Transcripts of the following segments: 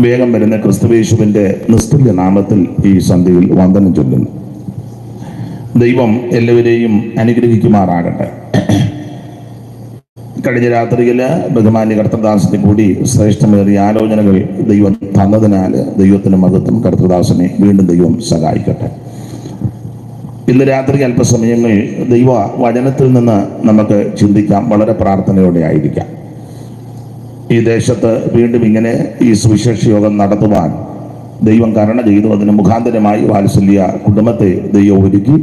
വേഗം വരുന്ന ക്രിസ്തുവേശുവിൻ്റെ നിസ്തുല്യ നാമത്തിൽ ഈ സന്ധ്യയിൽ വന്ദനം ചൊല്ലുന്നു. ദൈവം എല്ലാവരെയും അനുഗ്രഹിക്കുമാറാകട്ടെ. കഴിഞ്ഞ രാത്രിയിൽ ബഹുമാന്യ കർത്തൃദാസനെ കൂടി ശ്രേഷ്ഠമേറിയ ആലോചനകൾ ദൈവം തന്നതിനാൽ ദൈവത്തിന് മഹത്വം. കർത്തൃദാസനെ വീണ്ടും ദൈവം സഹായിക്കട്ടെ. ഇന്ന് രാത്രി അല്പസമയങ്ങൾ ദൈവ വചനത്തിൽ നിന്ന് നമുക്ക് ചിന്തിക്കാം. വളരെ പ്രാർത്ഥനയോടെ ആയിരിക്കാം. ഈ ദേശത്ത് വീണ്ടും ഇങ്ങനെ ഈ സുവിശേഷ യോഗം നടത്തുവാൻ ദൈവം കരുണ ചെയ്തു. അതിന് മുഖാന്തരമായി വാത്സല്യ കുടുംബത്തെ ദൈവം ഒരുക്കി.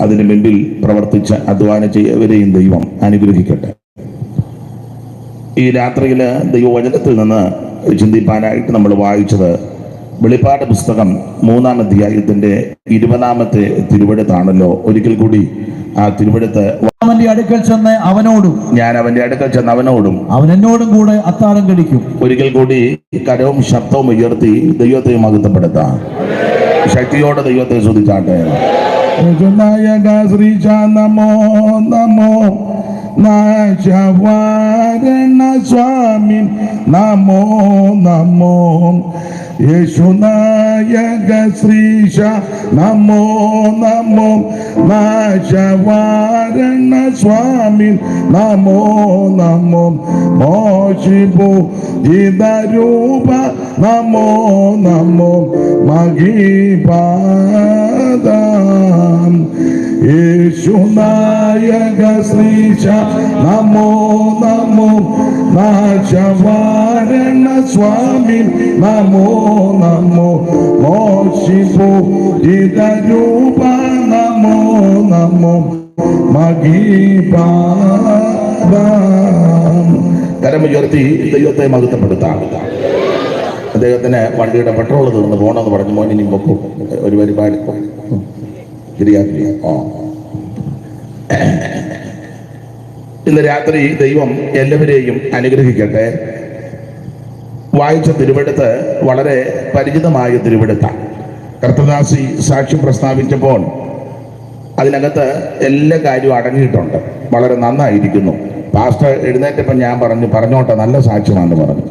അതിന് മുമ്പിൽ പ്രവർത്തിച്ച് അധ്വാനം ചെയ്യവരെയും ദൈവം അനുഗ്രഹിക്കട്ടെ. ഈ രാത്രിയിൽ ദൈവവചനത്തിൽ നിന്ന് ചിന്തിപ്പാനായിട്ട് നമ്മൾ വായിച്ചത് വെളിപ്പാട് പുസ്തകം 3-ാം അധ്യായത്തിന്റെ 20-ാമത്തെ തിരുവെഴുത്താണല്ലോ. ഒരിക്കൽ കൂടി ആ തിരുവെഴുത്ത് അവന്റെ അടുക്കൽ ചെന്ന് അവനോടും ഞാൻ അവന്റെ അടുക്കൽ ചെന്ന് അവനോടും അവൻ എന്നോടും കൂടെ അത്താഴം കഴിക്കും. ഒരിക്കൽ കൂടി കരവും ശബ്ദവും ഉയർത്തി ദൈവത്തെ മഹത്വപ്പെടുത്താം. ശക്തിയോടെ ദൈവത്തെ സ്തുതിച്ചാട്ടെ. നമോ നമോ നാശവാരണ സ്വാമി നമോ നമോ യേശുനായക ശ്രീശ നമോ നമോ നാശവാരണ സ്വാമി നമോ നമോ മോശിപു ഇതരൂപ നമോ നമോ മഹിപാദം യേശുനായക ശ്രീശ നമോ നമോ നാശവാരണ സ്വാമി നമോ നമോ മോശിപു ഇതരൂപ നമോ നമോ മഹിപാദം. കരമുയർത്തി ദൈവത്തെ മഹത്വപ്പെടുത്താം. അദ്ദേഹത്തിന് വണ്ടിയുടെ പെട്രോൾ തീർന്ന് പോകണമെന്ന് പറഞ്ഞു. മോൻ ഇനി പൊക്കും ഒരു പരിപാടി ശരിയാക്കില്ല. ഇന്ന് രാത്രി ദൈവം എല്ലാവരെയും അനുഗ്രഹിക്കട്ടെ. വായിച്ച തിരുവെടുത്ത് വളരെ പരിചിതമായ തിരുവെടുത്താണ്. കർത്തദാസി സാക്ഷ്യം പ്രസ്താവിച്ചപ്പോൾ അതിനകത്ത് എല്ലാ കാര്യവും അടങ്ങിയിട്ടുണ്ട്. വളരെ നന്നായിരിക്കുന്നു. പാസ്റ്റർ എഴുന്നേറ്റപ്പോൾ ഞാൻ പറഞ്ഞോട്ടെ നല്ല സാക്ഷ്യമാണെന്ന് പറഞ്ഞു.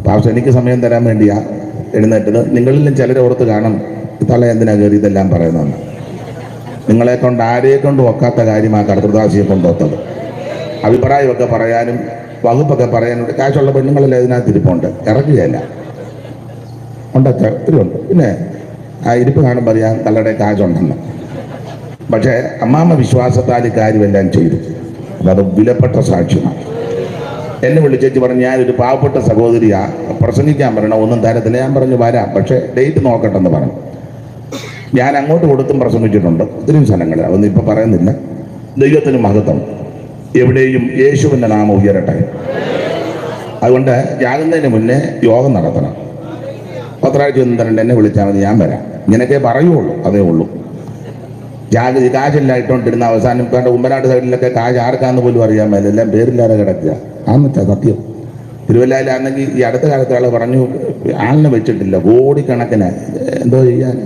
പാസ്റ്റർ എനിക്ക് സമയം തരാൻ വേണ്ടിയാ എഴുന്നേറ്റത്. നിങ്ങളിലും ചിലരെ ഓർത്ത് കാണും തല എന്തിനാ കയറി ഇതെല്ലാം പറയുന്നതെന്ന്. നിങ്ങളെ കൊണ്ട് ആരെയെ കൊണ്ട് ഒക്കാത്ത കാര്യമാണ് കർത്തദാസിയെ കൊണ്ടൊത്തത്. അഭിപ്രായമൊക്കെ പറയാനും വകുപ്പൊക്കെ പറയാനും കാശുള്ള പെണ്ണുങ്ങളെല്ലാം ഇതിനകത്ത് ഇരിപ്പുണ്ട്. ഇറക്കുകയല്ല ഉണ്ടൊക്കെ ഒത്തിരിയുണ്ട്. പിന്നെ ആ ഇരിപ്പ് കാണുമ്പോൾ അറിയാം തങ്ങളുടെ കാശുണ്ടെന്ന്. പക്ഷേ അമ്മാമ്മ വിശ്വാസത്താൽ ഈ കാര്യമെല്ലാം ചെയ്തു. അത് വിലപ്പെട്ട സാക്ഷ്യമാണ്. എന്നെ വിളിച്ചേച്ച് പറഞ്ഞു ഞാനൊരു പാവപ്പെട്ട സഹോദരിയാ പ്രസംഗിക്കാൻ പറയണം, ഒന്നും തരത്തില്ല. ഞാൻ പറഞ്ഞു വരാം, പക്ഷേ ഡേറ്റ് നോക്കട്ടെന്ന് പറഞ്ഞു. ഞാൻ അങ്ങോട്ട് കൊടുത്തും പ്രസംഗിച്ചിട്ടുണ്ട് ഒത്തിരി സ്ഥലങ്ങളിൽ. അതൊന്നും ഇപ്പം പറയുന്നില്ല. ദൈവത്തിന് മഹത്വം. എവിടെയും യേശുവിൻ്റെ നാമം ഉയരട്ടെ. അതുകൊണ്ട് ജാകുന്നതിന് മുന്നേ യോഗം നടത്തണം. പത്രാഴ്ച ഒന്നും തരണ്ട, എന്നെ വിളിച്ചാൽ മതി, ഞാൻ വരാം. ഇങ്ങനെയൊക്കെ പറയുള്ളൂ, അതേ ഉള്ളൂ. കാശില്ല ഇട്ടുകൊണ്ടിരുന്ന അവസാനം വേണ്ട ഉമ്മനാട് സൈഡിലൊക്കെ കാശ് ആർക്കാന്ന് പോലും അറിയാൻ മേല, എല്ലാം പേരില്ലാതെ കിടക്കുക. ആന്നിട്ടാ സത്യം. തിരുവല്ലയിലാണെങ്കിൽ ഈ അടുത്ത കാലത്ത് ആൾ പറഞ്ഞു ആളിനെ വെച്ചിട്ടില്ല, കോടിക്കണക്കിന് എന്തോ ചെയ്യാൻ.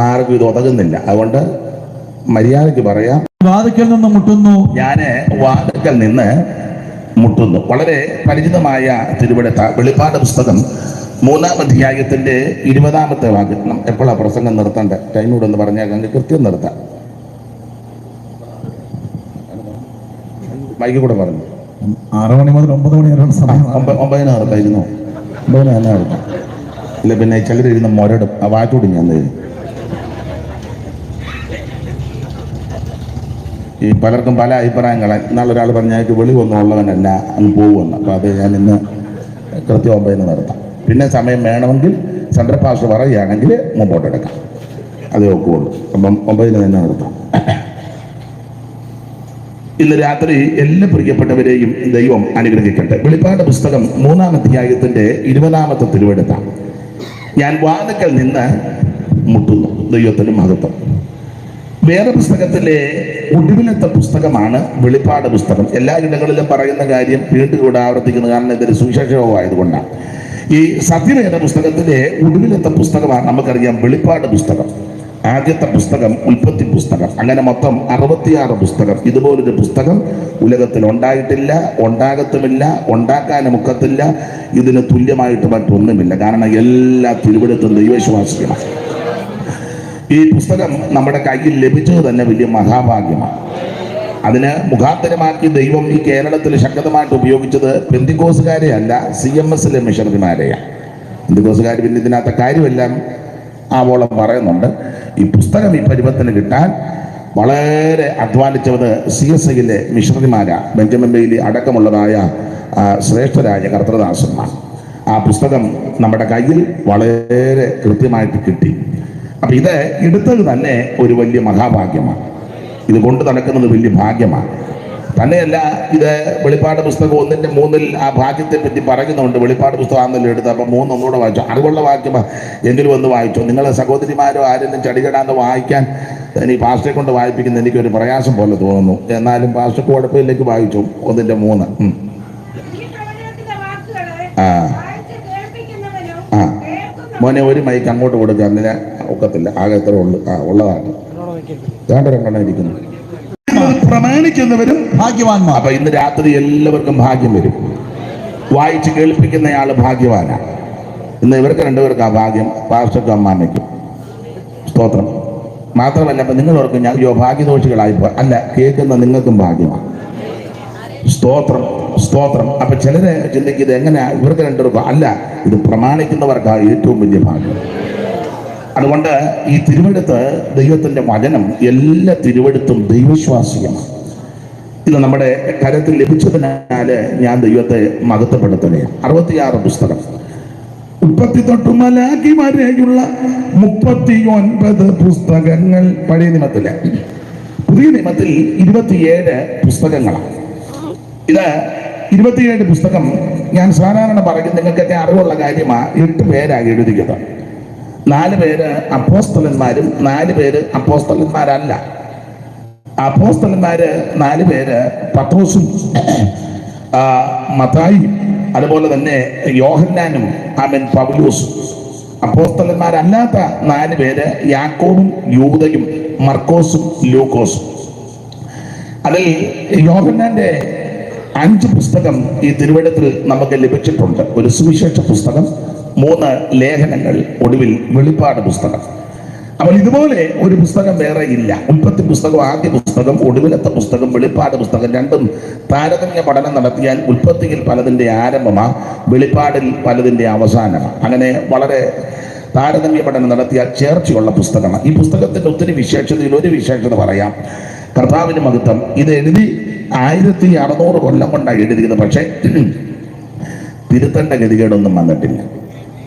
ആർക്കും ഇത് ഉതകുന്നില്ല. അതുകൊണ്ട് മര്യാദയ്ക്ക് പറയാം. വാതിക്കൽ നിന്ന് മുട്ടുന്നു. ഞാന് വാതിക്കൽ നിന്ന് മുട്ടുന്നു. വളരെ പരിചിതമായ തിരുവെടുത്ത വെളിപ്പാട് പുസ്തകം 3-ാം അധ്യായത്തിന്റെ 20-ാമത്തെ വാക്യം. എപ്പോഴാണ് പ്രസംഗം നിർത്തേണ്ട? ടൈമൂടെ ഒന്ന് പറഞ്ഞാൽ കൃത്യം നിർത്താം. മൈക്ക് കൂടെ പറഞ്ഞു 6 മണി മുതൽ 9 മണി വരെയുള്ള സമയം. 9 നിർത്തായിരുന്നു. 9 തന്നെ നിർത്താം. ഇല്ല പിന്നെ ചിലരിരുന്ന് മുരടും. ആ വാച്ചൂടി ഞാൻ ഈ പലർക്കും പല അഭിപ്രായങ്ങളാണ്. ഇന്നാളൊരാൾ പറഞ്ഞാൽ വെളി ഒന്നും ഉള്ളവനല്ല അങ്ങ് പോകുമെന്ന്. അപ്പോൾ അത് ഞാൻ ഇന്ന് കൃത്യം 9 നിർത്താം. പിന്നെ സമയം വേണമെങ്കിൽ സെൻട്രൽ പാസ്റ്റർ പറയുകയാണെങ്കിൽ മുമ്പോട്ടെടുക്കാം. അതേ ഒക്കുള്ളൂ. അപ്പം 9 തന്നെ നിർത്താം. ഇന്ന് രാത്രി എല്ലാ പ്രിയപ്പെട്ടവരെയും ദൈവം അനുഗ്രഹിക്കട്ടെ. വെളിപ്പാട് പുസ്തകം 3-ാം അധ്യായത്തിന്റെ 20-ാമത്തെ തിരുവെടുത്താണ്. ഞാൻ വാതിക്കൽ നിന്ന് മുട്ടുന്നു. ദൈവത്തിന് മഹത്വം. വേറെ പുസ്തകത്തിലെ ഒടുവിലത്തെ പുസ്തകമാണ് വെളിപ്പാട് പുസ്തകം. എല്ലാ ഇടങ്ങളിലും പറയുന്ന കാര്യം വീണ്ടും കൂടെ ആവർത്തിക്കുന്നത്, കാരണം ഇതൊരു സുവിശേഷമായതുകൊണ്ടാണ്. ഈ സത്യവേദ പുസ്തകത്തിലെ ഒടുവിലത്തെ പുസ്തകമാണ് നമുക്കറിയാം വെളിപ്പാട് പുസ്തകം. ആദ്യത്തെ പുസ്തകം ഉൽപ്പത്തി പുസ്തകം. അങ്ങനെ മൊത്തം 66 പുസ്തകം. ഇതുപോലൊരു പുസ്തകം ഉലകത്തിൽ ഉണ്ടായിട്ടില്ല, ഉണ്ടാകത്തുമില്ല, ഉണ്ടാക്കാനും ഒക്കത്തില്ല. ഇതിന് തുല്യമായിട്ട് മറ്റൊന്നുമില്ല. കാരണം എല്ലാ തിരുവെഴുത്തും ദൈവവിശ്വാസികളാണ്. ഈ പുസ്തകം നമ്മുടെ കയ്യിൽ ലഭിച്ചത് തന്നെ വലിയ മഹാഭാഗ്യമാണ്. അതിന് മുഖാന്തരമാക്കി ദൈവം ഈ കേരളത്തിൽ ശക്തമായിട്ട് ഉപയോഗിച്ചത് പെന്തിക്കോസുകാരെ അല്ല, CMSലെ മിഷണറിമാരെയാണ്. പെന്തിക്കോസുകാർ പിന്നെ ഇതിനകത്തെ കാര്യമെല്ലാം ആവോളം പറയുന്നുണ്ട്. ഈ പുസ്തകം ഈ പരുവത്തിന് കിട്ടാൻ വളരെ അധ്വാനിച്ചത് CSIയിലെ മിഷണറിമാരാ, ബെഞ്ചമിൻ ബെയ്ലി അടക്കമുള്ളതായ ശ്രേഷ്ഠരായ കർത്തൃദാസന്മാർ. ആ പുസ്തകം നമ്മുടെ കയ്യിൽ വളരെ കൃത്യമായിട്ട് കിട്ടി. അപ്പൊ ഇത് എടുത്തത് തന്നെ ഒരു വലിയ മഹാഭാഗ്യമാണ്. ഇത് കൊണ്ട് നടക്കുന്നത് വലിയ ഭാഗ്യമാണ്. തന്നെയല്ല, ഇത് വെളിപ്പാട് പുസ്തകം 1:3 ആ ഭാഗ്യത്തെ പറ്റി പറയുന്നുണ്ട്. വെളിപ്പാട് പുസ്തകം ആണെന്നല്ലോ എടുത്ത്. അപ്പം 3 ഒന്നുകൂടെ വായിച്ചു. അറിവുള്ള വാക്യം എങ്കിലും ഒന്ന് വായിച്ചു. നിങ്ങളെ സഹോദരിമാരോ ആരെങ്കിലും ചടികടാന്ന് വായിക്കാൻ ഈ പാസ്റ്ററെ കൊണ്ട് വായിപ്പിക്കുന്ന എനിക്കൊരു പ്രയാസം പോലെ തോന്നുന്നു. എന്നാലും പാസ്റ്റർക്ക് കുഴപ്പമില്ലേക്ക് വായിച്ചു 1:3. ആ ആ മോനെ ഒരു മൈക്ക് അങ്ങോട്ട് കൊടുക്കുക. അതിനെ ഒക്കത്തില്ല, ആകെ എത്ര ഉള്ളു. ഉള്ളതാണ് രണ്ടെണ്ണം ഇരിക്കുന്നു. പ്രമാണിക്കുന്നവരും ഭാഗ്യവാന്മാർ. അപ്പൊ ഇന്ന് രാത്രി എല്ലാവർക്കും ഭാഗ്യം വരും. വായിച്ച് കേൾപ്പിക്കുന്നയാള് ഭാഗ്യവാനാണ്. ഇന്ന് ഇവർക്ക് രണ്ടുപേർക്ക് ആ ഭാഗ്യം, പാസ്റ്റർക്കും അമ്മാമ്മയ്ക്കും. സ്തോത്രം. മാത്രമല്ല, അപ്പൊ നിങ്ങൾ ഓർക്കും ഞാൻ ഭാഗ്യദോഷികളായിപ്പോ അല്ല, കേൾക്കുന്ന നിങ്ങൾക്കും ഭാഗ്യമാണ്. സ്തോത്രം, സ്തോത്രം. അപ്പൊ ചിലര് ചിന്തിക്കുന്നത് എങ്ങനെയാ ഇവർക്ക് രണ്ടുപേർക്കും അല്ല, ഇത് പ്രമാണിക്കുന്നവർക്കാണ് ഏറ്റവും വലിയ ഭാഗ്യം. അതുകൊണ്ട് ഈ തിരുവെഴുത്ത്, ദൈവത്തിന്റെ വചനം, എല്ലാ തിരുവെഴുത്തും ദൈവവിശ്വാസിയാണ്. ഇത് നമ്മുടെ കരത്തിൽ ലഭിച്ചതിനാല് ഞാൻ ദൈവത്തെ മഹത്വപ്പെടുത്തുകയാണ്. 66 പുസ്തകം. ഉൽപ്പത്തി തൊട്ട് മലാഖി വരെയുള്ള 39 പുസ്തകങ്ങൾ പഴയ നിയമത്തില്. പുതിയ നിയമത്തിൽ 27 പുസ്തകങ്ങളാണ്. ഇത് 27 പുസ്തകം ഞാൻ സാധാരണ പറയും, നിങ്ങൾക്കൊക്കെ അറിവുള്ള കാര്യമാണ്. 8 പേരാണ് എഴുതിയത്. 4 പേര് അപ്പോസ്തലന്മാരും 4 പേര് അപ്പോസ്തലന്മാരല്ല. അപ്പോസ്തലന്മാര് 4 പേര് പത്രോസും മത്തായിയും അതുപോലെ തന്നെ യോഹന്നാനും പൗലോസും. അപ്പോസ്തലന്മാരല്ലാത്ത 4 പേര് യാക്കോബും യൂദയും മർക്കോസും ലൂക്കോസും. അതിൽ യോഹന്നാന്റെ 5 പുസ്തകം ഈ തിരുവെഴുത്തിൽ നമുക്ക് ലഭിച്ചിട്ടുണ്ട്. ഒരു സുവിശേഷ പുസ്തകം, 3 ലേഖനങ്ങൾ, ഒടുവിൽ വെളിപ്പാട് പുസ്തകം. അപ്പോൾ ഇതുപോലെ ഒരു പുസ്തകം വേറെ ഇല്ല. ഉൽപ്പത്തി പുസ്തകം ആദ്യ പുസ്തകം, ഒടുവിലത്തെ പുസ്തകം വെളിപ്പാട് പുസ്തകം. രണ്ടും താരതമ്യ പഠനം നടത്തിയാൽ ഉൽപ്പത്തിയിൽ പലതിൻ്റെ ആരംഭമാണ്, വെളിപ്പാടിൽ പലതിൻ്റെ അവസാനമാണ്. അങ്ങനെ വളരെ താരതമ്യ പഠനം നടത്തിയാൽ ചേർച്ചയുള്ള പുസ്തകമാണ്. ഈ പുസ്തകത്തിൻ്റെ ഒത്തിരി വിശേഷതയിൽ ഒരു വിശേഷത പറയാം. കർത്താവിന് മഹത്വം. ഇത് എഴുതി 1600 കൊല്ലം കൊണ്ടാണ് എഴുതിയത്. പക്ഷേ തിരുത്തേണ്ട ഗതികേടൊന്നും വന്നിട്ടില്ല.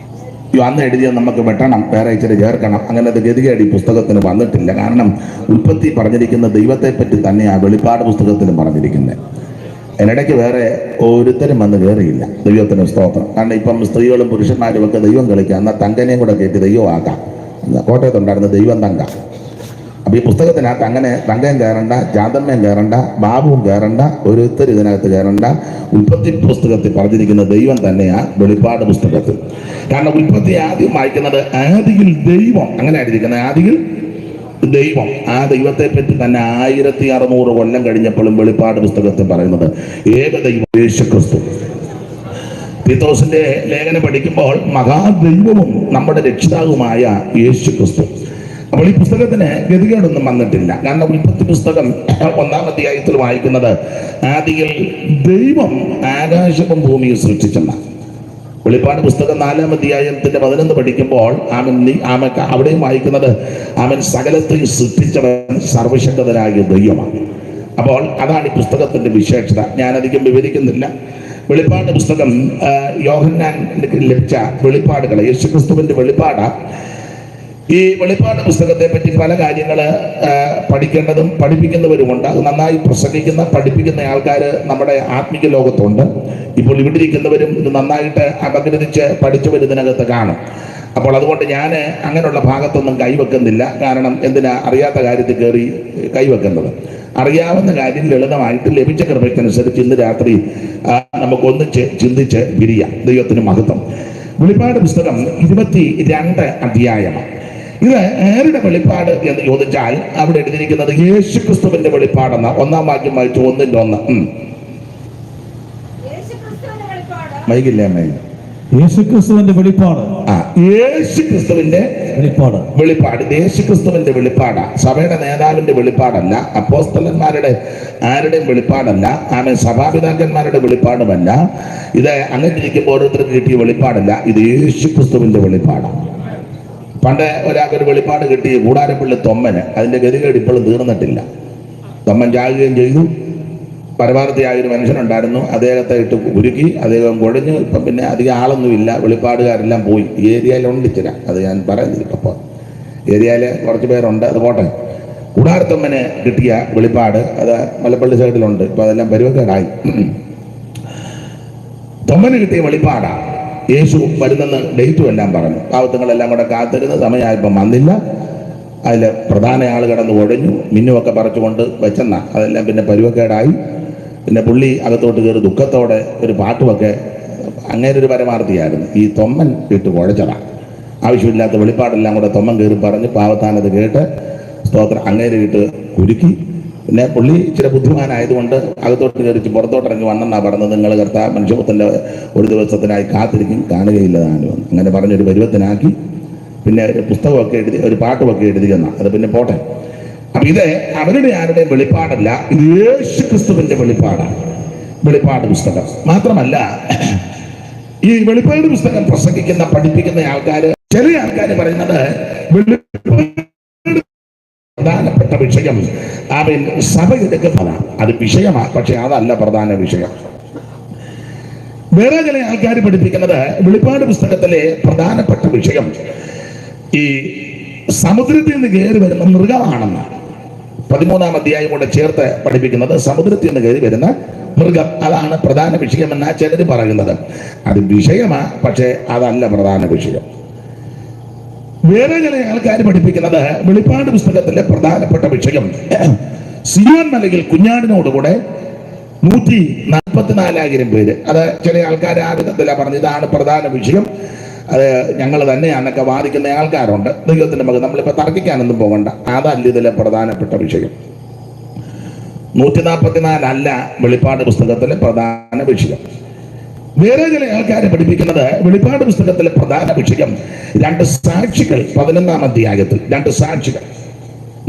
അന്ന് എഴുതിയത് നമുക്ക് വെട്ടണം, വേറെ ഇച്ചിരി ചേർക്കണം, അങ്ങനത്തെ ഗതികേട് ഈ പുസ്തകത്തിന് വന്നിട്ടില്ല. കാരണം ഉൽപ്പത്തി പറഞ്ഞിരിക്കുന്ന ദൈവത്തെ പറ്റി തന്നെയാണ് വെളിപ്പാട് പുസ്തകത്തിലും പറഞ്ഞിരിക്കുന്നത്. അതിനിടയ്ക്ക് വേറെ ഒരുത്തരും വന്ന് കയറിയില്ല. ദൈവത്തിന് സ്തോത്രം. കാരണം ഇപ്പം സ്ത്രീകളും പുരുഷന്മാരും ഒക്കെ ദൈവം കളിക്കുക. എന്നാൽ തങ്കനെയും കൂടെ കയറ്റി ദൈവമാക്കാം. കോട്ടയത്തുണ്ടായിരുന്ന ദൈവം തങ്ക. അപ്പൊ ഈ പുസ്തകത്തിനകത്ത് അങ്ങനെ തങ്കയും കയറണ്ട, ജാതമ്മയും കയറണ്ട, ബാബുവും കയറണ്ട, ഓരോരുത്തർ ഇതിനകത്ത് കയറണ്ട. ഉൽപ്പത്തി പുസ്തകത്തിൽ പറഞ്ഞിരിക്കുന്ന ദൈവം തന്നെയാ വെളിപ്പാട് പുസ്തകത്തിൽ. കാരണം ഉൽപ്പത്തി ആദ്യം വായിക്കുന്നത് ആദിയിൽ ദൈവം, അങ്ങനെ ആയിരിക്കുന്നത്. ആദിയിൽ ദൈവം, ആ ദൈവത്തെ പറ്റി തന്നെ 1600 കൊല്ലം കഴിഞ്ഞപ്പോഴും വെളിപ്പാട് പുസ്തകത്തിൽ പറയുന്നത് ഏകദൈവം യേശുക്രിസ്തു. തീത്തോസിന്റെ ലേഖനം പഠിക്കുമ്പോൾ മഹാദൈവവും നമ്മുടെ രക്ഷിതാവുമായ യേശുക്രിസ്തു. അപ്പോൾ ഈ പുസ്തകത്തിന് ഗതികേടൊന്നും വന്നിട്ടില്ല. കാരണം ഉൽപ്പത്തി പുസ്തകം 1-ാം അധ്യായത്തിൽ വായിക്കുന്നത് ആദിയിൽ ദൈവം ആകാശവും ഭൂമിയും സൃഷ്ടിച്ചെന്നാണ്. വെളിപ്പാട് പുസ്തകം 4-ാം അധ്യായത്തിന്റെ 11 പഠിക്കുമ്പോൾ അവിടെയും വായിക്കുന്നത് അവൻ സകലത്തെയും സൃഷ്ടിച്ചവൻ സർവശക്തനായ ദൈവമാണ്. അപ്പോൾ അതാണ് ഈ പുസ്തകത്തിന്റെ വിശേഷത. ഞാനധികം വിവരിക്കുന്നില്ല. വെളിപ്പാട് പുസ്തകം യോഹന്നാൻ ലഭിച്ച വെളിപ്പാടുകൾ, യേശുക്രിസ്തുവിന്റെ വെളിപ്പാട്. ഈ വെളിപ്പാട് പുസ്തകത്തെ പറ്റി പല കാര്യങ്ങൾ പഠിക്കേണ്ടതും പഠിപ്പിക്കുന്നവരുമുണ്ട്. അത് നന്നായി പ്രസംഗിക്കുന്ന പഠിപ്പിക്കുന്ന ആൾക്കാർ നമ്മുടെ ആത്മീയ ലോകത്തുണ്ട്. ഇപ്പോൾ ഇവിടെ ഇരിക്കുന്നവരും ഇത് നന്നായിട്ട് അപഗ്രഥിച്ച് പഠിച്ചവർ ഇതിനകത്ത് കാണും. അപ്പോൾ അതുകൊണ്ട് ഞാൻ അങ്ങനെയുള്ള ഭാഗത്തൊന്നും കൈവെക്കുന്നില്ല. കാരണം എന്തിനാ അറിയാത്ത കാര്യത്തിൽ കയറി കൈവെക്കുന്നത്? അറിയാവുന്ന കാര്യം ലളിതമായിട്ട് ലഭിച്ച കൃപയ്ക്കനുസരിച്ച് ഇന്ന് രാത്രി നമുക്കൊന്നിച്ച് ചിന്തിച്ച് പിരിയാം. ദൈവത്തിന് മഹത്വം. വെളിപ്പാട് പുസ്തകം 22 അധ്യായമാണ്. ഇത് ആരുടെ വെളിപ്പാട് എന്ന് ചോദിച്ചാൽ അവിടെ എഴുതിയിരിക്കുന്നത് യേശുക്രിസ്തുവിന്റെ വെളിപ്പാടെന്ന. ഒന്നാം വാക്യം വായിച്ചു, 1:1. മൈകില്ലേ അമ്മ? യേശുക്രിസ്തുവിന്റെ വെളിപ്പാട്. യേശുക്രിസ്തുവിന്റെ വെളിപ്പാട് യേശുക്രിസ്തുവിന്റെ വെളിപ്പാടാ. സഭയുടെ നേതാവിന്റെ വെളിപ്പാടല്ല, അപ്പോസ്തലന്മാരുടെ ആരുടെയും വെളിപ്പാടല്ല, ആമേൻ, സഭാപിതാക്കന്മാരുടെ വെളിപ്പാടുമല്ല. ഇത് അങ്ങനെ ഇരിക്കുമ്പോൾ ഓരോരുത്തർക്ക് കിട്ടിയ വെളിപ്പാടല്ല, ഇത് യേശുക്രിസ്തുവിന്റെ വെളിപ്പാടാണ്. പണ്ട് ഒരാൾക്കൊരു വെളിപ്പാട് കിട്ടി, കൂടാരപ്പള്ളി തൊമ്മന്. അതിന്റെ ഗതികേട് ഇപ്പോഴും തീർന്നിട്ടില്ല. തൊമ്മൻ ചാകുകയും ചെയ്തു. പരമാർത്ഥിയായൊരു മനുഷ്യനുണ്ടായിരുന്നു, അദ്ദേഹത്തെ ഇട്ട് ഉരുക്കി, അദ്ദേഹം കുഴഞ്ഞു. ഇപ്പം പിന്നെ അധികം ആളൊന്നുമില്ല, വെളിപ്പാടുകാരെല്ലാം പോയി. ഈ ഏരിയയിലുണ്ട് ഇച്ചിരി, അത് ഞാൻ പറയുന്നില്ല. അപ്പോൾ ഏരിയയിൽ കുറച്ച് പേരുണ്ട്, അത് പോട്ടെ. കൂടാരത്തൊമ്മന് കിട്ടിയ വെളിപ്പാട് അത് മലപ്പള്ളി സൈഡിലുണ്ട്, ഇപ്പം അതെല്ലാം പരുവക്കേടായി. തൊമ്മന് കിട്ടിയ വെളിപ്പാടാ. യേശു വരുന്നെന്ന് ഡേറ്റും എല്ലാം പറഞ്ഞു. പാവത്തുങ്ങളെല്ലാം കൂടെ കാത്തിരുന്ന് സമയമായപ്പം വന്നില്ല. അതിൽ പ്രധാന ആൾ കിടന്ന് ഒഴഞ്ഞു, മിന്നുമൊക്കെ പറിച്ചുകൊണ്ട് വെച്ചെന്ന. അതെല്ലാം പിന്നെ പരുവക്കേടായി. പിന്നെ പുള്ളി അകത്തോട്ട് കയറി ദുഃഖത്തോടെ ഒരു പാട്ടുമൊക്കെ. അങ്ങനെ ഒരു പരമാർത്ഥിയായിരുന്നു. ഈ തൊമ്മൻ ഇട്ട് കുഴച്ചതാണ്. ആവശ്യമില്ലാത്ത വെളിപ്പാടെല്ലാം കൂടെ തൊമ്മൻ കയറി പറഞ്ഞ് പാവത്താനത് കേട്ട് സ്തോത്രം അങ്ങനെ ഇട്ട് കുരുക്കി. പിന്നെ പുള്ളി ഇച്ചിരി ബുദ്ധിമാനായതുകൊണ്ട് അകത്തോട്ട് കയറിച്ച് പുറത്തോട്ടിറങ്ങി വന്നെന്നാണ് പറഞ്ഞത്. നിങ്ങൾ കർത്താവ് മനുഷ്യപുത്രൻ്റെ ഒരു ദിവസത്തിനായി കാത്തിരിക്കും, കാണുകയില്ലതാനും. അങ്ങനെ പറഞ്ഞൊരു പരുവത്തിനാക്കി. പിന്നെ ഒരു പുസ്തകമൊക്കെ എഴുതി, ഒരു പാട്ടുമൊക്കെ എഴുതിയെന്നാണ്. അത് പിന്നെ പോട്ടെ. അപ്പൊ ഇത് അവരുടെ ആരുടെയും വെളിപ്പാടല്ല, ഇത് യേശുക്രിസ്തുവിന്റെ വെളിപ്പാടാണ്. വെളിപ്പാട് പുസ്തകം മാത്രമല്ല, ഈ വെളിപ്പാട് പുസ്തകം പ്രസംഗിക്കുന്ന പഠിപ്പിക്കുന്ന ആൾക്കാർ, ചില ആൾക്കാർ പറയുന്നത് പ്രധാനപ്പെട്ട വിഷയം സഭ എടുക്കുന്നതാണ്, അത് വിഷയമാണ്. പക്ഷെ അതല്ല പ്രധാന വിഷയം. വേറെ ചില ആൾക്കാർ പഠിപ്പിക്കുന്നത് വെളിപ്പാട് പുസ്തകത്തിലെ പ്രധാനപ്പെട്ട വിഷയം ഈ സമുദ്രത്തിൽ നിന്ന് കയറി വരുന്ന മൃഗമാണെന്നാണ്. 13-ാം അധ്യായം കൂടെ ചേർത്ത് പഠിപ്പിക്കുന്നത് സമുദ്രത്തിൽ നിന്ന് കയറി വരുന്ന മൃഗം, അതാണ് പ്രധാന വിഷയമെന്നാണ് ചിലർ പറയുന്നത്. അത് വിഷയമാണ്, പക്ഷെ അതല്ല പ്രധാന വിഷയം. വേറെ ചില ആൾക്കാർ പഠിപ്പിക്കുന്നത് വെളിപ്പാട് പുസ്തകത്തിലെ പ്രധാനപ്പെട്ട വിഷയം സിയോൻ മലയിൽ കുഞ്ഞാടിനോടുകൂടെ 144,000 പേര്. അത് ചില ആൾക്കാർ ആ വിധത്തിലാണ് പറഞ്ഞത്, ഇതാണ് പ്രധാന വിഷയം, അത് ഞങ്ങൾ തന്നെയാണെന്നൊക്കെ വാദിക്കുന്ന ആൾക്കാരുണ്ട്. ദൈവത്തിന്റെ മകൻ നമ്മളിപ്പോൾ തർക്കിക്കാനൊന്നും പോകണ്ട, അതല്ല ഇതിലെ പ്രധാനപ്പെട്ട വിഷയം. 144 അല്ല വെളിപ്പാട് പുസ്തകത്തിലെ പ്രധാന വിഷയം. വേറെ ചില ആൾക്കാരെ പഠിപ്പിക്കുന്നത് വെളിപ്പാട് പുസ്തകത്തിലെ പ്രധാന വിഷയം 2 സാക്ഷികൾ. 11-ാം അധ്യായത്തിൽ 2 സാക്ഷികൾ,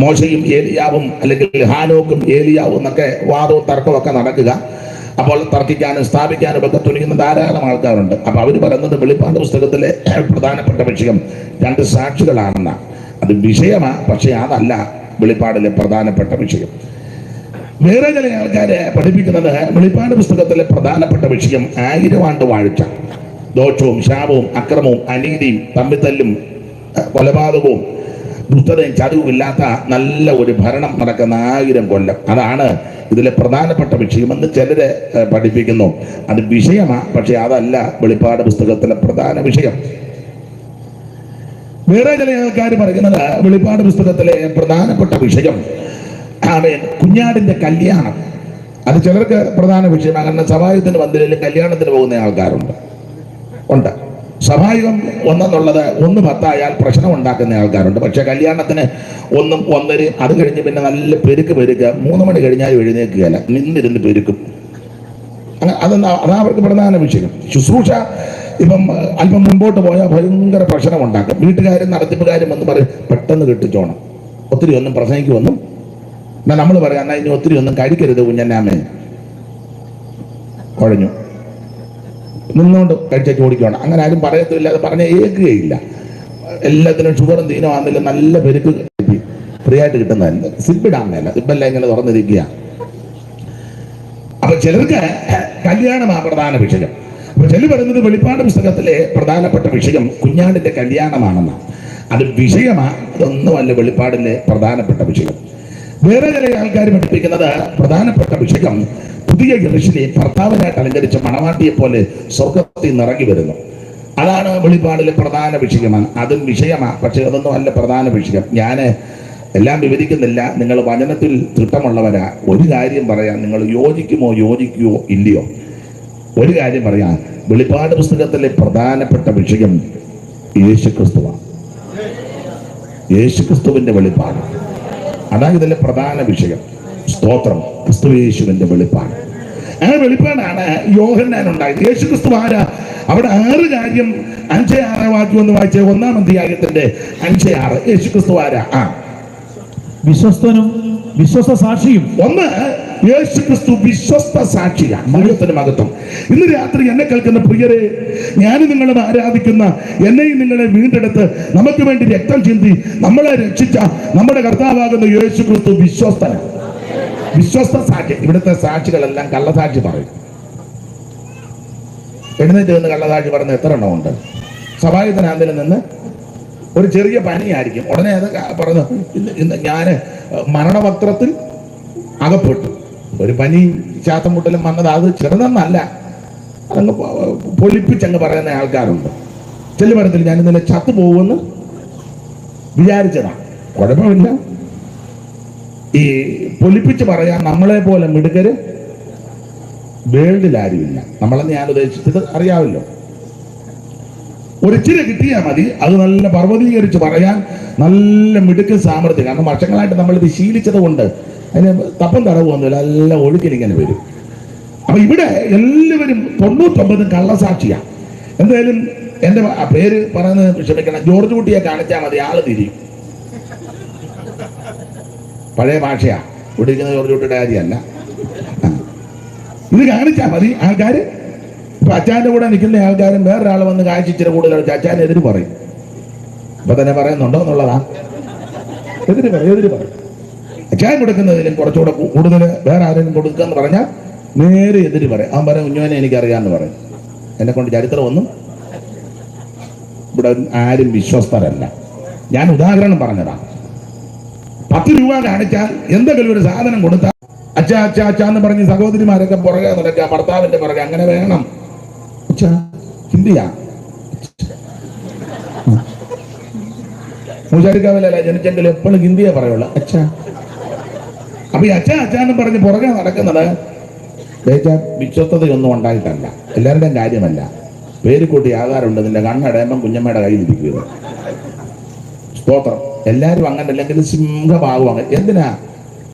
മോശയും ഏലിയാവും, അല്ലെങ്കിൽ ഹാനോക്കും ഏലിയാവും എന്നൊക്കെ വാദവും തർക്കമൊക്കെ നടക്കുക. അപ്പോൾ തർക്കിക്കാനും സ്ഥാപിക്കാനും ഒക്കെ തുനിയുന്ന ധാരാളം ആൾക്കാരുണ്ട്. അപ്പൊ അവർ പറയുന്നത് വെളിപ്പാട് പുസ്തകത്തിലെ പ്രധാനപ്പെട്ട വിഷയം 2 സാക്ഷികളാണെന്ന. അത് വിഷയമാണ്, പക്ഷെ അതല്ല വെളിപ്പാടിലെ പ്രധാനപ്പെട്ട വിഷയം. വേറെ ചില ആൾക്കാരെ പഠിപ്പിക്കുന്നത് വെളിപ്പാട് പുസ്തകത്തിലെ പ്രധാനപ്പെട്ട വിഷയം 1000 ആണ്ട് വാഴ്ച, ദോഷവും ശാപവും അക്രമവും അനീതിയും തമ്മിത്തല്ലും കൊലപാതകവും ദുഷ്ടതയും ചതിവുമില്ലാത്ത നല്ല ഒരു ഭരണം നടക്കുന്ന 1000 കൊല്ലം. അതാണ് ഇതിലെ പ്രധാനപ്പെട്ട വിഷയമെന്ന് ചിലര് പഠിപ്പിക്കുന്നു. അത് വിഷയമാണ്, പക്ഷെ അതല്ല വെളിപ്പാട് പുസ്തകത്തിലെ പ്രധാന വിഷയം. വേറെ ചില ആൾക്കാർ പറയുന്നത് വെളിപ്പാട് പുസ്തകത്തിലെ പ്രധാനപ്പെട്ട വിഷയം കുഞ്ഞാടിന്റെ കല്യാണം. അത് ചിലർക്ക് പ്രധാന വിഷയമാണ്. കാരണം സഭായുഗത്തിന് മന്ദിരത്തിൽ കല്യാണത്തിന് പോകുന്ന ആൾക്കാരുണ്ട്. സഭായുഗം ഒന്നെന്നുള്ളത് 1:10 പ്രശ്നം ഉണ്ടാക്കുന്ന ആൾക്കാരുണ്ട്. പക്ഷെ കല്യാണത്തിന് 1 1:30, അത് കഴിഞ്ഞ് പിന്നെ നല്ല പെരുക്ക് 3 മണി കഴിഞ്ഞാൽ എഴുന്നേക്കുകയല്ല, നിന്നിരുന്ന് പെരുക്കും. അതാ അവർക്ക് പ്രധാന വിഷയം. ശുശ്രൂഷ ഇപ്പം അല്പം മുൻപോട്ട് പോയാൽ ഭയങ്കര പ്രശ്നം ഉണ്ടാക്കും. വീട്ടുകാരും നടത്തിപ്പുകാരും എന്ന് പറയും പെട്ടെന്ന് കെട്ടിച്ചോണം, ഒത്തിരി ഒന്നും പ്രസംഗിക്കുമെന്നും. എന്നാൽ നമ്മൾ പറയാം, എന്നാൽ ഇനി ഒത്തിരി ഒന്നും കഴിക്കരുത് കുഞ്ഞന്നാമേ, കുഴഞ്ഞു നിന്നുകൊണ്ട് കഴിച്ചു ഓടിക്കണം. അങ്ങനെ ആരും പറയത്തില്ല, അത് പറഞ്ഞ ഏൽക്കുകയില്ല. എല്ലാത്തിനും ഷുഗറും തീനോ ആണെങ്കിലും നല്ല പെരുക്ക് ഫ്രീ ആയിട്ട് കിട്ടുന്നതല്ല. സിബിടാന്നല്ല, സിബല്ല ഇങ്ങനെ തുറന്നിരിക്കുക. അപ്പൊ ചിലർക്ക് കല്യാണമാണ് പ്രധാന വിഷയം. അപ്പൊ ചില പറയുന്നത് വെളിപ്പാട് പുസ്തകത്തിലെ പ്രധാനപ്പെട്ട വിഷയം കുഞ്ഞാടിന്റെ കല്യാണമാണെന്ന്. അത് വിഷയമാണ്, അതൊന്നുമല്ല വെളിപ്പാടിലെ പ്രധാനപ്പെട്ട വിഷയം. വേറെ ചില ആൾക്കാർ പഠിപ്പിക്കുന്നത് പ്രധാനപ്പെട്ട വിഷയം പുതിയ യെരൂശലേം ഭർത്താവിനായിട്ട് അലങ്കരിച്ച മണവാട്ടിയെ പോലെ സ്വർഗത്തിൽ നിറങ്ങി വരുന്നു. അതാണ് വെളിപ്പാടിലെ പ്രധാന വിഷയമാണ്. അതും വിഷയമാണ്, പക്ഷെ അതൊന്നും അല്ല പ്രധാന വിഷയം. ഞാൻ എല്ലാം വിവരിക്കുന്നില്ല, നിങ്ങൾ വചനത്തിൽ തൃട്ടമുള്ളവരാ. ഒരു കാര്യം പറയാം, നിങ്ങൾ യോജിക്കുമോ ഇല്ലയോ? ഒരു കാര്യം പറയാം, വെളിപ്പാട് പുസ്തകത്തിലെ പ്രധാനപ്പെട്ട വിഷയം യേശുക്രിസ്തുവാണ്. യേശുക്രിസ്തുവിന്റെ വെളിപ്പാട്. അതാണ് ഇതിലെ പ്രധാന വിഷയം. സ്തോത്രം. ക്രിസ്തു യേശുവിന്റെ വെളിപ്പാട്. ആ വെളിപ്പാടാണ് യോഹന്നാൻ ഉണ്ടായത്. യേശുക്രിസ്തു ആരാ? അവിടെ 6 കാര്യം 5-6 വാക്യം ഒന്ന് വായിച്ച 1-ാം അധ്യായത്തിന്റെ 5-6. യേശുക്രിസ്തു ആരാ? വിശ്വസ്തനും വിശ്വസ്ത സാക്ഷിയും. ഒന്ന്, യേശുക്രിസ്തു വിശ്വസ്ത സാക്ഷിയാണ്. ദൈവത്തിന്റെ മഹത്വം. ഇന്ന് രാത്രി എന്നെ കേൾക്കുന്ന പ്രിയരെ, ഞാൻ നിങ്ങളെ ആരാധിക്കുന്ന, എന്നെയും നിങ്ങളെ വീണ്ടെടുത്ത് നമുക്ക് വേണ്ടി രക്തം ചിന്തി നമ്മളെ രക്ഷിച്ച നമ്മുടെ കർത്താവാകുന്ന യേശുക്രിസ്തു വിശ്വസ്തനാണ്. വിശ്വസ്ത സാക്ഷി. ഇവിടുത്തെ സാക്ഷികളെല്ലാം കള്ളസാക്ഷി പറയും. എഴുന്നേറ്റ് നിന്ന് കള്ളസാക്ഷി പറഞ്ഞ എത്ര എണ്ണമുണ്ട്? സഭായുധനാന്തിൽ നിന്ന് ഒരു ചെറിയ പനിയായിരിക്കും, ഉടനെ അത് പറഞ്ഞു, ഇന്ന് ഞാൻ മരണപത്രത്തിൽ അകപ്പെട്ടു. ഒരു പനി ശ്വാസം മുട്ടലും വന്നത് അത് ചെറുതെന്നല്ല, അതങ്ങ് പൊലിപ്പിച്ചങ്ങ് പറയുന്ന ആൾക്കാരുണ്ട്. ചെല്ലു മരത്തിൽ ഞാൻ ഇന്നലെ ചത്തു പോകുമെന്ന് വിചാരിച്ചതാണ്. കുഴപ്പമില്ല. ഈ പൊലിപ്പിച്ച് പറയാൻ നമ്മളെ പോലെ മിടുക്കര് വേൾഡിൽ ആരുമില്ല. നമ്മളെന്ന് ഞാൻ ഉദ്ദേശിച്ചത് അറിയാമല്ലോ. ഒരിച്ചിരി കിട്ടിയാൽ മതി, അത് നല്ല പർവ്വതീകരിച്ച് പറയാൻ നല്ല മിടുക്ക് സാമർഥ്യം. കാരണം വർഷങ്ങളായിട്ട് നമ്മളിത് ശീലിച്ചത് കൊണ്ട് അതിന് തപ്പം തടവൊന്നുമില്ല, നല്ല ഒഴുക്കിലിങ്ങനെ വരും. അപ്പൊ ഇവിടെ എല്ലാവരും 99 കള്ളസാക്ഷിയാണ്. എന്തായാലും എൻ്റെ പേര് പറയുന്നത് ക്ഷമിക്കണം, ജോർജ് കുട്ടിയെ കാണിച്ചാൽ മതി, ആള് തിരിയും. പഴയ ഭാഷയാ, ഇവിടെ ഇരിക്കുന്ന ജോർജ് കുട്ടിയുടെ കാര്യമല്ല. ഇത് കാണിച്ചാൽ മതി ആൾക്കാര്. ഇപ്പൊ അച്ചാന്റെ കൂടെ നിൽക്കുന്ന ആൾക്കാരും വേറൊരാൾ വന്ന് കാഴ്ച ഇച്ചിരി കൂടുതൽ അച്ചാനെതിര് പറയും. ഇപ്പൊ തന്നെ പറയുന്നുണ്ടോ എന്നുള്ളതാ. എതിര് പറയും. അച്ചാൻ കൊടുക്കുന്നതിലും കുറച്ചുകൂടെ കൂടുതൽ വേറെ ആരെങ്കിലും കൊടുക്കാന്ന് പറഞ്ഞാൽ നേരെ എതിര് പറയും. അവൻ പറയും കുഞ്ഞോനെ എനിക്കറിയാന്ന് പറയും. എന്നെ കൊണ്ട് ചരിത്രമൊന്നും ഇവിടെ ആരും വിശ്വസ്തരല്ല. ഞാൻ ഉദാഹരണം പറഞ്ഞതാ. 10 രൂപ കാണിച്ചാൽ എന്തെങ്കിലും ഒരു സാധനം കൊടുത്താൽ അച്ചാന്ന് പറഞ്ഞ് സഹോദരിമാരൊക്കെ പുറകെ നടക്കുക, ഭർത്താവിന്റെ പുറകെ. അങ്ങനെ വേണം. ഹിന്ദിയാ. മൂശാരിക്കാവിലല്ല ജനിച്ചെങ്കിൽ എപ്പോഴും ഹിന്ദിയെ പറയുള്ളൂ. അപ്പൊ ഈ അച്ചാന്ന് പറഞ്ഞ് പുറകെ നടക്കുന്നത് വിശ്വസ്തതയൊന്നും ഉണ്ടായിട്ടല്ല, എല്ലാവരുടെയും കാര്യമല്ല. പേര് കൂട്ടി ആകാറുണ്ട്. നിന്റെ കണ്ണടയുമ്പം കുഞ്ഞമ്മയുടെ കയ്യിലിരിക്കുക. സ്തോത്രം. എല്ലാവരും അങ്ങനെ അല്ലെങ്കിൽ സിംഹഭാവം അങ്ങനെ. എന്തിനാ?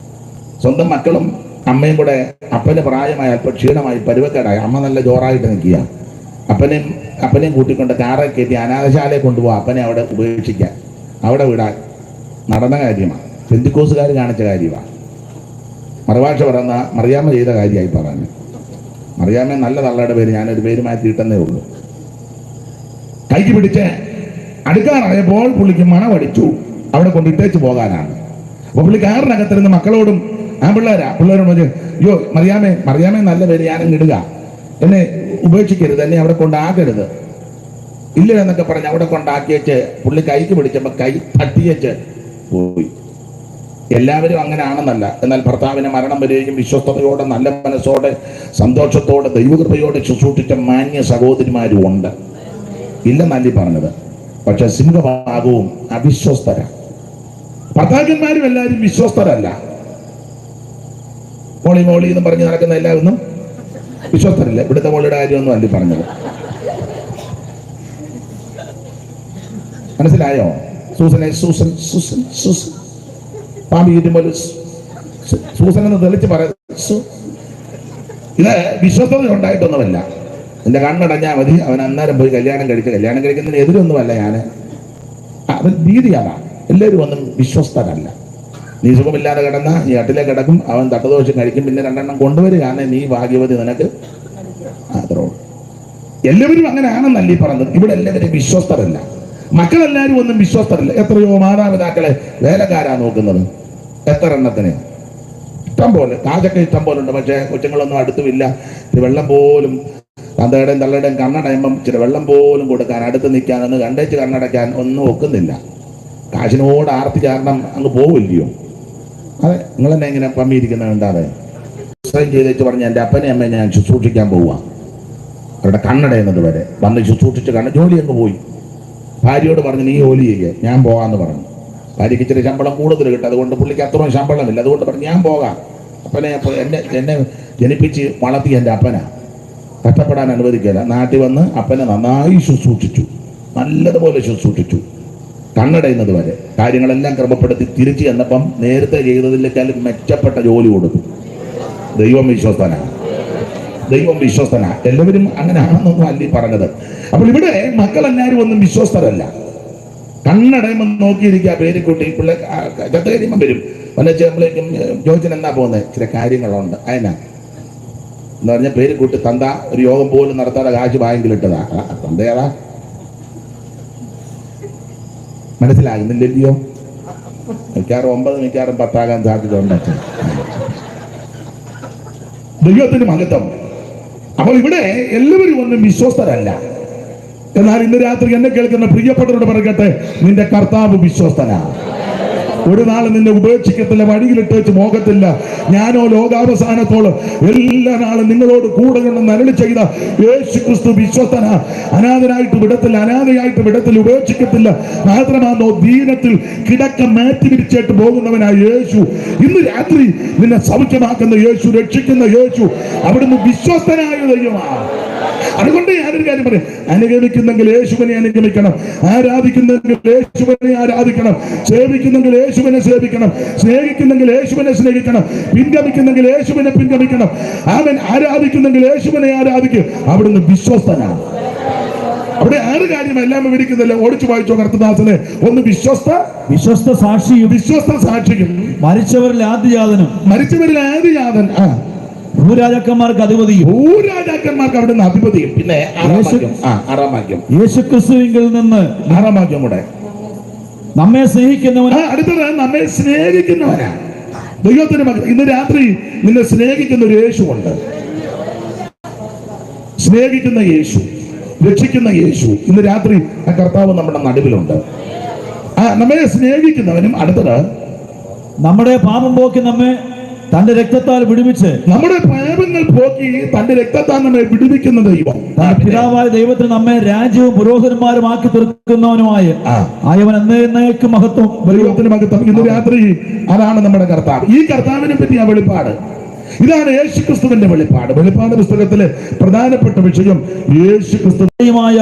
സ്വന്തം മക്കളും അമ്മയും കൂടെ അപ്പന് പ്രായമായ അല്പം ക്ഷീണമായി പരുവക്കേടായി, അമ്മ നല്ല ജോറായിട്ട് നിൽക്കുക. അപ്പനെയും കൂട്ടിക്കൊണ്ട് കാറെ കയറ്റി അനാഥശാലയെ കൊണ്ടുപോകാം, അപ്പനെ അവിടെ ഉപേക്ഷിക്കാൻ, അവിടെ വിടാൻ നടന്ന കാര്യമാണ്. പെന്തിക്കോസുകാർ കാണിച്ച കാര്യമാണ്. മറുഭാഷ പറയുന്ന മറിയാമ്മ ചെയ്ത കാര്യമായി പറഞ്ഞു. മറിയാമ്മ നല്ല തള്ളയുടെ പേര് ഞാനൊരു പേര് മാറ്റിയിട്ടെന്നേ ഉള്ളൂ. കൈക്ക് പിടിച്ച് അടുക്കാറായപ്പോൾ പുള്ളിക്ക് മണമടിച്ചു, അവിടെ കൊണ്ടിട്ടേച്ച് പോകാനാണ്. അപ്പൊ പുള്ളി കാറിനകത്തിരുന്ന് മക്കളോടും പിള്ളേരോട് പറഞ്ഞു, അയ്യോ മറിയാമേ നല്ല പേര്, ഞാനും ഇടുക, എന്നെ ഉപേക്ഷിക്കരുത്, എന്നെ അവിടെ കൊണ്ടാക്കരുത്, ഇല്ല എന്നൊക്കെ പറഞ്ഞ് അവിടെ കൊണ്ടാക്കിയേച്ച് പുള്ളി കൈക്ക് പിടിച്ചപ്പോ കൈ തട്ടിയേച്ച് പോയി. എല്ലാവരും അങ്ങനെ ആണെന്നല്ല, എന്നാൽ ഭർത്താവിനെ മരണം വരെയും വിശ്വസ്തയോടെ നല്ല മനസ്സോടെ സന്തോഷത്തോടെ ദൈവകൃപയോടെ ശുശ്രൂഷിച്ച മാന്യ സഹോദരിമാരും ഉണ്ട്. ഇല്ലെന്നല്ലി പറഞ്ഞത്. പക്ഷെ സിംഹഭാഗവും അവിശ്വസ്തര. ഭർത്താക്കന്മാരും എല്ലാവരും വിശ്വസ്തരല്ല. മോളി എന്ന് പറഞ്ഞ് നടക്കുന്ന എല്ലാവരും വിശ്വസ്തരല്ല. ഇവിടുത്തെ മോളിയുടെ കാര്യമൊന്നും അല്ലി പറഞ്ഞത്. മനസ്സിലായോ? സൂസൻ പാമ്പ് ചുറ്റുമ്പോൾ സൂസൻ എന്ന് തെളിച്ച് പറയുന്നത് ഇത് വിശ്വസ്തത ഉണ്ടായിട്ടൊന്നുമല്ല. എന്റെ കണ്ണടഞ്ഞാൽ മതി, അവൻ അന്നേരം പോയി കല്യാണം കഴിക്കുന്നതിന് എതിരൊന്നുമല്ല ഞാൻ. അത് രീതിയാണ്. എല്ലാവരും ഒന്നും വിശ്വസ്തരല്ല. നീ സുഖമില്ലാതെ കിടന്ന നീ അട്ടിലെ കിടക്കും, അവൻ തട്ടദോഷം കഴിക്കും, പിന്നെ 2 എണ്ണം കൊണ്ടുവരികയാണ്, നീ ഭാഗ്യവതി, നിനക്ക് അത്രേ. എല്ലാവരും അങ്ങനെ ആണെന്നല്ല ഈ പറഞ്ഞത്. ഇവിടെ എല്ലാവരും വിശ്വസ്തരല്ല. മക്കളെല്ലാവരും ഒന്നും വിശ്വസ്തരല്ല. എത്രയോ മാതാപിതാക്കളെ വേലക്കാരാ നോക്കുന്നത്. എത്ര എണ്ണത്തിന്? ഇഷ്ടം പോലെ, കാശൊക്കെ ഇഷ്ടം പോലെ ഉണ്ട്. പക്ഷെ കൊച്ചുങ്ങളൊന്നും അടുത്തുമില്ല. വെള്ളം പോലും തന്തയുടെയും തള്ളയുടെയും കണ്ണടയുമ്പം ഇച്ചിരി വെള്ളം പോലും കൊടുക്കാൻ, അടുത്ത് നിൽക്കാൻ, ഒന്ന് കണ്ടേച്ച് കണ്ണടയ്ക്കാൻ ഒന്നും ഒക്കുന്നില്ല. കാശിനോട് ആർത്തി കാരണം അങ്ങ് പോവില്ലയോ? അതെ, നിങ്ങളെന്നെ ഇങ്ങനെ പമ്മിയിരിക്കുന്നത് ഉണ്ടാതെ സൈൻ ചെയ്തേച്ച് പറഞ്ഞ് എൻ്റെ അപ്പനെ അമ്മയെ ഞാൻ ശുശ്രൂഷിക്കാൻ പോവുക, അവരുടെ കണ്ണടയുന്നത് വരെ വന്ന് ശുശ്രൂഷിച്ച് ജോലി അങ്ങ് പോയി. ഭാര്യയോട് പറഞ്ഞു നീ ജോലി ചെയ്യുക, ഞാൻ പോകാമെന്ന് പറഞ്ഞു. ഭാര്യയ്ക്ക് ഇച്ചിരി ശമ്പളം കൂടുതൽ കിട്ടും, അതുകൊണ്ട് പുള്ളിക്ക് അത്രയും ശമ്പളമില്ല. അതുകൊണ്ട് പറഞ്ഞു ഞാൻ പോകാം. അപ്പനെ എന്നെ ജനിപ്പിച്ച് വളർത്തി എൻ്റെ അപ്പനാ, കഷ്ടപ്പെടാൻ അനുവദിക്കില്ല. നാട്ടിൽ വന്ന് അപ്പനെ നന്നായി ശുശ്രൂഷിച്ചു, നല്ലതുപോലെ ശുശ്രൂഷിച്ചു. കണ്ണടയുന്നത് വരെ കാര്യങ്ങളെല്ലാം ക്രമപ്പെടുത്തി തിരിച്ചു ചെന്നപ്പം നേരത്തെ ചെയ്തതിലേക്കാളും മെച്ചപ്പെട്ട ജോലി കൊടുത്തു. ദൈവം വിശ്വസ്തനാണ്, ദൈവം വിശ്വസ്തനാ. എല്ലാവരും അങ്ങനെ ആണെന്നൊന്നും അല്ല ഈ പറഞ്ഞത്. അപ്പോൾ ഇവിടെ മക്കളെല്ലാവരും ഒന്നും വിശ്വസ്തരല്ല. കണ്ണടയുമ്പോൾ നോക്കിയിരിക്കുക. പേരിക്കുട്ടി പിള്ളേ ചത്ത കഴിയുമ്പോൾ വരും. വല്ല ചേമ്പളേക്കും ചോദിച്ചാൽ എന്നാ പോകുന്നത്, ചില കാര്യങ്ങളുണ്ട്. അതിനാ എന്ന് പറഞ്ഞാൽ പേരിക്കുട്ടി തന്ത ഒരു യോഗം പോലും നടത്താതെ കാശ് ബാങ്കിലിട്ടതാ. തന്തയാതാ മനസ്സിലാകുന്നില്ലല്ലോ. മിക്കാറും 9, മിക്കാറും 10 ആകാൻ സാധ്യതയുണ്ട്. ദൈവത്തിന് മഹത്വം. അപ്പോൾ ഇവിടെ എല്ലാവരും ഒന്നും വിശ്വസ്തരല്ല. എന്നാൽ ഇന്ന് രാത്രി എന്നെ കേൾക്കുന്ന പ്രിയപ്പെട്ടവരോട് പറയട്ടെ, നിന്റെ കർത്താവ് വിശ്വസ്തനാ. ഒരു നാൾ നിന്നെ ഉപേക്ഷിക്കത്തില്ല, വഴിയിലിട്ട് വെച്ച് പോകത്തില്ല. ഞാനോ ലോകാവസാനത്തോളം എല്ലാ നാളും നിങ്ങളോട് കൂടെ കൊണ്ടെന്ന് അരുളി ചെയ്ത യേശു ക്രിസ്തു വിശ്വസ്തനാ. അനാഥനായിട്ട് വിടത്തില്ല, അനാഥയായിട്ട് വിടത്തില്ല, ഉപേക്ഷിക്കത്തില്ല. മാത്രമാണോ ദീനത്തിൽ കിടക്ക മാറ്റി പിരിച്ചിട്ട് പോകുന്നവനായ യേശു. ഇന്ന് രാത്രി നിന്നെ സൗഖ്യമാക്കുന്ന യേശു, രക്ഷിക്കുന്ന യേശു അവിടുന്ന് വിശ്വസ്തനായ ദൈവമാണ്. അതുകൊണ്ട് ഞാനൊരു കാര്യം പറയും, അനുഗമിക്കുന്നെങ്കിൽ യേശുവിനെ അനുഗമിക്കണം, ആരാധിക്കുന്നെങ്കിൽ യേശുവിനെ ആരാധിക്കണം, സേവിക്കുന്നെങ്കിൽ യേശുവിനെ സേവിക്കണം, സ്നേഹിക്കുന്നെങ്കിൽ യേശുവിനെ സ്നേഹിക്കണം, പിൻഗമിക്കുന്നെങ്കിൽ യേശുവിനെ പിൻഗമിക്കണം. അവൻ ആരാധിക്കുന്നെങ്കിൽ യേശുവിനെ ആരാധിക്കും. അവിടുന്ന് വിശ്വസ്തനാണ്. അവിടെ 6 കാര്യം എല്ലാം വിവരിക്കുന്നില്ല. ഓടിച്ചു വായിച്ചോ കർത്തദാസനെ. ഒന്ന് വിശ്വസ്ത സാക്ഷിയും, വിശ്വസ്ത സാക്ഷിയും, മരിച്ചവരിൽ ആദിജാതൻ, ഭൂരാജാക്കന്മാർക്ക് അധിപതിയും, ഭൂരാജാക്കന്മാർക്ക് അവിടുന്ന് അധിപതിയും. പിന്നെ 6-ാം വാക്യം, യേശുക്രിസ്തുവിങ്കിൽ നിന്ന് 6-ാം വാക്യം കൂടെ, നമ്മെ സ്നേഹിക്കുന്നവനാ. അടുത്തത് നമ്മെ സ്നേഹിക്കുന്നവനാ. ദൈവത്തിന്റെ മകൻ. ഇന്ന് രാത്രി നിന്നെ സ്നേഹിക്കുന്ന ഒരു യേശുവുണ്ട്. സ്നേഹിക്കുന്ന യേശു, രക്ഷിക്കുന്ന യേശു. ഇന്ന് രാത്രി ആ കർത്താവ് നമ്മുടെ നടുവിലുണ്ട്. നമ്മെ സ്നേഹിക്കുന്നവനും. അടുത്തത് നമ്മുടെ പാപം പോക്കി നമ്മെ തന്റെ രക്തത്താൽ വിടുവിച്ച്, നമ്മുടെ പാപങ്ങൾ പോക്കി തന്റെ രക്തത്താൽ നമ്മെ വിടുവിക്കുന്ന ദൈവം. പിതാവായ ദൈവത്തിന് നമ്മെ രാജ്യവും പുരോഹിതന്മാരും ആക്കി തീർക്കുന്നവനുമായ ആയവൻ എന്നേക്കും മഹത്വം. ദൈവത്തിന് മഹത്വം. ഇന്ന് രാത്രി അതാണ് നമ്മുടെ കർത്താവ്. ഈ കർത്താവിനെ പറ്റി ആ വെളിപ്പാട്. ഇതാണ് യേശു ക്രിസ്തുവിന്റെ വെളിപ്പാട്. വെളിപ്പാട് പുസ്തകത്തിലെ പ്രധാനപ്പെട്ട വിഷയം യേശു ക്രിസ്തുമായ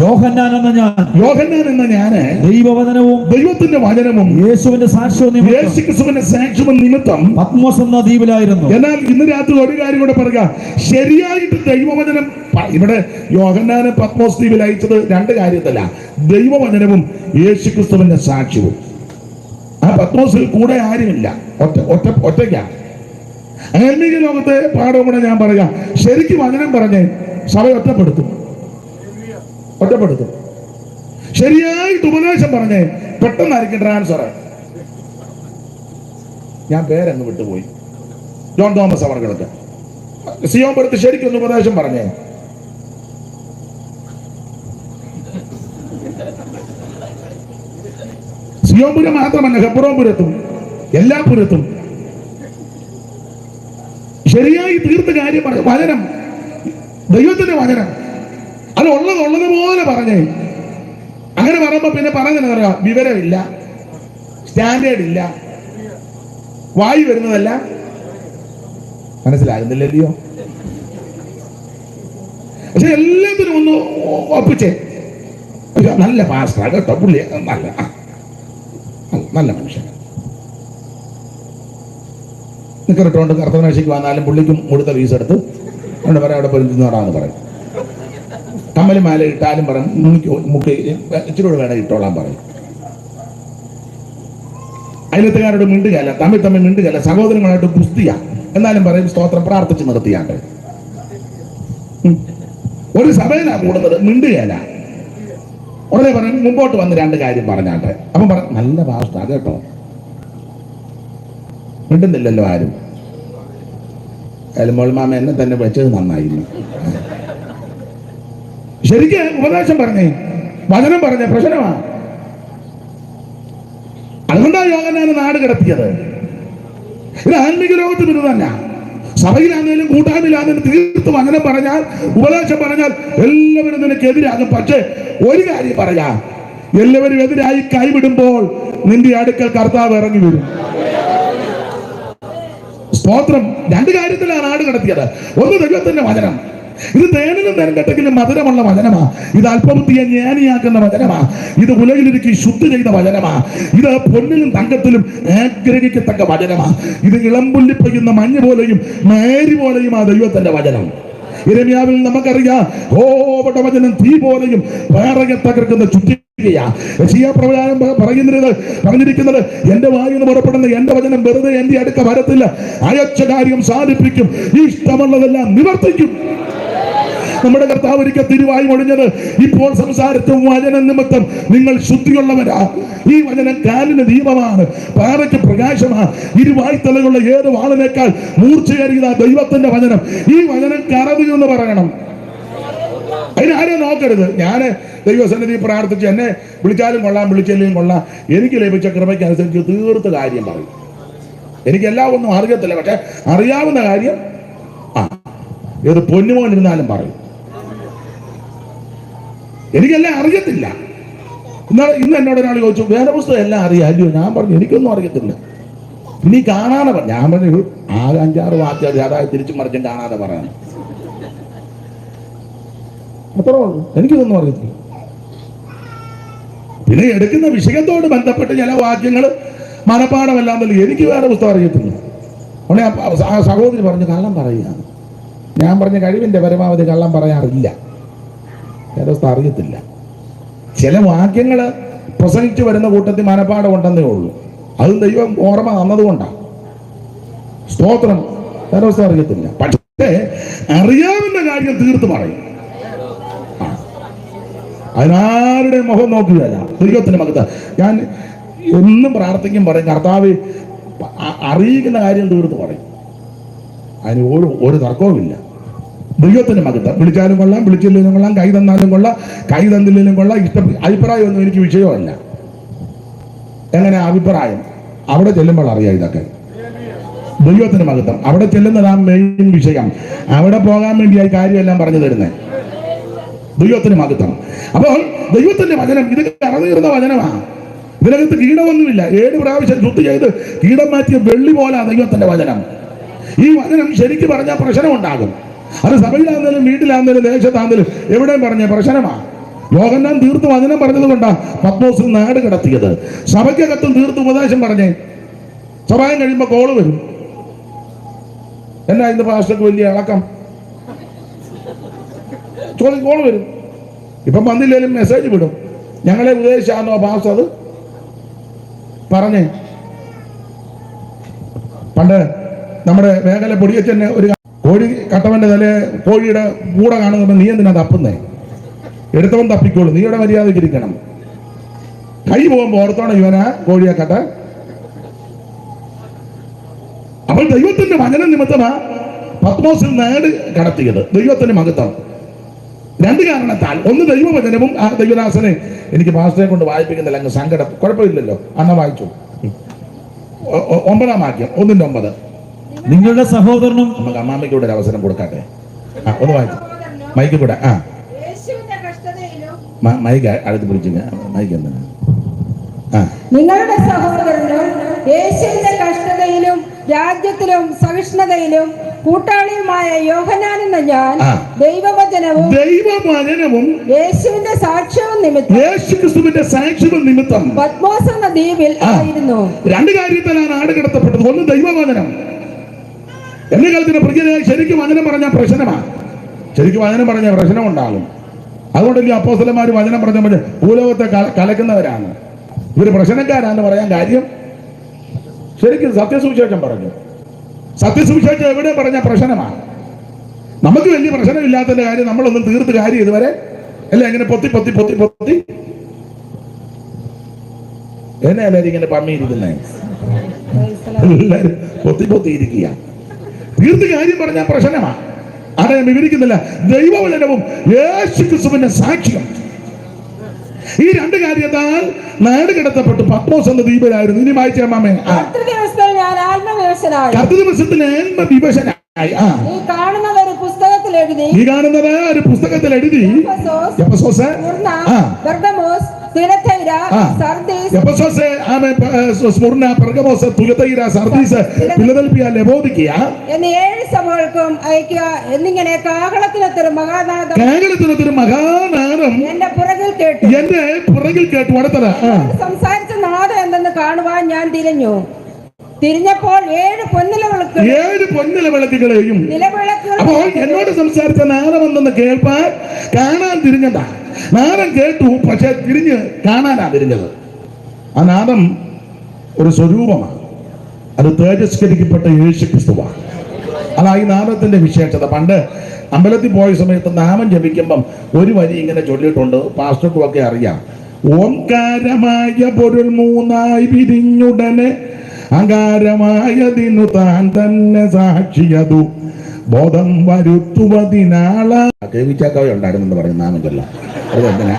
യോഹന്നാൻ എന്ന ഞാന് ദൈവവചനവും ദൈവത്തിന്റെ വചനവും യേശുവിന്റെ സാക്ഷ്യവും യേശു ക്രിസ്തുവിന്റെ സാക്ഷ്യവും നിമിത്തം പത്മോസ് എന്ന ദ്വീപിലായിരുന്നു. എന്നാൽ ഇന്ന് രാത്രി ഒരു കാര്യം കൂടെ പറയുക, ശരിയായിട്ട് ദൈവവചനം. ഇവിടെ യോഹന്നാനെ പത്മോസ് ദ്വീപിൽ അയച്ചത് 2 കാര്യത്തില, ദൈവവചനവും യേശു ക്രിസ്തുവിന്റെ സാക്ഷ്യവും. ആ പത്മോസിൽ കൂടെ ആരുമില്ല, ഒറ്റയ്ക്കാ. ആത്മീയ ലോകത്തെ പാഠവും കൂടെ ഞാൻ പറയാം. ശരിക്കും വചനം പറഞ്ഞ് സഭ ഒറ്റപ്പെടുത്തും. ശരിയായിട്ട് ഉപദേശം പറഞ്ഞ് പെട്ടെന്നായിരിക്കും ട്രാൻസ്ഫർ. ഞാൻ പേരങ്ങ് വിട്ടുപോയി. ജോൺ തോമസ് അവർകളൊക്കെ സിയോമ്പുരത്ത് ശരിക്കൊന്ന് ഉപദേശം പറഞ്ഞേ. സിയോമ്പുരം മാത്രമല്ല, ഹെബ്രോൻപുരത്തും എല്ലാ പുരത്തും ശരിയായി തീർത്ത കാര്യം പറഞ്ഞു. വചനം, ദൈവത്തിന്റെ വചനം, അത് ഉള്ളതുപോലെ പറഞ്ഞേ. അങ്ങനെ പറയുമ്പോ പിന്നെ പറയുന്നത് പറയാം, വിവരമില്ല, സ്റ്റാൻഡേർഡ് ഇല്ല, വായി വരുന്നതല്ല. മനസ്സിലാകുന്നില്ലല്ലോ. പക്ഷെ എല്ലാത്തിനും ഒന്ന് ഒപ്പിച്ചേ. നല്ല പാസ്റ്റർ കേട്ടോ, പുള്ളി നല്ല മനുഷ്യൻ. നിക്കറിട്ടോണ്ട് കർത്തനാശിക്ക് വന്നാലും പുള്ളിക്കും മുഴുത്ത ഫീസ് എടുത്ത് അവിടെ പറയാം, അവിടെ പോയി തിന്നോടാന്ന് പറയും. കമ്മല് മാല ഇട്ടാലും പറയും, മുക്കി ഇച്ചിരി കൂടെ വേണം ഇട്ടോളാൻ പറയും. അയലത്തുകാരോട് മിണ്ടുകയല്ല, തമ്മിൽ മിണ്ടുകയല്ല, സഹോദരങ്ങളായിട്ട് ഗുസ്തിയാ. എന്നാലും പറയും സ്തോത്രം പ്രാർത്ഥിച്ച് നിർത്തിയാണ്ട്. ഒരു സഭയിലാ കൂടുന്നത്, മിണ്ടുകയല്ല. ഉടനെ പറയും മുമ്പോട്ട് വന്ന് 2 കാര്യം പറഞ്ഞാട്ടെ. അപ്പം പറ നല്ല ഭാഷ കേട്ടോ, മിണ്ടുന്നില്ലല്ലോ ആരും. മോൾമാമ എന്നെ തന്നെ വെച്ചത് നന്നായിരുന്നു. ശരിക്ക് ഉപദേശം പറഞ്ഞേ, വചനം പറഞ്ഞ പ്രശ്നമാണ്. അതുകൊണ്ടാണ് യോഹന്നാനെ നാട് കിടത്തിയത്. ഇത് ആത്മീക ലോകത്തിൽ ഇത് തന്നെ. സഭയിലാണെങ്കിലും കൂട്ടായ്മയിലാണെങ്കിലും തീർത്ത് വചനം പറഞ്ഞാൽ, ഉപദേശം പറഞ്ഞാൽ എല്ലാവരും നിനക്ക് എതിരാകും. പക്ഷേ ഒരു കാര്യം പറയാം, എല്ലാവരും എതിരായി കൈവിടുമ്പോൾ നിന്റെ അടുക്കൽ കർത്താവ് ഇറങ്ങി വരും. സ്തോത്രം. 2 കാര്യത്തിലാണ് നാട് കടത്തിയത്. ഒന്ന് ദൈവത്തിന്റെ വചനം, ഇത് തേനിലും തേൻകട്ടക്കിലും മധുരമുള്ള വചനമാ. ഇത് അല്പബുദ്ധിയെ ജ്ഞാനിയാക്കുന്ന വചനമാ. ഇത് ഉലകിലിരിക്കി ശുദ്ധി ചെയ്ത വചനമാ. ഇത് പൊന്നിലും തങ്കത്തിലും ആഗ്രഹിക്കത്തക്ക വചനമാ. ഇത് ഇളമ്പുല്ലി പെയ്യുന്ന മഞ്ഞ് പോലെയും മേരി പോലെയും ആ ദൈവത്തിന്റെ വചനം. യിരെമ്യാവിൽ നമുക്കറിയാം, ഓവട്ട വചനം തീ പോലെയും വേറെ തകർക്കുന്ന ചുറ്റികയാ. യെശയ്യാ പ്രവചനം പറഞ്ഞിരിക്കുന്നത്, എന്റെ വായിൽ നിന്ന് പുറപ്പെടുന്ന എന്റെ വചനം വെറുതെ എന്റെ അടുക്ക വരത്തില്ല, അയച്ച കാര്യം സാധിപ്പിക്കും, ഇഷ്ടമുള്ളതെല്ലാം നിവർത്തിക്കും. നമ്മുടെ കർത്താവ് ഒരിക്കൽ തിരുവായി ഒഴിഞ്ഞത്, ഇപ്പോൾ സംസാരിച്ച വചന നിമിത്തം നിങ്ങൾ ശുദ്ധിയുള്ളവരാ. ഈ വചനം കാലിന് ദീപമാണ്, പാറയ്ക്ക് പ്രകാശമാണ്. ഇരുവായ്ത്തലകളുള്ള ഏത് വാളിനേക്കാൾ മൂർച്ചയേറിയതാ ദൈവത്തിന്റെ വചനം. ഈ വചനം കറവി എന്ന് പറയണം. അതിനാരെ നോക്കരുത്. ഞാൻ ദൈവസന്നിധി പ്രാർത്ഥിച്ച് എന്നെ വിളിച്ചാലും കൊള്ളാം, വിളിച്ചില്ലെങ്കിലും കൊള്ളാം, എനിക്ക് ലഭിച്ച കൃപയ്ക്ക് അനുസരിച്ച് തീർത്ത കാര്യം പറയും. എനിക്കെല്ലാം ഒന്നും അറിയത്തില്ല, പക്ഷെ അറിയാവുന്ന കാര്യം ഏത് പൊന്നുമോനിരുന്നാലും പറയും. എനിക്കെല്ലാം അറിയത്തില്ല. ഇന്ന് എന്നോട് ഒരാൾ ചോദിച്ചു, വേദപുസ്തകം എല്ലാം അറിയാം അല്ലയോ? ഞാൻ പറഞ്ഞു, എനിക്കൊന്നും അറിയത്തില്ല. ഇനി കാണാതെ ഞാൻ പറഞ്ഞു, ആകെ 5-6 വാക്യം അതായത് തിരിച്ചും മറിച്ചും കാണാതെ പറയണം, അത്രേ ഉള്ളൂ. എനിക്കിതൊന്നും അറിയത്തില്ല. പിന്നെ എടുക്കുന്ന വിഷയത്തോട് ബന്ധപ്പെട്ട് ചില വാക്യങ്ങൾ മനപ്പാടമല്ലാന്നല്ലോ. എനിക്ക് വേറെ പുസ്തകം അറിയത്തില്ല. ഉടനെ ആ സഹോദരി പറഞ്ഞു, കള്ളം പറയുക. ഞാൻ പറഞ്ഞ കഴിവിന്റെ പരമാവധി കള്ളം പറയാറില്ല. വേദപുസ്തകം അറിയത്തില്ല. ചില വാക്യങ്ങൾ പ്രസംഗിച്ചു വരുന്ന കൂട്ടത്തിൽ മനപ്പാടം ഉണ്ടെന്നേ ഉള്ളൂ. അതും ദൈവം ഓർമ്മ തന്നതുകൊണ്ടാണ്. സ്തോത്രം. വേദപുസ്തകം അറിയത്തില്ല, പക്ഷേ അറിയാവുന്ന കാര്യം തീർത്ത് പറയും. അതിനാരുടെ മുഖം നോക്കുകയല്ല. ദൈവത്തിന്റെ മകത്ത് ഞാൻ എന്നും പ്രാർത്ഥിക്കും, പറയും, കർത്താവ് അറിയിക്കുന്ന കാര്യം തീർത്ത് പറയും. അതിന് ഒരു തർക്കവുമില്ല. ദൈവത്തിന്റെ മകത്ത് വിളിച്ചാലും കൊള്ളാം, വിളിച്ചില്ലെങ്കിലും കൊള്ളാം, കൈ തന്നാലും കൊള്ളാം, കൈ തന്നില്ലെങ്കിലും കൊള്ളാം. അഭിപ്രായമൊന്നും എനിക്ക് വിഷയമല്ല. എങ്ങനെ അഭിപ്രായം? അവിടെ ചെല്ലുമ്പോൾ അറിയാം ഇതൊക്കെ. ദൈവത്തിന്റെ മകത്വം അവിടെ ചെല്ലുന്നതാണ് മെയിൻ വിഷയം. അവിടെ പോകാൻ വേണ്ടിയായി കാര്യമെല്ലാം പറഞ്ഞു തരുന്നത്. ദൈവത്തിന്റെ മകത്വം. അപ്പോൾ ദൈവത്തിന്റെ വചനം ഇത് കറതീർന്ന വചനമാണ്. ഇതിനകത്ത് കീടമൊന്നുമില്ല. 7 പ്രാവശ്യം ശുദ്ധി ചെയ്ത് കീടം മാറ്റിയ വെള്ളി പോലെ ദൈവത്തിന്റെ വചനം. ഈ വചനം ശരിക്കും പറഞ്ഞാൽ പ്രശ്നമുണ്ടാകും. അത് സഭയിലാണെങ്കിലും വീട്ടിലാണെങ്കിലും ദേശത്താണെങ്കിലും എവിടെയും പറഞ്ഞ പ്രശ്നമാണ്. യോഹന്നാൻ തീർത്ത് വചനം പറഞ്ഞത് കൊണ്ടാണ് പത്മോസിൽ നാട് കടത്തിയത്. സഭയ്ക്കകത്തും തീർത്ത് ഉപദേശം പറഞ്ഞേ. സഭായം കഴിയുമ്പോൾ കോള് വരും, എന്നാ ഇന്ന് പാസ്റ്റർക്ക് വലിയ ഇളക്കം, കോള് വരും. ഇപ്പം വന്നില്ലേലും മെസ്സേജ് വിടും, ഞങ്ങളെ ഉപദേശിച്ചാണോ പാസ്റ്റർ അത് പറഞ്ഞേ. പണ്ട് നമ്മുടെ മേഖല പൊടിയച്ചന് ഒരു കോഴി കട്ടവന്റെ തല കോഴിയുടെ കൂടെ കാണുമ്പോൾ നീ എന്തിനാ തപ്പുന്നേ? എടുത്തവൻ തപ്പിക്കോളൂ, നീയുടെ മര്യാദയ്ക്ക് ഇരിക്കണം. കൈ പോകുമ്പോ ഓർത്തോണം ഇവനാ കോഴിയെ കട്ട. അപ്പോൾ ദൈവത്തിന്റെ വചന നിമിത്തമാ പത്മോസിൽ നാട് കടത്തിയത്. ദൈവത്തിന്റെ മഹത്വം 2 കാരണത്താൽ. ഒന്ന് ദൈവവചനവും ആ ദൈവദാസനെ എനിക്ക് പാസ്റ്ററെ കൊണ്ട് വായിപ്പിക്കുന്നില്ല, അങ്ങ് സങ്കടം. കുഴപ്പമില്ലല്ലോ, അന്ന വായിച്ചു. 9-ാം വാക്യം 1:9. നിങ്ങളുടെ സഹോദരനും. നമുക്ക് അമ്മാമ്മയ്ക്ക് കൂടെ ഒരു അവസരം കൊടുക്കാട്ടെ. ഒന്ന് വായിച്ചു മൈക്ക് കൂടെ. മൈക്ക് അടുത്ത് പിടിച്ചു. മൈക്ക് എന്താണ്? നിങ്ങളുടെ സഹോദരനും യേശുവിന്റെ കഷ്ടതയിലും രാജ്യത്തിലും സഹിഷ്ണുതയിലും കൂട്ടാളിയുമായ യോഹന്നാൻ എന്ന ഞാൻ ദൈവവചനവും യേശുവിന്റെ സാക്ഷ്യവും നിമിത്തം പത്മോസ് എന്ന ദ്വീപിൽ ആയിരുന്നു. 2 കാര്യത്തിലാണ് നാട് കടത്തപ്പെട്ടത്. ഒന്ന് ദൈവവചനം. എന്റെ കാലത്തിന് പ്രിയരായി ശരിക്കും വചനം പറഞ്ഞാൽ പ്രശ്നമാണ്. ശരിക്കും വചനം പറഞ്ഞാൽ പ്രശ്നം ഉണ്ടാകും. അതുകൊണ്ടല്ലേ അപ്പോസ്തലന്മാർ വചനം പറഞ്ഞ ഭൂലോകത്തെ കലക്കുന്നവരാണ്. ഇവര് പ്രശ്നക്കാരാന്ന് പറയാൻ കാര്യം ശരിക്കും സത്യസുവിശേഷം പറഞ്ഞു. സത്യസുവിശേഷം എവിടെ പറഞ്ഞ പ്രശ്നമാണ്. നമുക്ക് വലിയ പ്രശ്നമില്ലാത്തതിന്റെ കാര്യം നമ്മളൊന്നും തീർത്ത് കാര്യം ഇതുവരെ അല്ല. എങ്ങനെ പൊത്തി എന്നെ എല്ലാവരും ഇങ്ങനെ പമ്മിയിരിക്കുന്നേ, എല്ലാവരും പൊത്തിയിരിക്കുക. തീർത്ത് കാര്യം പറഞ്ഞാൽ പ്രശ്നമാണ്. ആരെ ഞാൻ വിവരിക്കുന്നില്ല. ദൈവവചനവും യേശുക്രിസ്തുവിന്റെ സാക്ഷ്യം, ഈ 2 കാര്യത്താൽ നാട് കടത്തപ്പെട്ടു പത്മോസ് എന്ന ദ്വീപിലായിരുന്നു. ഇനി വായിച്ച അമ്മാമേ. കർത്തൃദിവസത്തിൽ ആത്മവിവശനായി. ഈ കാണുന്നത് ഒരു പുസ്തകത്തിൽ എഴുതി എഫെസോസ്, പെർഗമോസ്, തിയത്തൈര, ആ. സർദീസ്, എഫെസോസ്, ആമേൻ, Smyrna, Pergamos, Thyatira, Sardis, Philadelphia, ലവോദിക്കിയ എന്നീ 7 സഭകൾക്കും അയക്കുക എന്നിങ്ങനെ കാഹളത്തിനൊത്തൊരു മഹാനാദം കേരളത്തിനൊരു മഹാനാദം എന്റെ പുറകിൽ കേട്ടു. എന്റെ പുറകിൽ കേട്ടു. അടുത്തത് സംസാരിച്ച നാദം എന്തെന്ന് കാണുവാൻ ഞാൻ തിരിഞ്ഞപ്പോൾ 7 പൊന്നില വിളക്കുകളെയും. നിലവിളക്കുകൾ അപ്പോൾ എന്നോട് സംസാരിച്ച നാദം എന്തെന്ന് കേൾപ്പാൻ കാണാൻ തിരിഞ്ഞത. നാദം കേട്ടു, പക്ഷെ തിരിഞ്ഞ് കാണാനാ തിരിഞ്ഞത്. ആ നാദം ഒരു സ്വരൂപമാണ്. അത് തേജസ്കരിക്കപ്പെട്ട യേശു ക്രിസ്തുവാണ്. അതാ ഈ നാദത്തിന്റെ വിശേഷത. പണ്ട് അമ്പലത്തിൽ പോയ സമയത്ത് നാമം ജപിക്കുമ്പം ഒരു വരി ഇങ്ങനെ ചൊല്ലിയിട്ടുണ്ട്. പാസ്റ്റർക്കും ഒക്കെ അറിയാം. ഓംകാരമായ പൊരുൾ 3 പിരിഞ്ഞുടനെ അകാരമായതിനു താൻ തന്നെ സാക്ഷിയതു ബോധം വരുത്തുവതിനാള. കേവിച്ചാക്കവ ഉണ്ടായിരുന്നെന്ന് പറയും നാമം ചൊല്ലാൻ. അത് എന്തിനാ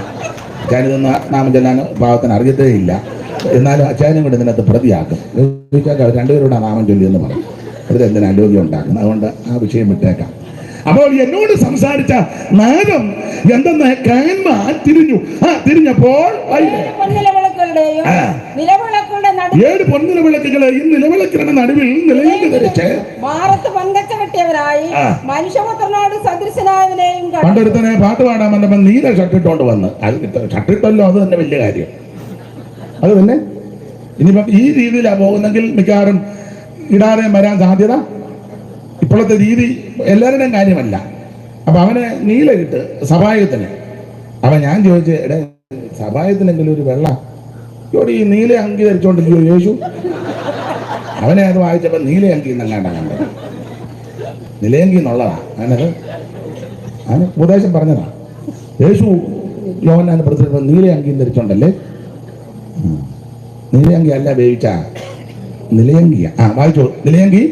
അച്ഛനിതൊന്നും നാമം ചൊല്ലാൻ പാവത്തിന് അറിയത്തേ ഇല്ല. എന്നാലും അച്ഛനും കൂടെ ഇതിനകത്ത് പ്രതിയാക്കും. കേവിച്ചാക്കവ രണ്ടുപേരോട് നാമം ചൊല്ലിയെന്ന് പറയും. അത് എന്തിനാ അലോഗ്യം ഉണ്ടാക്കുന്നത്. അതുകൊണ്ട് ആ വിഷയം വിട്ടേക്കാം. അപ്പോൾ എന്നോട് സംസാരിച്ച നാദം എന്തെന്ന് കാൺമാൻ തിരിഞ്ഞു. തിരിഞ്ഞപ്പോൾ 7 പൊന്നിലവിളക്കുകളുടെയും നിലവിളക്കുകളുടെ നടുവിൽ 7 പൊന്നില വിളക്കുകളെയും നിലവിളക്കുകളുടെ നടുവിൽ നിലയിൽ ധരിച്ച് മാറത്ത് പങ്കച്ച കെട്ടിയവരായി മനുഷ്യപുത്രനോട് സദൃശനായവനെയും കണ്ടു. പണ്ടൊരുത്തനെ പാട്ട് പാടാൻ വന്നപ്പോൾ നീല ഷർട്ടിട്ടോണ്ട് വന്ന്. അത് ഷർട്ടിട്ടല്ലോ, അത് തന്നെ വലിയ കാര്യം. അത് തന്നെ ഇനിയിപ്പം ഈ രീതിയിലാണ് പോകുന്നെങ്കിൽ മിക്കവാറും ഇടാതെ വരാൻ സാധ്യത. ഇപ്പോഴത്തെ രീതി എല്ലാവരുടെയും കാര്യമല്ല. അപ്പൊ അവനെ നീല ഇട്ട് സഭായത്തിന്. അവൻ ഞാൻ ചോദിച്ചു, എടേ സഭായത്തിനെങ്കിലും ഒരു വെള്ള ഈ നീല അങ്കി ധരിച്ചോണ്ടിരിക്കോ യേശു? അവനെ അത് വായിച്ചപ്പോ നീല അങ്കി എന്നങ്ങാണ്ടാ കണ്ടത്. നിലയങ്കി എന്നുള്ളതാ. അവനത് അവന് ഉപദേശം പറഞ്ഞതാ. യേശു യോഹന്നാൻ പ്രത്യേക നീല അങ്കിയും ധരിച്ചോണ്ടല്ലേ. നീലയങ്കി അല്ല വേവിച്ച നിലയങ്കിയ. വായിച്ചോ. നിലയങ്കി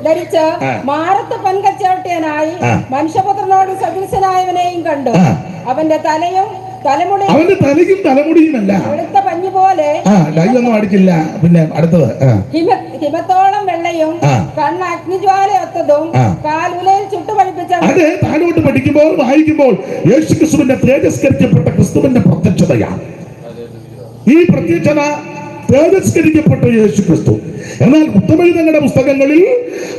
ധരിച്ച് മാറത്ത് പങ്കച്ചവട്ടിയനായി മനുഷ്യപുത്രനോട് സദൃശനായവനെയും കണ്ടു. അവന്റെ തലയും തലമുടിയുമല്ല വെളുത്ത പഞ്ഞു പോലെ ഒന്നും അടിച്ചില്ല. പിന്നെ അടുത്തത് ഹിമത്തോളം വെള്ളയും കണ്ണ് അഗ്നിജ്വാലയൊത്തതും കാലുലയിൽ ചുട്ടുപഴിപ്പിച്ച. അത് താഴോട്ട് പഠിക്കുമ്പോൾ വായിക്കുമ്പോൾ യേശു ക്രിസ്തുവിന്റെ തേജസ്കരിക്കപ്പെട്ട ക്രിസ്തുവിന്റെ പ്രത്യക്ഷതയാണ്. ഈ പ്രത്യക്ഷത തേജസ്കരിക്കപ്പെട്ട യേശു ക്രിസ്തു. എന്നാൽ ഉത്തമഗീതങ്ങളുടെ പുസ്തകങ്ങളിൽ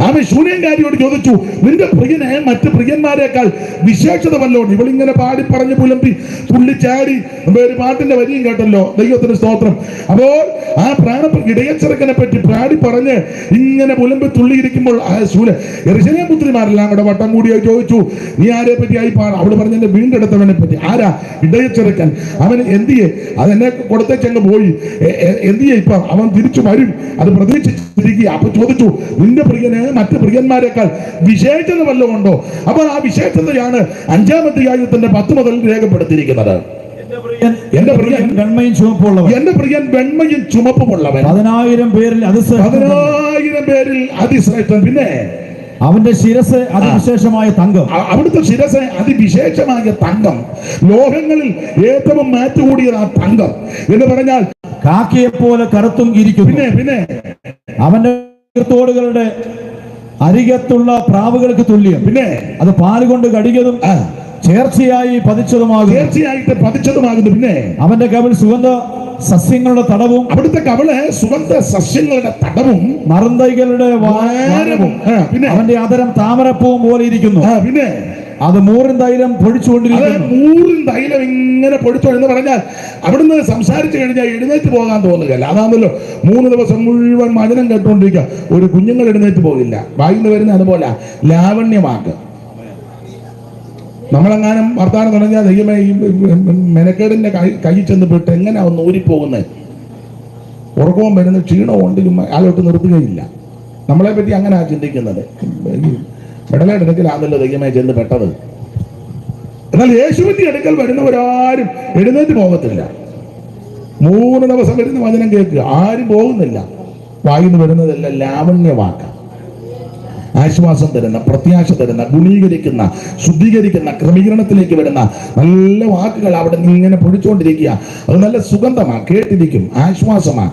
അവൻ ശൂന്യൻകാരിയോട് ചോദിച്ചു, നിന്റെ പ്രിയനെ മറ്റ് പ്രിയന്മാരെക്കാൾ വിശേഷത വല്ലോണ്ട്? ഇവളിങ്ങനെ പാടി പറഞ്ഞ് പുലമ്പി തുള്ളിച്ചാടി ഒരു പാട്ടിന്റെ വരിയും കേട്ടല്ലോ. ദൈവത്തിന് സ്തോത്രം. അപ്പോൾ ആ ഇടയച്ചെറുക്കനെ പറ്റി പാടി പറഞ്ഞ് ഇങ്ങനെ പുലമ്പി തുള്ളിയിരിക്കുമ്പോൾ യെരൂശലേം പുത്രിമാരെല്ലാം കൂടെ വട്ടം കൂടി ചോദിച്ചു, നീ ആരെ പറ്റി ആയി പാടാ? അവള് പറഞ്ഞ എന്റെ വീണ്ടെടുത്തവനെ പറ്റി. ആരാ? ഇടയച്ചെറുക്കൻ. അവന് എന്തിയെ? അതെന്നെ കൊടുത്തേച്ചങ്ങ് പോയി. എന്തിയെ? ഇപ്പൊ അവൻ തിരിച്ചു വരും, അത് പ്രതീക്ഷിച്ചിരിക്കുക. അപ്പൊ ചോദിച്ചു, നിന്റെ പ്രിയന് മറ്റ് പ്രിയന്മാരെക്കാൾ വിശേഷത വല്ലതും ഉണ്ടോ? അപ്പോൾ ആ വിശേഷതയാണ് 5-ാം അധ്യായത്തിന്റെ 10 മുതൽ രേഖപ്പെടുത്തിയിരിക്കുന്നത്. എന്റെ പ്രിയൻ വെണ്മയും ചുമപ്പുമുള്ളവൻ 10,000 പേരിൽ അതിശ്രേഷ്ഠൻ. പിന്നെ അവന്റെ ശിരസ് അതിവിശേഷമായ തങ്കം. അവിടുത്തെ ശിരസ് അതിവിശേഷമായ തങ്കം. ലോകങ്ങളിൽ ഏറ്റവും മാറ്റുകൂടിയത് ആ തങ്കം എന്ന് പറഞ്ഞാൽ കാക്കയെ പോലെ കറുത്തും ഇരിക്കും. പിന്നെ അവന്റെ തോടുകളുടെ അരികത്തുള്ള പ്രാവുകൾക്ക് തുല്യം. പിന്നെ അത് പാലുകൊണ്ട് കടികതും ചേർച്ചയായിട്ട് പതിച്ചതുമാകുന്നു. പിന്നെ അവന്റെ കവിൾ സുഗന്ധ സസ്യങ്ങളുടെ തടവും. അവിടുത്തെ കവിള് സുഗന്ധ സസ്യങ്ങളുടെ തടവും മറുന്തൈകളുടെ വാരവും. പിന്നെ അവന്റെ അതരം താമരപ്പൂവും പോലെ ഇരിക്കുന്നു. പിന്നെ അത് 100 തൈലം പൊഴിച്ചുകൊണ്ടിരിക്കുന്നു. 100 തൈലം ഇങ്ങനെ പൊഴിച്ചോ എന്ന് പറഞ്ഞാൽ അവിടുന്ന് സംസാരിച്ചു കഴിഞ്ഞാൽ എഴുന്നേറ്റ് പോകാൻ തോന്നുകയല്ല. അതാണല്ലോ 3 ദിവസം മുഴുവൻ വചനം കേട്ടുകൊണ്ടിരിക്കുക. ഒരു കുഞ്ഞുങ്ങൾ എഴുന്നേറ്റ് പോകില്ല. വായിന്ന് വരുന്ന അതുപോലെ ലാവണ്യമാക്ക്. നമ്മളെങ്ങാനും വർത്താനം തുടങ്ങിയാൽ ദൈവമേ ഈ മെനക്കേടിന്റെ കൈ ചെന്ന് പെട്ട് എങ്ങനെയാ ഒന്ന് ഊരിപ്പോകുന്നത്? ഉറക്കവും വരുന്ന ക്ഷീണവും ഉണ്ട്. ആലോട്ട് നിർത്തുകയില്ല. നമ്മളെ പറ്റി അങ്ങനെ ചിന്തിക്കുന്നത്. മെഡലയുടെ അടുക്കലാണല്ലോ ദൈവമേ ചെന്ന് പെട്ടത്. എന്നാൽ യേശുവിന്റെ അടുക്കൽ വരുന്നവരാരും എഴുന്നേറ്റ് പോകത്തില്ല. 3 ദിവസം വരുന്ന വചനം കേൾക്കുക, ആരും പോകുന്നില്ല. വായിന്ന് വരുന്നതെല്ലാം ലാവണ്യവാക്ക. ആശ്വാസം തരുന്ന, പ്രത്യാശ തരുന്ന, ഗുണീകരിക്കുന്ന, ശുദ്ധീകരിക്കുന്ന, ക്രമീകരണത്തിലേക്ക് വരുന്ന നല്ല വാക്കുകൾ അവിടെ നിന്ന് ഇങ്ങനെ പൊഴിച്ചുകൊണ്ടിരിക്കുക. അത് നല്ല സുഗന്ധമാണ്, കേട്ടിരിക്കും, ആശ്വാസമാണ്.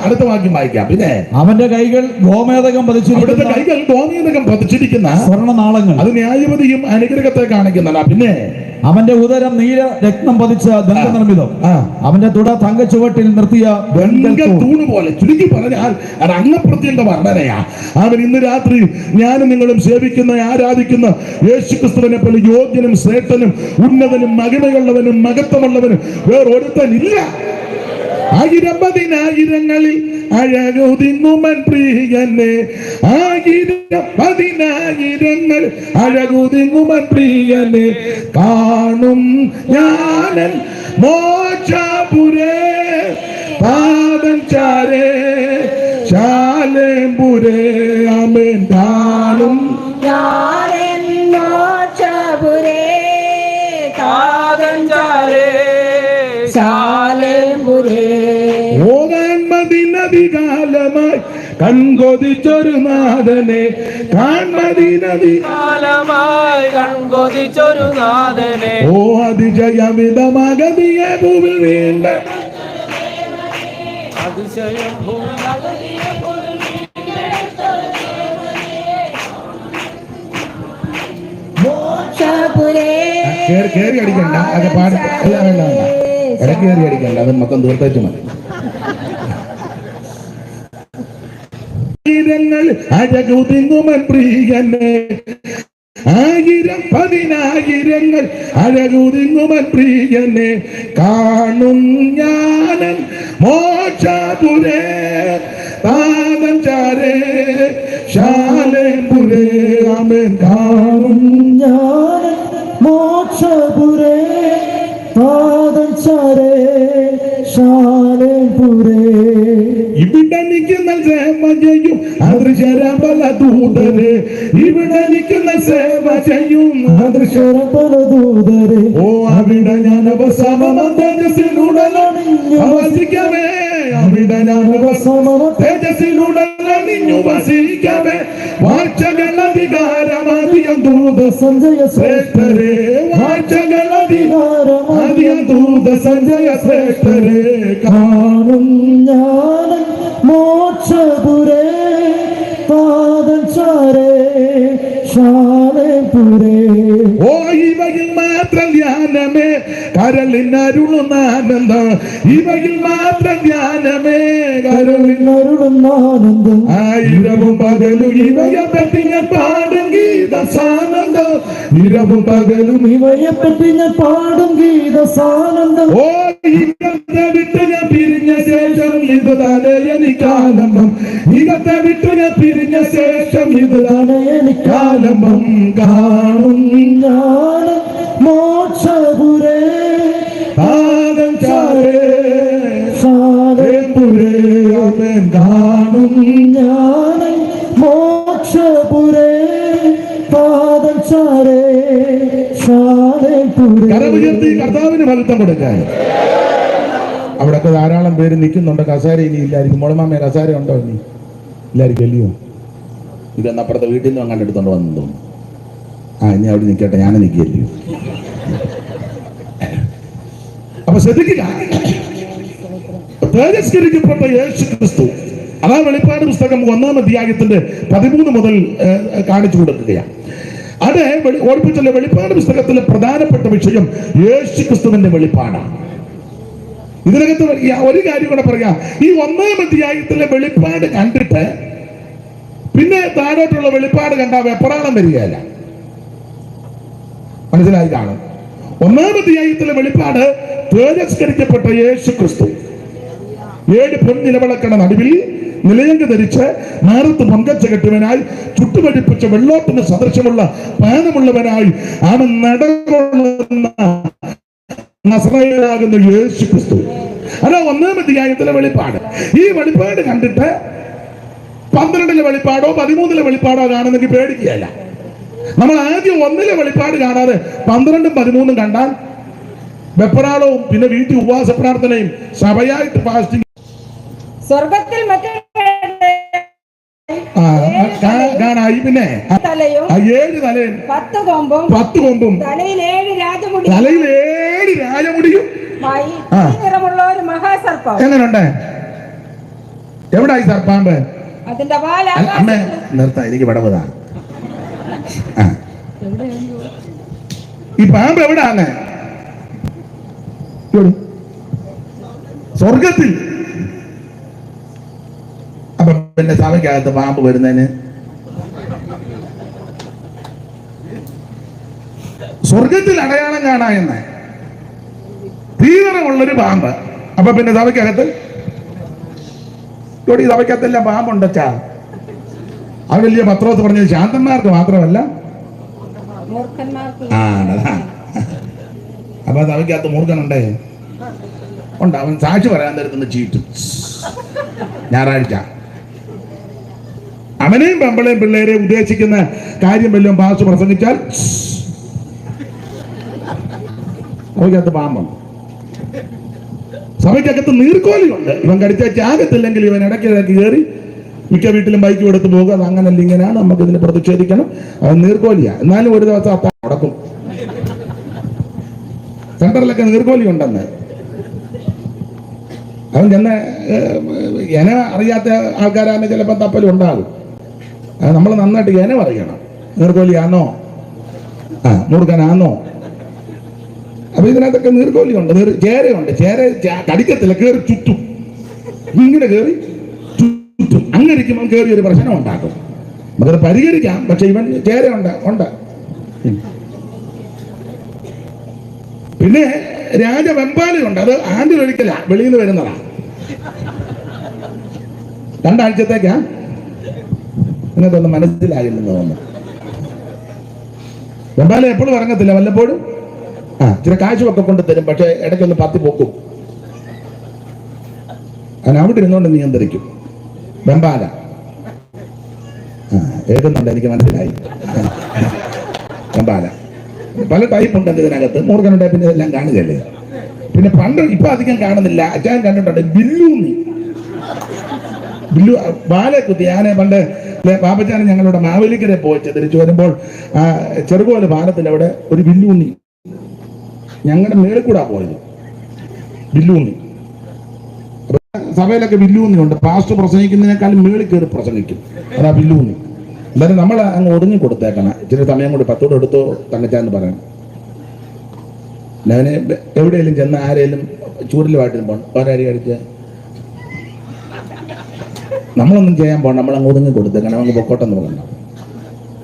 അടുത്ത വാക്യം വായിക്കാം. പിന്നെ അവന്റെ കൈകൾ ഗോമേതകം പതിച്ചിരിക്കുന്ന സ്വർണ്ണനാളങ്ങൾ, അത് ന്യായവതിയും അനുഗ്രഹത്തെ കാണിക്കുന്നതാണ്. പിന്നെ അവന്റെ ഉദരം നീല രക്തം പതിച്ച ദന്തനിർമ്മിതം, അവന്റെ തുട തങ്കച്ചുവട്ടിൽ നിർത്തിയ തൂണ് പോലെ. ചുരുക്കി പറഞ്ഞാൽ അത് അംഗപ്രത്യംഗ വർണ്ണനയാ. അവൻ ഇന്ന് രാത്രി ഞാനും നിങ്ങളും സേവിക്കുന്ന, ആരാധിക്കുന്ന യേശുക്രിസ്തുവിനെ പോലെ യോഗ്യനും ശ്രേഷ്ഠനും ഉന്നതനും മഹിമയുള്ളവനും മഹത്വമുള്ളവനും വേറൊരുത്തനില്ല. ആയിരം പതിനായിരങ്ങളിൽ അഴകുതിങ്ങുമൻ പ്രിയനെ, ആയിരം പതിനായിരങ്ങൾ അഴകുതിങ്ങുമൻ പ്രിയനെ, കാണും ഞാനൻ മോക്ഷപുരേ പാദം ചാരേ ശാലേംപുരേ. ആമേൻ. കാണും ഞാനൻ മോക്ഷപുരേ പാദം ചാരേ ശാലേംപുരേ. പോകാൻ മദിനധികാലമായി കൺകൊതിച്ചൊരു നാഥനെ, കാലമായി കൺകൊതിച്ചൊരു നാഥനെ, ഓ അതിജയമിതമകതിയെ ഭൂമിൽ വീണ്ട അതിശയം മോക്ഷപുരേ കേറി അടിക്കണ്ട, അത് പാടി വേണ്ട, ഇടയ്ക്ക് കയറി അടിക്കണ്ട, അത് മൊത്തം തീർത്തേച്ചു മതി. അഴകുതിങ്ങുമൻ പ്രിയനെ, ആയിരം പതിനായിരങ്ങൾ അഴകുതിങ്ങുമൻ പ്രിയനെ, കാണും ഞാനൻ മോക്ഷപുരേ പാദം ചാരേ ശാലേംപുരേ. ആമേൻ. കാണും ഞാനൻ മോക്ഷപുരേ പാദം ചാരേ ശാലേംപുരേ. ഇവിടെ നിൽക്കുന്ന സേവ ചെയ്യും അദൃശ്യരബല ദൂതരെ, ഇവിടെ നിൽക്കുന്ന സേവ ചെയ്യും അദൃശ്യരബല ദൂതരെ, ഓ അവിടെ ഞാൻ വസിക്കവേ, അവിടെ ഞാൻ തേജസ്സിലുടലിഞ്ഞു വസിക്കവേ. വാഴ്ചകളധികാരമാദിയം ദൂത സഞ്ജയ ശ്രേഷ്ഠരെ, വാഴ്ചകളധികാരമാദിയം ദൂത സഞ്ജയ ശ്രേഷ്ഠരെ. കാണും ഞാനൻ മോക്ഷപുരേ പാദം ചാരേ ശാലേംപുരേ. ഓ ഇവയിൽ മാത്രം ധ്യാനമേ കരളിനരുളുന്നാനന്ദം, ഇവയിൽ മാത്രം ധ്യാനമേ കരളിനരുളുന്നാനന്ദം. ആയിരവും പകലും ഇവയെ പറ്റി ഞാൻ പാടും ഗീതസാനന്ദം, ഇരവും പകലും ഇവയെ പറ്റി ഞാൻ പാടും ഗീതസാനന്ദം. ഓ ഇകത്തെ വിട്ട് ഞാൻ പിരിഞ്ഞ ശേഷം ഇതുതാണ് എനിക്കാലംബം, ഇകത്തെ വിട്ട് ഞാൻ പിരിഞ്ഞ ശേഷം ഇതുതാണ് എനിക്കാലംബം. കാണും ഞാനൻ മോക്ഷപുരേ പാദം ചാരേ ശാലേംപുരേ. ആമേൻ. കാണും ഞാനൻ മോക്ഷപുരേ പാദം ചാരേ ശാലേംപുരേ. കരമുയർത്തി കർത്താവിന് മഹത്വം കൊടുക്കാൻ. അവിടൊക്കെ ധാരാളം പേര് നിൽക്കുന്നുണ്ട്. കസേര ഇനി ഇല്ലായിരിക്കും. മോളമാമ കസേര ഉണ്ടോ? ഇനി ഇല്ലായിരിക്കും, അല്ലയോ? ഇതെന്ന് അപ്പുറത്തെ വീട്ടിൽ നിന്ന് അങ്ങനെ എടുത്തോണ്ട് വന്നു തോന്നുന്നു. ഇനി അവിടെ നിൽക്കട്ടെ, ഞാൻ നിൽക്കില്ലയോ. അപ്പൊ ശ്രദ്ധിക്കുക, തേജസ്കരിക്കപ്പെട്ട യേശു ക്രിസ്തു, അതാ വെളിപ്പാട് പുസ്തകം 1-ാം അധ്യായത്തിന്റെ 13 മുതൽ കാണിച്ചു കൊടുക്കുകയാണ്. അത് ഓർപ്പിച്ചല്ലോ, വെളിപ്പാട് പുസ്തകത്തിലെ പ്രധാനപ്പെട്ട വിഷയം യേശു ക്രിസ്തുവിന്റെ വെളിപ്പാടാണ്. ഇതിനകത്ത് ഒരു കാര്യം കൂടെ പറയാം. ഈ 1-ാം അധ്യായത്തിലെ വെളിപ്പാട് കണ്ടിട്ട് പിന്നെ താഴോട്ടുള്ള വെളിപ്പാട് കണ്ടാൽ വെപ്രാളം വരികയല്ല. മനസ്സിലായി കാണും. 1-ാം അധ്യായത്തിലെ വെളിപ്പാട് തേജസ്കരിക്കപ്പെട്ട യേശു ക്രിസ്തു 7 പൊൻനിലവിളക്കണ നടുവിൽ നിലയങ്ക് ധരിച്ച് നേരത്ത് പൊങ്കച്ച കെട്ടുവനായി ചുട്ടുപഴിപ്പിച്ച വെള്ളോട്ടിന് സദൃശമുള്ള പാനമുള്ളവനായി അവൻ നടകൊള്ളുന്ന നസറേയനാകുന്ന യേശു ക്രിസ്തു. അതാ 1-ാം അധ്യായത്തിലെ വെളിപ്പാട്. ഈ വെളിപ്പാട് കണ്ടിട്ട് 12-ലെ വെളിപ്പാടോ 13-ലെ വെളിപ്പാടോ കാണുന്നെങ്കിൽ പേടിക്കുകയല്ല. നമ്മൾ ആദ്യം 1-ലെ വെളിപ്പാട് കാണാതെ 12-ഉം 13-ഉം കണ്ടാൽ വെപ്രാളവും പിന്നെ വീട്ടിൽ ഉപവാസ പ്രാർത്ഥനയും സഭയായിട്ട് ഫാസ്റ്റിംഗ്. സ്വർഗത്തിൽ മറ്റൊരു ആ കാണായി. പിന്നെ തലയും 7 തലയും 10 കൊമ്പും 10 കൊമ്പും തലയിൽ 7 രാജമുടി തലയിൽ 7 രാജമുടിയും നിറമുള്ള ഒരു മഹാസർപ്പം. എങ്ങനെയുണ്ട്? എവിടായി സർപ്പാമ്പ്? അതിന്റെ അമ്മ നിർത്താം, എനിക്ക് വിടവതാ. ഈ പാമ്പ് എവിടാണ്? സ്വർഗത്തിൽ. അപ്പൊ പിന്നെ സഭയ്ക്കകത്ത് പാമ്പ് വരുന്നതിന് സ്വർഗത്തിൽ അടയാളം കാണാമെന്ന് തീവ്രമുള്ളൊരു പാമ്പ്. അപ്പൊ പിന്നെ സഭയ്ക്കകത്ത് ഈ സഭയ്ക്കകത്തെല്ലാം പാമ്പുണ്ടച്ചാ. അത് വലിയ പത്രോസ് പറഞ്ഞത് ശാന്തന്മാർക്ക് മാത്രമല്ല. അപ്പൊ സഭയ്ക്കകത്ത് മൂർഖനുണ്ടേ ഉണ്ട്. അവൻ സാക്ഷി പറയാൻ തരുന്ന ചീറ്റും ഞായറാഴ്ച. അവനെയും പെമ്പളെയും പിള്ളേരെയും ഉദ്ദേശിക്കുന്ന കാര്യം വല്ലതും പാസ് പ്രസംഗിച്ചാൽ സഭയ്ക്കകത്ത് പാമ്പുണ്ട്. സഭയ്ക്കകത്ത് നീർക്കോലിയുണ്ട്. ഇവൻ കടിച്ച ചാകത്തില്ലെങ്കിൽ ഇവൻ ഇടയ്ക്കിടയ്ക്ക് കയറി മിക്ക വീട്ടിലും ബൈക്ക് എടുത്ത് പോകുക. അത് അങ്ങനല്ല ഇങ്ങനെയാണ്, നമുക്ക് ഇതിന് പ്രതിഷേധിക്കണം. അവൻ നീർക്കോലിയാ. എന്നാലും ഒരു ദിവസം അത്താഴം മുടക്കും. സെന്ററിലൊക്കെ നീർക്കോലി ഉണ്ടെന്ന്. അവൻ ചെന്ന് എന അറിയാത്ത ആൾക്കാരാണ് ചിലപ്പോൾ തപ്പലും ഉണ്ടാകും. അത് നമ്മൾ നന്നായിട്ട് എന പറയണം. നീർക്കോലിയാണോ മൂർഖനാണോ? അപ്പൊ ഇതിനകത്തൊക്കെ നീർക്കോലിയുണ്ട്, ചേരയുണ്ട്. ചേര കടിക്കത്തില്ല, കയറി ചുറ്റും. ഇങ്ങനെ കയറി ചുറ്റും. അങ്ങനെ ഇരിക്കുമ്പോൾ കയറി ഒരു പ്രശ്നം ഉണ്ടാക്കും. നമുക്കത് പരിഹരിക്കാം. പക്ഷെ ഇവൻ ചേരയുണ്ട്. പിന്നെ രാജവെമ്പാലയുണ്ട്. അത് ആണ്ടിലൊരിക്കലാ, വെളിയിൽ നിന്ന് വരുന്നതാ. 2 ആഴ്ചത്തേക്കാ. നിങ്ങൾക്കൊന്നും മനസ്സിലായില്ലെന്ന് തോന്നുന്നു. വെമ്പാല എപ്പോഴും ഇറങ്ങത്തില്ല, വല്ലപ്പോഴും ചില കാശുമൊക്കെ കൊണ്ട് തരും. പക്ഷെ ഇടയ്ക്കൊന്ന് പത്തി പൊക്കും. അവൻ അവിടെ ഇരുന്നുകൊണ്ട് നിയന്ത്രിക്കും. വെമ്പാല കേൾക്കുന്നുണ്ട്, എനിക്ക് മനസ്സിലായി. വെമ്പാല പല ടൈപ്പ് ഉണ്ട് ഇതിനകത്ത്. മൂർഖനുണ്ടെ പിന്നെ ഇതെല്ലാം കാണുകയല്ലേ. പിന്നെ പണ്ട് ഇപ്പൊ അധികം കാണുന്നില്ല. അച്ഛൻ കണ്ടിട്ടുണ്ട് ബില്ലൂന്നി. ബാലെ കുത്തി. ഞാനെ പണ്ട് പാപ്പച്ചാനും ഞങ്ങളുടെ മാവേലിക്കരെ പോയിട്ട് തിരിച്ചു വരുമ്പോൾ ചെറുകോല് പാലത്തിന്റെ അവിടെ ഒരു ബില്ലൂന്നി ഞങ്ങളുടെ മേളിൽ കൂടാ പോയത്. ബില്ലൂന്നി. സഭയിലൊക്കെ ബില്ലൂന്നി ഉണ്ട്. പാസ്റ്റ് പ്രസംഗിക്കുന്നതിനേക്കാളും മേളിൽ കയറി പ്രസംഗിക്കും. അതാ ബില്ലൂന്നി. എന്തായാലും നമ്മൾ അങ്ങ് ഒതുങ്ങി കൊടുത്തേക്കണം. ഇച്ചിരി സമയം കൂടി 10 എടുത്തോ തങ്കച്ചാന്ന് പറയണം. അവന് എവിടെയെങ്കിലും ചെന്ന് ആരെങ്കിലും ചൂരലുമായിട്ട് പോകണം. ഒരരി അടിച്ച് നമ്മളൊന്നും ചെയ്യാൻ പോകണം. നമ്മൾ അങ്ങ് ഒതുങ്ങി കൊടുത്തേക്കണം. അങ്ങ് പൊക്കോട്ടെന്ന് പറയണം.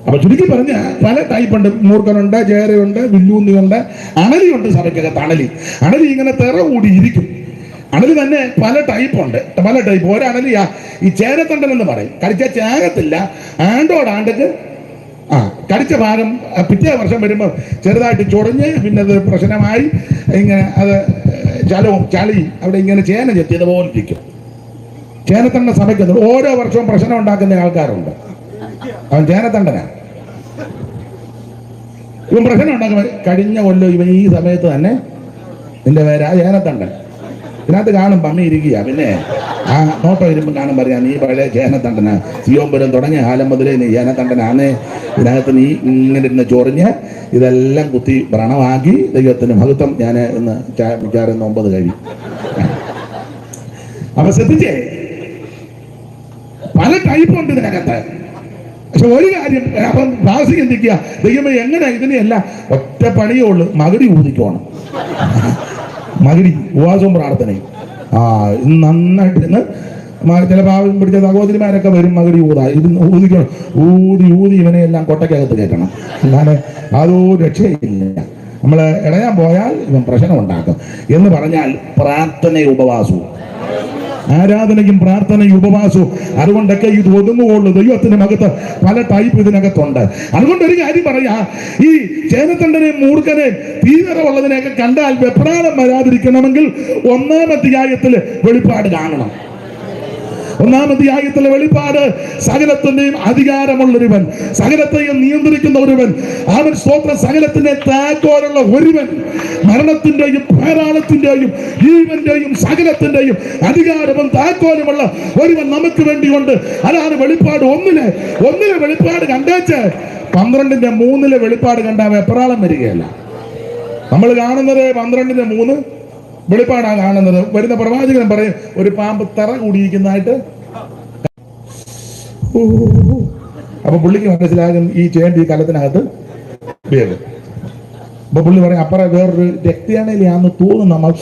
അപ്പൊ ചുരുക്കി പറഞ്ഞ പല ടൈപ്പ് ഉണ്ട്. മൂർഖനുണ്ട്, ചേരയുണ്ട്, വില്ലൂന്നിയുണ്ട്, അണലിയുണ്ട്. സഭയ്ക്കകത്ത് അണലി ഇങ്ങനെ തെറ കൂടി ഇരിക്കും. അണലി തന്നെ പല ടൈപ്പ് ഉണ്ട്. പല ടൈപ്പ്. ഒരണലിയാ ഈ ചേരത്തണ്ടൻ എന്ന് പറയും. കടിച്ച ചാകത്തില്ല. ആണ്ടോടാണ്ടക്ക് കടിച്ച ഭാഗം പിറ്റേ വർഷം വരുമ്പോൾ ചെറുതായിട്ട് ചൊറിഞ്ഞ് പിന്നെ അത് പ്രശ്നമായി ഇങ്ങനെ അത് ചളി അവിടെ ഇങ്ങനെ ചേന ചെത്തിയതുപോലെ ഇരിക്കും. ചേനത്തണ്ട സഭയ്ക്ക് ഓരോ വർഷവും പ്രശ്നം ഉണ്ടാക്കുന്ന ആൾക്കാരുണ്ട്. അവൻ ചേനത്തണ്ടനാ. ഇവൻ പ്രശ്നം ഉണ്ടാക്കുന്ന കഴിഞ്ഞ കൊല്ലം ഇവൻ ഈ സമയത്ത് തന്നെ നിന്റെ പേരാ ചേനത്തണ്ടൻ. ഇതിനകത്ത് കാണും പമ്മി ഇരിക്കുക. പിന്നെ നോട്ടം ഇരുമ്പം കാണും പറയാം നീ പഴയ ചേനത്തണ്ടനാ. സിയോമ്പുരം തുടങ്ങിയ കാലം മുതലേ നീ ചേനത്തണ്ടനാന്നേ. ഇതിനകത്ത് നീ ഇങ്ങനെ ഇരുന്ന് ചൊറിഞ്ഞ് ഇതെല്ലാം കുത്തി വ്രണമാക്കി ദൈവത്തിന് മഹത്വം. ഞാൻ ഇന്ന് മിക്കാറും 9 കഴിയും. അപ്പൊ ശ്രദ്ധിച്ചേ, പല ടൈപ്പുണ്ട് ഇതിനകത്ത്. പക്ഷെ ഒരു കാര്യം അപ്പം ഭാഷ ചിന്തിക്കുക, ദൈവമേ എങ്ങനെ ഇതിനെയല്ല ഒറ്റ പണിയേ ഉള്ളൂ. മകടി ഊതിക്കോണം. മകടി ഉപവാസവും പ്രാർത്ഥനയും നന്നായിട്ടിരുന്ന് ചില പാവം പിടിച്ച സഹോദരിമാരൊക്കെ വരും. മകടി ഇത് ഊതിക്കണം. ഊതി ഇവനെ എല്ലാം കൊട്ടയ്ക്കകത്ത് കയറ്റണം. അല്ലാതെ അതൊരു രക്ഷയില്ല. നമ്മൾ ഇടയാൻ പോയാൽ ഇവൻ പ്രശ്നം ഉണ്ടാക്കും. എന്ന് പറഞ്ഞാൽ പ്രാർത്ഥനയും ഉപവാസവും, ആരാധനയും പ്രാർത്ഥനയും ഉപവാസവും. അതുകൊണ്ടൊക്കെ ഇത് ഒതുങ്ങുകയുള്ളൂ. ദൈവത്തിന്റെ മകത്ത് പല ടൈപ്പ് ഇതിനകത്തുണ്ട്. അതുകൊണ്ട് ഒരു കാര്യം പറയാ, ഈ ചേനത്തണ്ടനെയും മൂർഖനെയും തീവ്രമുള്ളതിനെയൊക്കെ കണ്ടാൽ വെപ്രാളം വരാതിരിക്കണമെങ്കിൽ 1-ാം അധ്യായത്തിൽ വെളിപ്പാട് കാണണം. ഒന്നാം അധ്യായത്തിലെ വെളിപ്പാട് സകലത്തിന്റെയും അധികാരമുള്ളൊരുവൻ, സകലത്തെയും നിയന്ത്രിക്കുന്ന ഒരുവൻ, അവൻ സ്തോത്രം സകലത്തിന്റെ താക്കോലുള്ള ഒരുവൻ, മരണത്തിന്റെയും ധാരാളത്തിന്റെയും ജീവന്റെയും സകലത്തിന്റെയും അധികാരവും താക്കോലുമുള്ള ഒരുവൻ നമുക്ക് വേണ്ടിയുണ്ട്. അതാണ് വെളിപ്പാട് ഒന്നിലെ വെളിപ്പാട് കണ്ടേച്ച് 12:3 വെളിപ്പാട് കണ്ട വെപ്രാളം വരികയല്ല. നമ്മൾ കാണുന്നത് 12:3 വെളിപ്പാടാണ് കാണുന്നത്. വരുന്ന പ്രവാചകൻ പറയും ഒരു പാമ്പ് തറ കൂടിയിരിക്കുന്നതായിട്ട്. അപ്പൊ പുള്ളിക്ക് മനസ്സിലാകും ഈ ചേണ്ടി ഈ കലത്തിനകത്ത് വേഗം. അപ്പൊ പുള്ളി പറയും അപ്പുറം വേറൊരു രക്തിയാണേലാന്ന് തോന്നുന്നു. നമ്മൾ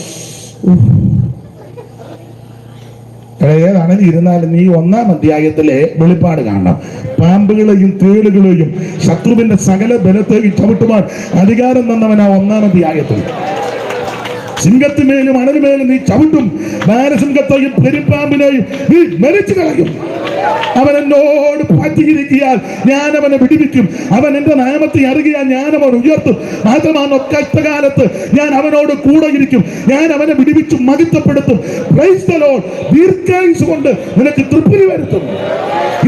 ഏതാണെങ്കിലും ഇരുന്നാലും നീ 1-ാം അധ്യായത്തിലെ വെളിപ്പാട് കാണണം. പാമ്പുകളെയും തേളുകളെയും ശത്രുവിന്റെ സകല ബലത്തെയും ചവിട്ടുവാൻ അധികാരം തന്നവനാ 1-ാം അധ്യായത്തിൽ. സിംഹത്തിന്മേലും അണലിന്മേലും നീ ചവിട്ടും, ബാലസിംഹത്തെയും പെരുമ്പാമ്പിനെയും നീ മരിച്ചു കളയും. അവൻ എന്നോട് പറ്റിയിരിക്കിയാൽ ഞാൻ അവനെ വിടിവിക്കും, അവൻ എന്റെ നാമത്തെ അറിയാൻ ഞാൻ അവൻ ഉയർത്തും. മാത്രമാണ് കഷ്ടകാലത്ത് ഞാൻ അവനോട് കൂടെ ഇരിക്കും, ഞാൻ അവനെ വിടിവിച്ചും മഹത്വപ്പെടുത്തും. ദീർഘായുസ് കൊണ്ട് നിനക്ക് തൃപ്തി വരുത്തും.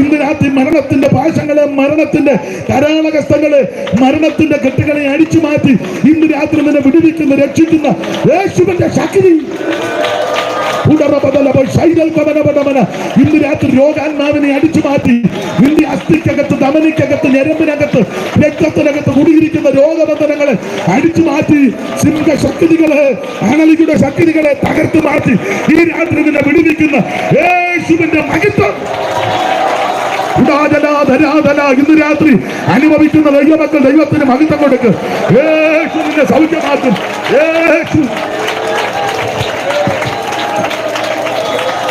ഇന്ന് രാത്രി മരണത്തിന്റെ പാശങ്ങളെ, മരണത്തിന്റെ കരാളകസ്ഥങ്ങളെ, മരണത്തിന്റെ കെട്ടുകളെ അടിച്ചു മാറ്റി ഇന്ന് രാത്രി നിന്നെ വിടുവിക്കുന്ന രക്ഷിക്കുന്ന യേശുവിന്റെ ശക്തി ഇന്ന് രാത്രി രോഗാത്മാവിനെ അടിച്ചു മാറ്റി നിന്റെ അസ്ഥിക്കകത്ത്, ധമനിക്കകത്ത്, ഞരമ്പിനകത്ത്, രക്തത്തിനകത്ത് കുടിയിരിക്കുന്ന രോഗബന്ധനങ്ങളെ അടിച്ചു മാറ്റി സിംഹശക്തികളെ, അണലിയുടെ ശക്തികളെ തകർത്ത് മാറ്റി ഈ രാത്രി നിന്നെ വിടുവിക്കുന്ന യേശുവിന്റെ മഹത്വം ഇന്ന് രാത്രി അനുഭവിക്കുന്ന ദൈവമക്കൾ ദൈവത്തിന് മഹത്വം കൊടുക്ക്. യേശു നിന്നെ സൗഖ്യമാക്കും. യേശു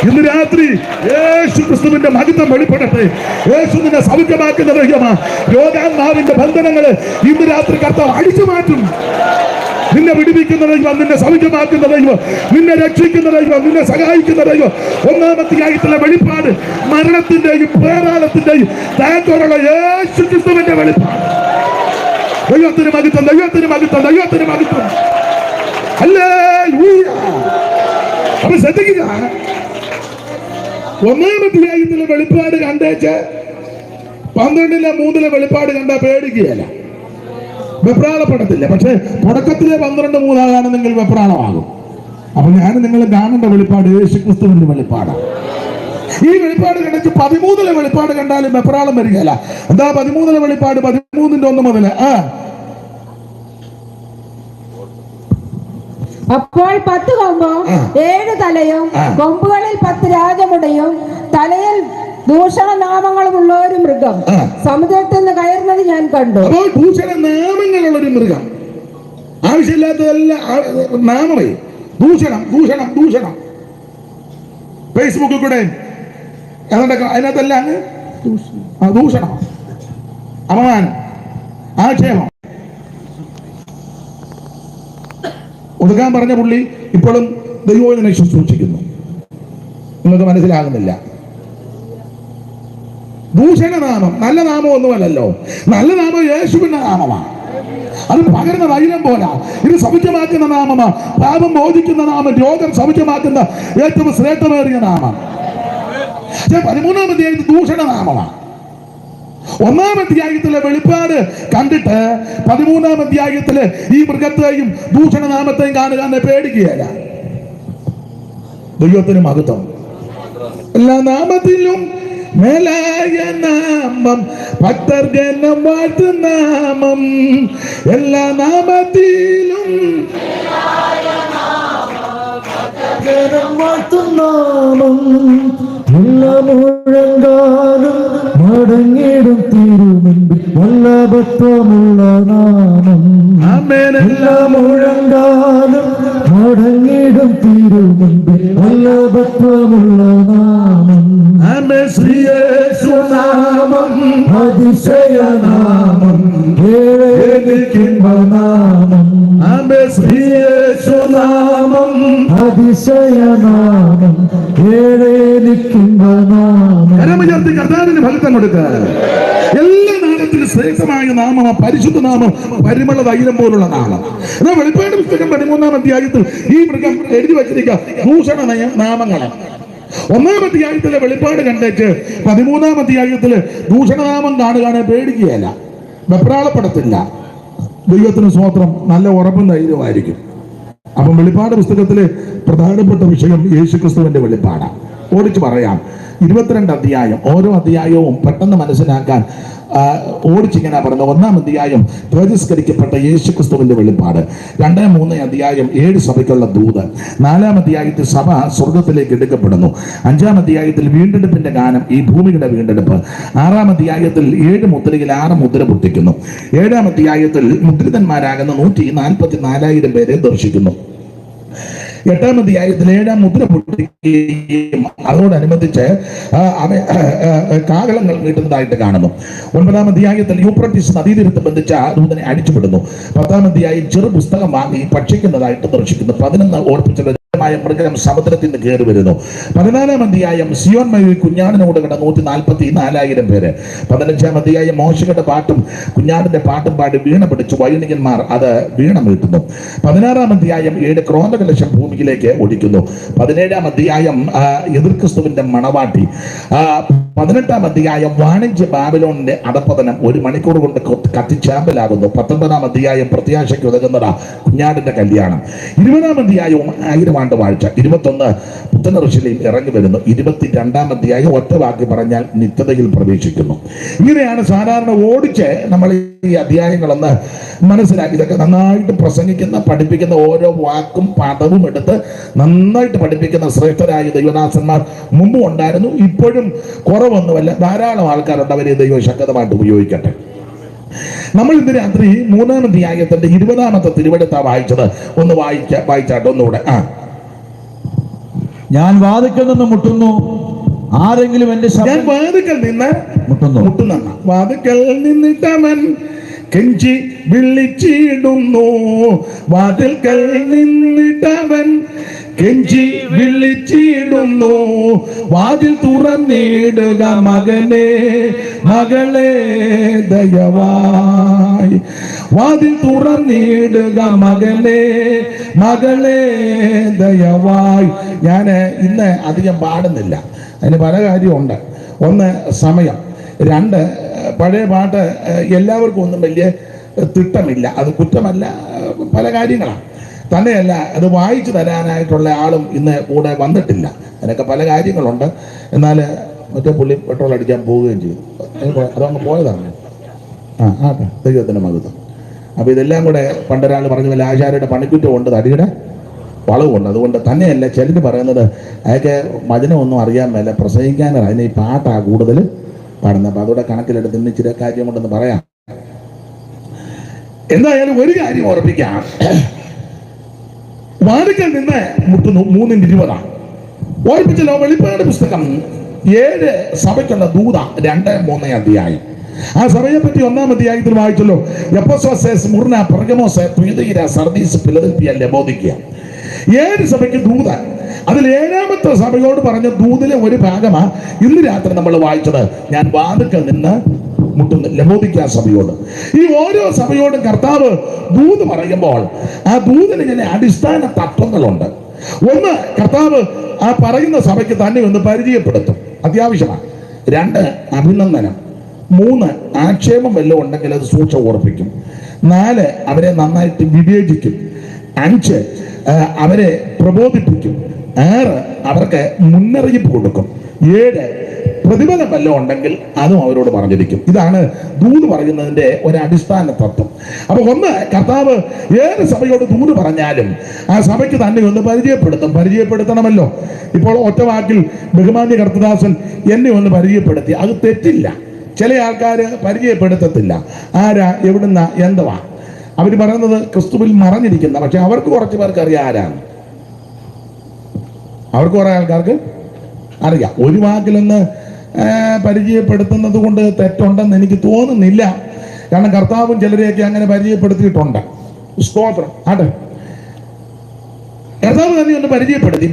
ഇന്ന് രാത്രി യേശു ക്രിസ്തുവിന്റെ മഹത്വം വെളിപ്പെടട്ടെ. യേശു നിന്നെ സൗഖ്യമാക്കുന്ന ദൈവമാ. രോഗാത്മാവിന്റെ ബന്ധനങ്ങള് ഇന്ന് രാത്രി കർത്താവ് അടിച്ചു മാറ്റും. നിന്നെ വിടുവിക്കുന്ന ദൈവം, നിന്നെ സൗഖ്യമാക്കുന്ന ദൈവം, നിന്നെ രക്ഷിക്കുന്ന ദൈവം, നിന്നെ സഹായിക്കുന്ന ദൈവം. 1-ാം അധ്യായത്തിലെ വെളിപ്പാട് മരണത്തിന്റെയും പാതാളത്തിന്റെയും താക്കോലുള്ള യേശു ക്രിസ്തുവിന്റെ വെളിപ്പാട്. ദൈവത്തിന് മഹത്വം, ദൈവത്തിന് മഹത്വം, ദൈവത്തിന് മഹത്വം. ഹല്ലേലൂയ. അപ്പൊ ശ്രദ്ധിക്കുക, 1-ാം അധ്യായത്തിലെ വെളിപ്പാട് കണ്ടേച്ച് 12:3 വെളിപ്പാട് കണ്ട പേടിക്കുകയല്ല, വെപ്രാളപ്പെടത്തില്ല. പക്ഷെ തുടക്കത്തിലെ 12:3 ആകാണെങ്കിൽ വെപ്രാളമാകും. അപ്പൊ ഞാൻ നിങ്ങൾ കാണേണ്ട വെളിപ്പാട് യേശുക്രിസ്തുവിന്റെ വെളിപ്പാടാണ്. ഈ വെളിപ്പാട് കണ്ടിട്ട് 13 വെളിപ്പാട് കണ്ടാലും വെപ്രാളം വരികയല്ല. എന്താ 13 വെളിപ്പാട്? 13:1 മുതൽ അപ്പോൾ 10 കൊമ്പും 7 തലയും, കൊമ്പുകളിൽ 10 രാജമുടയും, തലയിൽ ദൂഷണനാമങ്ങളുമുള്ള ഒരു മൃഗം സമുദ്രത്തിൽ നിന്ന് കയറുന്നത് ഞാൻ കണ്ടു. അപ്പോൾ ദൂഷണനാമങ്ങളുള്ള ഒരു മൃഗം, ആവശ്യമില്ലാത്തതെല്ലാം നാമമേ, ദൂഷണം ദൂഷണം ദൂഷണം. ഫേസ്ബുക്കിൽ കൂടെ അതിനകത്തെല്ലാം ദൂഷണം, അപമാനം, ആക്ഷേപം. ഒതുക്കാൻ പറഞ്ഞ പുള്ളി ഇപ്പോഴും ദൈവത്തിനെ ശുശ്രൂഷിക്കുന്നു. നിങ്ങൾക്ക് മനസ്സിലാകുന്നില്ല. ദൂഷണനാമം നല്ല നാമം ഒന്നുമല്ലല്ലോ. നല്ല നാമം യേശുവിന്റെ നാമമാണ്. അത് പകരുന്ന തൈലം പോലാ. ഇത് സൗഖ്യമാക്കുന്ന നാമമാ, പാപം മോചിക്കുന്ന നാമം, രോഗം സൗഖ്യമാക്കുന്ന ഏറ്റവും ശ്രേഷ്ഠമേറിയ നാമം. 13-ാം അധ്യായത്തിൽ ദൂഷണനാമമാണ്. 1-ാം അധ്യായത്തിലെ വെളിപ്പാട് കണ്ടിട്ട് 13-ാം അധ്യായത്തിലെ ഈ മൃഗത്തെയും ദൂഷണനാമത്തെയും കാണുക എന്നെ പേടിക്കുകയല്ല. ദൈവത്തിന് മഹത്വം. എല്ലാ നാമത്തിലും മേലായ നാമം, ഭക്തർഗണം വാഴ്ത്തും നാമം. എല്ലാ നാമത്തിലും വാഴ്ത്തും നാമം. എല്ലാ മുഴങ്കാലും മടങ്ങിടും തിരുമുൻപിൽ വല്ലഭത്വമുള്ള നാമം. എല്ലാ മുഴങ്കാലും മടങ്ങിടും തിരുമുൻപിൽ വല്ലഭത്വമുള്ള നാമം. ശ്രീയേശുനാമം അതിശയനാമം, നാമം. ശ്രീയേശുനാമം അതിശയനാമം, കർത്താവിന് ഭക്തം കൊടുക്കുക. എല്ലാ നാമത്തിലും ശ്രേഷ്ഠമായ നാമം പരിശുദ്ധ നാമം, പരിമള തൈലം പോലുള്ള നാമം. എന്നാൽ വെളിപ്പാട് പുസ്തകം 13-ാം അധ്യായത്തിൽ ഈ മൃഗം എഴുതി വച്ചിരിക്കുക ദൂഷണ നാമങ്ങളാണ്. 1-ാം അധ്യായത്തിലെ വെളിപ്പാട് കണ്ടേച്ച് 13-ാം അധ്യായത്തില് ദൂഷണനാമം കാണുകയാണെ പേടിക്കുകയല്ല, വെപ്രാളപ്പെടത്തില്ല. ദൈവത്തിന് സ്തോത്രം, നല്ല ഉറപ്പും ധൈര്യമായിരിക്കും. അപ്പം വെളിപ്പാട് പുസ്തകത്തിലെ പ്രധാനപ്പെട്ട വിഷയം യേശുക്രിസ്തുവിന്റെ വെളിപ്പാടാണ്. ഓടിച്ചു പറയാം. 22 അധ്യായം, ഓരോ അധ്യായവും പെട്ടെന്ന് മനസ്സിലാക്കാൻ ഓടിച്ചിങ്ങനെ പറഞ്ഞു. 1-ാം അധ്യായം തേജസ്കരിക്കപ്പെട്ട യേശുക്രിസ്തുവിന്റെ വെളിപ്പാട്. 2, 3 അധ്യായം 7 സഭയ്ക്കുള്ള ദൂത്. 4-ാം അധ്യായത്തിൽ സഭ സ്വർഗത്തിലേക്ക് എടുക്കപ്പെടുന്നു. 5-ാം അധ്യായത്തിൽ വീണ്ടെടുപ്പിന്റെ ഗാനം, ഈ ഭൂമിയുടെ വീണ്ടെടുപ്പ്. 6-ാം അധ്യായത്തിൽ 7 മുദ്രയിൽ 6 മുദ്ര പൊട്ടിക്കുന്നു. 7-ാം അധ്യായത്തിൽ മുദ്രിതന്മാരാകുന്ന 144,000 പേരെ ദർശിക്കുന്നു. 8-ാം അധ്യായത്തിൽ 7-ാം മുദ്ര പൊട്ടിക്കുകയും അതോടനുബന്ധിച്ച് കാഹളങ്ങൾ നീട്ടുന്നതായിട്ട് കാണുന്നു. 9-ാം അധ്യായത്തിൽ യൂഫ്രട്ടീസ് നദീതീരത്ത് ബന്ധിച്ച ദൂതനെ അടിച്ചുവിടുന്നു. 10-ാം അധ്യായം ചെറു പുസ്തകം വാങ്ങി ഭക്ഷിക്കുന്നതായിട്ട് ദർശിക്കുന്നു. 11 ഓർപ്പിച്ചത് മൃഗം സമുദ്രത്തിൽ നിന്ന് കയറി വരുന്നു. 14-ാം അധ്യായം സിയോൻ മയിൽ കുഞ്ഞാടിനോട് കിട 144,000 പേര്. 15-ാം അധ്യായം മോശയുടെ പാട്ടും കുഞ്ഞാടിന്റെ പാട്ടും പാടി വീണ പിടിച്ചു വൈദികന്മാർ അത് വീണ മീട്ടുന്നു. 16-ാം അധ്യായം 7 ക്രോധകലശം ഭൂമിയിലേക്ക് ഒടിക്കുന്നു. 17-ാം അധ്യായം എതിർക്രിസ്തുവിന്റെ മണവാട്ടി. 18-ാം അധ്യായം വാണിജ്യ ബാബിലോണിന്റെ അധപതനം 1 മണിക്കൂർ കൊണ്ട് കത്തിച്ചാമ്പലാകുന്നു. 19-ാം അധ്യായം പ്രത്യാശയ്ക്ക് ഉതകുന്നതാ കുഞ്ഞാടിന്റെ കല്യാണം. 20-ാം അധ്യായവും 1000 ആണ്ട് വാഴ്ച. 21 പുത്തൻ ഋഷിലയും ഇറങ്ങി വരുന്നു. 22-ാം അധ്യായം ഒറ്റ വാക്കി പറഞ്ഞാൽ നിത്യതയിൽ പ്രവേശിക്കുന്നു. ഇങ്ങനെയാണ് സാധാരണ ഓടിച്ച് നമ്മൾ ഈ അധ്യായങ്ങളൊന്ന് മനസ്സിലാക്കി. ഇതൊക്കെ നന്നായിട്ട് പ്രസംഗിക്കുന്ന പഠിപ്പിക്കുന്ന ഓരോ വാക്കും പദവും എടുത്ത് നന്നായിട്ട് പഠിപ്പിക്കുന്ന ശ്രേഷ്ഠരായ ദൈവദാസന്മാർ മുമ്പും ഉണ്ടായിരുന്നു, ഇപ്പോഴും കുറവൊന്നുമല്ല. ധാരാളം ആൾക്കാരുണ്ട്. അവരെ ദൈവം ശക്തമായിട്ട് ഉപയോഗിക്കട്ടെ. നമ്മൾ ഇന്ന് രാത്രി 3-ാം അധ്യായത്തിന്റെ 20-ാമത്തെ തിരുവെടുത്താ വായിച്ചത്. ഒന്ന് വായിച്ചാട്ടെ ഒന്നുകൂടെ. ഞാൻ വാതിൽക്കൽ നിന്ന് മുട്ടുന്നു, ആരെങ്കിലും എന്റെ ഞാൻ വാതിൽക്കൽ നിന്ന് മുട്ടുന്ന വാതിൽക്കൽ നിന്നിട്ടവൻ കെഞ്ചി വിളിച്ചിടുന്നു. വാതിൽക്കൽ നിന്നിട്ടവൻ കെഞ്ചി വിളിച്ചിടുന്നു. വാതിൽ തുറന്നിടുക മകനെ മകളെ ദയവായി. വാതിൽ തുറന്നിടുക മകനെ മകളെ ദയവായി. ഞാൻ ഇന്ന് അധികം പാടുന്നില്ല, അതിന് പല കാര്യമുണ്ട്. 1 സമയം, 2 പഴയ പാട്ട് എല്ലാവർക്കും ഒന്നും വലിയ തിട്ടമില്ല. അത് കുറ്റമല്ല, പല കാര്യങ്ങളാണ്. തന്നെയല്ല അത് വായിച്ചു തരാനായിട്ടുള്ള ആളും ഇന്ന് കൂടെ വന്നിട്ടില്ല. അതിനൊക്കെ പല കാര്യങ്ങളുണ്ട്. എന്നാൽ മറ്റേ പുള്ളി പെട്രോൾ അടിക്കാൻ പോവുകയും ചെയ്തു. അതങ്ങ് പോയതാണ്. ദൈവത്തിൻ്റെ മഹത്വം. അപ്പോൾ ഇതെല്ലാം കൂടെ പണ്ടൊരാൾ പറഞ്ഞ പോലെ ആശാരിയുടെ പണിക്കുറ്റം കൊണ്ട് തടിയുടെ വളവുണ്ട്. അതുകൊണ്ട് തന്നെയല്ല ചിലർ പറയുന്നത് അയാൾക്ക് വചനമൊന്നും അറിയാൻ മേല, പ്രസംഗിക്കാനല്ല, അതിന് ഈ പാട്ടാണ് കൂടുതൽ പാടുന്നത്. അപ്പോൾ അതോടെ കണക്കിലെടുത്ത് ഇന്ന് ഇച്ചിരി കാര്യം കൊണ്ടെന്ന് പറയാം. എന്തായാലും ഒരു കാര്യം ഓർപ്പിക്കാം. വാതിൽക്കൽ നിന്ന് മുട്ടുന്നു. 3:20 ഓർപ്പിച്ചല്ലോ. വെളിപ്പാട് പുസ്തകം 7 സഭയ്ക്കുള്ള ദൂത. 2, 3 അധ്യായം. ആ സഭയെ പറ്റി 1-ാം അധ്യായത്തിൽ വായിച്ചല്ലോ. Ephesus, Smyrna, Pergamos, Thyatira, Sardis, Philadelphia, Laodicea. 7 സഭയ്ക്ക് ദൂത. അതിൽ 7-ാമത്തെ സഭയോട് പറഞ്ഞ ദൂതിലെ ഒരു ഭാഗമാണ് ഇന്ന് രാത്രി നമ്മൾ വായിച്ചത്. ഞാൻ വാതിൽക്കൽ നിന്ന് മുട്ടുന്നു, ലവോദിക്ക സഭയോട്. ഈ ഓരോ സഭയോടും കർത്താവ് ദൂത് പറയുമ്പോൾ ആ ദൂതിന് ചില അടിസ്ഥാന തത്വങ്ങളുണ്ട്. 1, കർത്താവ് ആ പറയുന്ന സഭയ്ക്ക് തന്നെ ഒന്ന് പരിചയപ്പെടുത്തും, അത്യാവശ്യമാണ്. 2, അഭിനന്ദനം. 3, ആക്ഷേപം വല്ലതും ഉണ്ടെങ്കിൽ അത് സൂക്ഷിച്ച് ഓർപ്പിക്കും. 4, അവരെ നന്നായിട്ട് വിവേചിക്കും. 5, അവരെ പ്രബോധിപ്പിക്കും. 6, അവർക്ക് മുന്നറിയിപ്പ് കൊടുക്കും. 7, പ്രതിഫലം വല്ലതും ഉണ്ടെങ്കിൽ അതും അവരോട് പറഞ്ഞിരിക്കും. ഇതാണ് ദൂത് പറയുന്നതിന്റെ ഒരു അടിസ്ഥാന തത്വം. അപ്പൊ 1, കർത്താവ് ഏത് സഭയോട് ദൂത് പറഞ്ഞാലും ആ സഭയ്ക്ക് തന്നെ ഒന്ന് പരിചയപ്പെടുത്തണമല്ലോ. ഇപ്പോൾ ഒറ്റ വാക്കിൽ ബഹുമാന്യ കർത്തദാസൻ എന്നെ ഒന്ന് പരിചയപ്പെടുത്തി, അത് തെറ്റില്ല. ചില ആൾക്കാർ പരിചയപ്പെടുത്തത്തില്ല. ആരാ, എവിടുന്ന, എന്തുവാ അവർ പറയുന്നത് ക്രിസ്തുവിൽ മറഞ്ഞിരിക്കുന്ന. പക്ഷെ അവർക്ക് കുറച്ച് പേർക്ക് അറിയാം ആരാണ്. അവർക്ക് കുറെ ആൾക്കാർക്ക് അറിയാം. ഒരു വാക്കിലൊന്ന് പരിചയപ്പെടുത്തുന്നത് കൊണ്ട് തെറ്റുണ്ടെന്ന് എനിക്ക് തോന്നുന്നില്ല. കാരണം കർത്താവും ചിലരെയൊക്കെ അങ്ങനെ പരിചയപ്പെടുത്തിയിട്ടുണ്ട്. സ്തോത്രം. ആട്ടെ, കർത്താവ് തന്നെ ഒന്ന്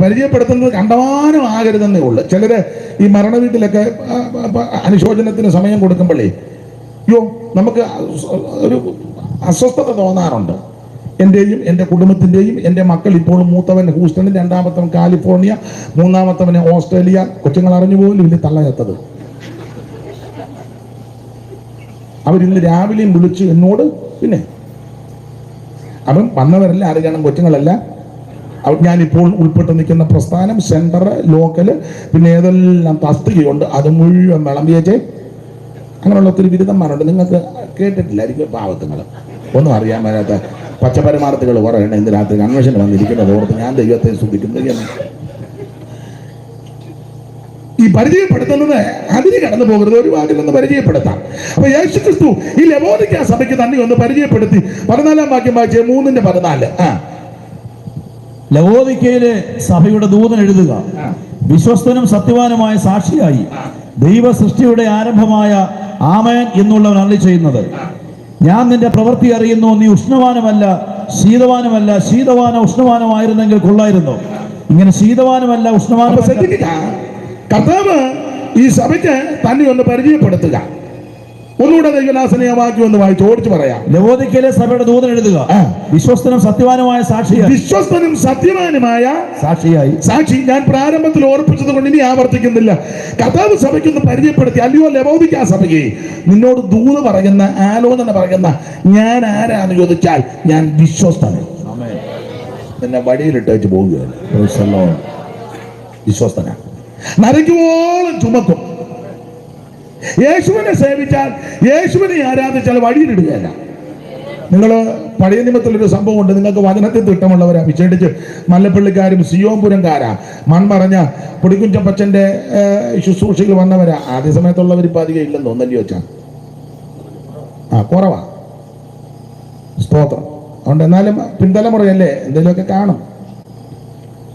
പരിചയപ്പെടുത്തുന്നത് കണ്ടമാനം ആകരുതെന്നേ ഉള്ളു. ചിലര് ഈ മരണ വീട്ടിലൊക്കെ അനുശോചനത്തിന് സമയം കൊടുക്കുമ്പോഴേ നമുക്ക് ഒരു അസ്വസ്ഥത തോന്നാറുണ്ട്. എൻ്റെയും എൻ്റെ കുടുംബത്തിൻ്റെയും എൻ്റെ മക്കൾ ഇപ്പോൾ മൂത്തവൻ ഹൂസ്റ്റണിൽ, രണ്ടാമത്തവൻ കാലിഫോർണിയ, മൂന്നാമത്തവന് ഓസ്ട്രേലിയ. കൊച്ചുങ്ങൾ അറിഞ്ഞു പോലും ഇല്ല തള്ളയത്തത്. അവരിന്ന് രാവിലെയും വിളിച്ചു എന്നോട്. പിന്നെ അപ്പം വന്നവരെല്ലാം അറിയണം, കൊച്ചുങ്ങളല്ല. ഞാനിപ്പോൾ ഉൾപ്പെട്ട് നിൽക്കുന്ന പ്രസ്ഥാനം, സെൻറ്റർ, ലോക്കല്, പിന്നെ ഏതെല്ലാം തസ്തികയുണ്ട് അത് മുഴുവൻ വിളമ്പിയേച്ചേ. അങ്ങനെയുള്ള ഒത്തിരി ബിരുദന്മാരുണ്ട്, നിങ്ങൾക്ക് കേട്ടിട്ടില്ലായിരിക്കും. പാവത്തുങ്ങൾ ഒന്നും അറിയാൻ വരാത്ത പച്ചപരമാർത്ഥികൾ പറയണം. ഇന്ന് രാത്രി കൺവെൻഷൻ വന്നിരിക്കുന്നത് ഓർത്ത് ഞാൻ ദൈവത്തെ ശ്രദ്ധിക്കുന്നു. ഈ പരിചയപ്പെടുത്തുന്നത് അതിന് കടന്നു പോകരുത്, ഒരു വാക്കിലൊന്ന് പരിചയപ്പെടുത്താം. അപ്പൊ യേശു ക്രിസ്തു ഈ ലവോദിക്ക സഭയ്ക്ക് തന്നെ ഒന്ന് പരിചയപ്പെടുത്തി. 14 വാക്യം വായിച്ചേ, 3:14. ലവോദിക്കയിലെ സഭയുടെ ദൂതൻ എഴുതുക, വിശ്വസ്തനും സത്യവാനുമായ സാക്ഷിയായി ദൈവ സൃഷ്ടിയുടെ ആരംഭമായ ആമേൻ എന്നുള്ളവൻ അരുളി ചെയ്യുന്നത്, ഞാൻ നിന്റെ പ്രവൃത്തി അറിയുന്നു. നീ ഉഷ്ണവാനുമല്ല ശീതവാനുമല്ല. ശീതവാനോ ഉഷ്ണവാനുമായിരുന്നെങ്കിൽ കൊള്ളായിരുന്നു. ഇങ്ങനെ ശീതവാനുമല്ല ഉഷ്ണവാനും. കർത്താവ് ഈ സഭയ്ക്ക് തന്നെ ഒന്ന് പരിചയപ്പെടുത്തുക. ഒന്നുകൂടെ ദൈവദാസനെ ആ വാക്യം ഒന്ന് വായിച്ച് ഓടിച്ചു പറയാം. ലവോദിക്കയിലെ സഭയുടെ ദൂതൻ എഴുതുക, വിശ്വസ്തനും സത്യവാനുമായ സാക്ഷിയായി. വിശ്വസ്തനും സത്യവാനുമായ സാക്ഷി. ഞാൻ പ്രാരംഭത്തിൽ ഓർപ്പിച്ചത് കൊണ്ട് ഇനി ആവർത്തിക്കുന്നില്ല. കർത്താവ് സഭയ്ക്കൊന്ന് പരിചയപ്പെടുത്തി. അല്ലയോ ലവോദിക്ക സഭയ്ക്ക്, നിന്നോട് ദൂത് പറയുന്ന, ആലോചന പറയുന്ന ഞാൻ ആരാന്ന് ചോദിച്ചാൽ ഞാൻ വിശ്വസ്തനാണ്. നിന്നെ വഴിയിലിട്ട് വെച്ച് പോവുകയാണ്. വിശ്വസ്തനാണ്. നരയ്ക്കുവോളം ചുമക്കും. യേശുവിനെ സേവിച്ചാൽ, യേശുവിനെ ആരാധിച്ചാൽ വഴിയിലിടുകയല്ല. നിങ്ങൾ പഴയ നിയമത്തിലൊരു സംഭവം ഉണ്ട്. നിങ്ങൾക്ക് വചനത്തിൽ തിട്ടമുള്ളവരാ, വിശേഷിച്ച് മല്ലപ്പള്ളിക്കാരും സിയോംപുരംകാരാ, മൺമറഞ്ഞ പൊടിക്കുഞ്ചപ്പച്ചന്റെ ശുശ്രൂഷയിൽ വന്നവരാ. ആദ്യ സമയത്തുള്ളവർ ഇപ്പം അധികം ഇല്ലെന്ന് തോന്നല്ലേ വെച്ചാൽ കുറവാ. സ്തോത്രം. അതുകൊണ്ട് എന്നാലും പിൻതലമുറയല്ലേ, എന്തെങ്കിലുമൊക്കെ കാണും.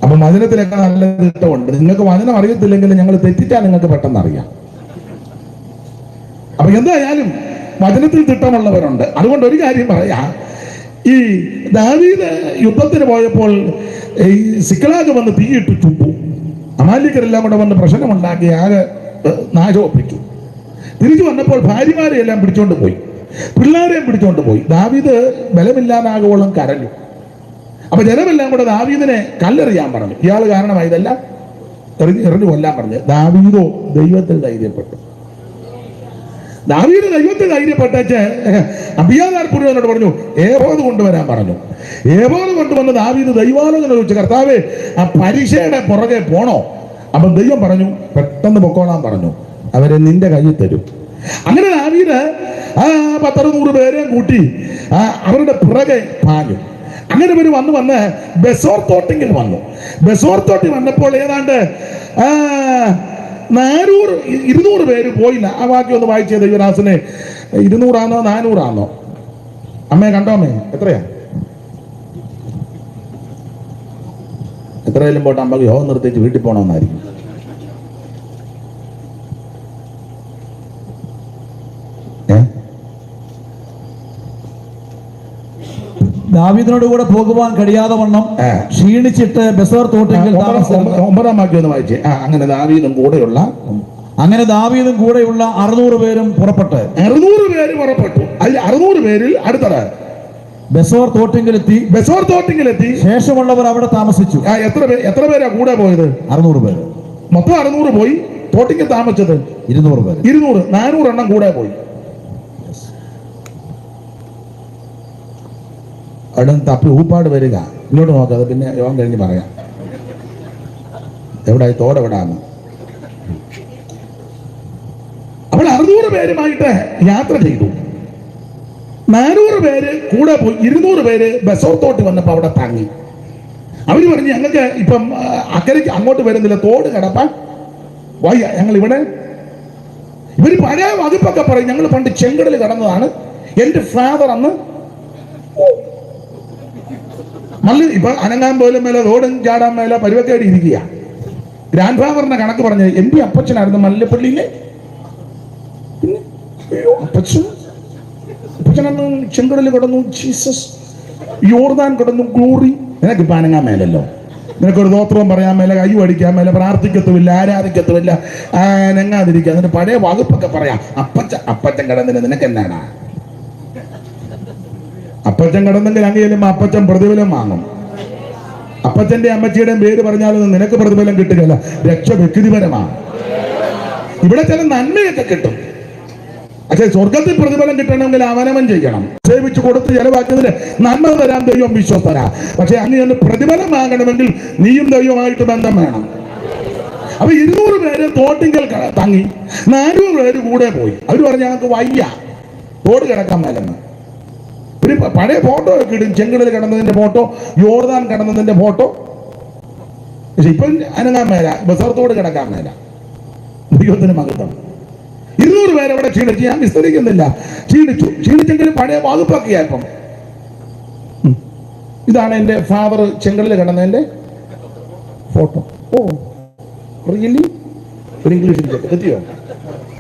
അപ്പം വചനത്തിലൊക്കെ നല്ല തിട്ടമുണ്ട്. നിങ്ങൾക്ക് വചനം അറിയത്തില്ലെങ്കിൽ ഞങ്ങൾ തെറ്റിച്ചാൽ നിങ്ങൾക്ക് പെട്ടെന്ന് അറിയാം. അപ്പൊ എന്തായാലും വചനത്തിൽ തിട്ടമുള്ളവരുണ്ട്. അതുകൊണ്ട് ഒരു കാര്യം പറയാം. ഈ ദാവീദ് യുദ്ധത്തിന് പോയപ്പോൾ ഈ സിക്ലാഗ് വന്ന് തീയിട്ട് ചുട്ടു. അമാലിക്കരെല്ലാം കൂടെ വന്ന് പ്രശ്നമുണ്ടാക്കി ആകെ നാശമൊപ്പിച്ചു. തിരിച്ചു വന്നപ്പോൾ ഭാര്യമാരെ എല്ലാം പിടിച്ചോണ്ട് പോയി, പിള്ളേരെയും പിടിച്ചോണ്ട് പോയി. ദാവീദ് ബലമില്ലാതാകുവോളം കരഞ്ഞു. അപ്പൊ ജനമെല്ലാം കൂടെ ദാവീദിനെ കല്ലെറിയാൻ പറഞ്ഞു. ഇയാൾ കാരണമായി ഇതെല്ലാം എറിഞ്ഞു കൊല്ലാൻ പറഞ്ഞു. ദാവീദോ ദൈവത്തിൽ ധൈര്യപ്പെട്ടു. ദാവീദ് ദൈവത്തിൽ ധൈര്യപ്പെട്ടേച്ച് അബിയാഥാർ പുരോഹിതനോട് പറഞ്ഞു ഏബോദ് കൊണ്ടുവരാൻ പറഞ്ഞു. ഏബോദ് കൊണ്ടുവന്ന് ദാവീദ് ദൈവാലോചന ചോദിച്ചു, കർത്താവേ ആ പരീക്ഷയുടെ പുറകെ പോണോ? അപ്പൊ ദൈവം പറഞ്ഞു പെട്ടെന്ന് പൊക്കോളാൻ പറഞ്ഞു, അവരെ നിന്റെ കയ്യിൽ തരും. അങ്ങനെ ദാവീദ് 100 പേരെ കൂട്ടി അവരുടെ പുറകെ പാഞ്ഞു. അങ്ങനെ ഇവർ വന്ന് ബെസോർ തോട്ടിങ്കിൽ വന്നു. ബെസോർ തോട്ടി വന്നപ്പോൾ ഏതാണ്ട് 200 പേര് പോയില്ല. ആ വാക്യം ഒന്ന് വായിച്ചേ ദൈവദാസനെ. 200 400 അമ്മേ കണ്ടോ? അമ്മേ എത്രയാ? എത്രയായാലും പോട്ടെ, അമ്മക്ക് യോഗം നിർത്തിച്ച് വീട്ടിൽ പോകണമെന്നായിരിക്കും. ദാവീദിനോട് കൂടെ പോകുവാൻ കഴിയാതെ വണ്ണം ക്ഷീണിച്ചിട്ട് ബെസോർ തോട്ടിൽ 9 വാക്യം ഒന്ന് വായിച്ചേ. അങ്ങനെ ദാവീദും കൂടെയുള്ള 600 പേരും പുറപ്പെട്ട് 600 പേര് പുറപ്പെട്ടു. അതിൽ 600 പേരിൽ അടുത്തത് ബെസോർ തോട്ടിങ്കിലെത്തി. ശേഷമുള്ളവർ അവിടെ താമസിച്ചു. എത്ര പേരാ കൂടെ പോയത്? 600 പേര്. മൊത്തം 600 പോയി. തോട്ടിക്ക് താമസിച്ചത് 200 പേര്. 200 400 എണ്ണം കൂടെ പോയി. അവിടെ തപ്പി ഊപ്പാട് വരിക. ഇങ്ങോട്ട് നോക്കാതെ പിന്നെ യോഗം കഴിഞ്ഞ് പറയാം. എവിടെ തോടെവിടാന്ന്. അപ്പോൾ 600 പേരുമായിട്ട് യാത്ര ചെയ്തു. 400 പേര് കൂടെ പോയി. 200 പേര് ബെസോർ തോട്ട് വന്നപ്പോൾ അവിടെ തങ്ങി. അവര് പറഞ്ഞു ഞങ്ങൾക്ക് ഇപ്പം അക്കരയ്ക്ക് അങ്ങോട്ട് വരുന്നില്ല, തോട് കിടപ്പാൻ വയ്യ, ഞങ്ങൾ ഇവിടെ. ഇവര് പഴയ വകുപ്പൊക്കെ പറയും, ഞങ്ങൾ പണ്ട് ചെങ്കടൽ കടന്നതാണ്, എന്റെ ഫാദർ അന്ന് ഇപ്പൊ അനങ്ങാൻ പോലും മേലെ റോഡും ചാടാൻ മേലെ പരുവക്കേടി ഇരിക്കുക. ഗ്രാൻഡ് ഫാദറിന്റെ കണക്ക് പറഞ്ഞ് എന്റെ അപ്പച്ചനായിരുന്നു മല്ലപ്പള്ളിയിലെ. പിന്നെ അപ്പച്ചനന്ന് ചെങ്കടല് കിടന്നു, ജീസസ് യോർദാൻ കിടന്നു, ഗ്ലോറി. നിനക്കിപ്പോ അനങ്ങാൻ മേലല്ലോ, നിനക്കൊരു ദോത്രവും പറയാൻ മേലെ, കൈ അടിക്കാൻ മേലെ, പ്രാർത്ഥിക്കത്തുമില്ല, ആരാധിക്കത്തുമില്ല, അനങ്ങാതിരിക്കുക. അതിന്റെ പഴയ വകുപ്പൊക്കെ പറയാം. അപ്പച്ചൻ കിടന്നില്ല, നിനക്കെന്നാടാ? അപ്പച്ചൻ കിടന്നെങ്കിൽ അങ്ങ് ചെല്ലുമ്പോൾ അപ്പച്ചൻ പ്രതിഫലം വാങ്ങും. അപ്പച്ചന്റെ അമ്മച്ചിയുടെയും പേര് പറഞ്ഞാലൊന്നും നിനക്ക് പ്രതിഫലം കിട്ടുകയല്ല, രക്ഷ വ്യക്തിപരമാണ്. ഇവിടെ ചില നന്മയൊക്കെ കിട്ടും, പക്ഷെ സ്വർഗത്തിൽ പ്രതിഫലം കിട്ടണമെങ്കിൽ അവനവൻ ചെയ്യണം. സേവിച്ചു കൊടുത്ത് ചെലവാക്കുന്നതിന് നന്മ തരാൻ ദൈവം വിശ്വസ്തനാ. പക്ഷെ അങ്ങ് പ്രതിഫലം വാങ്ങണമെങ്കിൽ നീയും ദൈവമായിട്ട് ബന്ധം വേണം. അപ്പൊ 200 പേര് തോട്ടിങ്കൽ തങ്ങി, 400 പേര് കൂടെ പോയി. അവർ പറഞ്ഞു ഞങ്ങൾക്ക് വയ്യ, തോട് കിടക്കാൻ മേലെന്ന്. ഒരു പഴയ ഫോട്ടോ ഒക്കെ ഇടും, ചെങ്കടൽ കിടന്നതിന്റെ ഫോട്ടോ, യോർദാൻ കിടന്നതിന്റെ ഫോട്ടോ. പക്ഷെ ഇപ്പം അനങ്ങാൻ മേല, ബസർത്തോട് കിടക്കാൻ മേല. ദൈവത്തിന് മഹത്വം. 200 പേര് അവിടെ ക്ഷീണിച്ചു. ഞാൻ വിസ്തരിക്കുന്നില്ല, ക്ഷീണിച്ചെങ്കിലും പഴയ വകുപ്പൊക്കെയാ ഇപ്പം. ഇതാണ് എൻ്റെ ഫാദർ ചെങ്കടൽ കിടന്നതിന്റെ ഫോട്ടോ. Oh really? ഒരു ഇംഗ്ലീഷിൽ എത്തിയോ?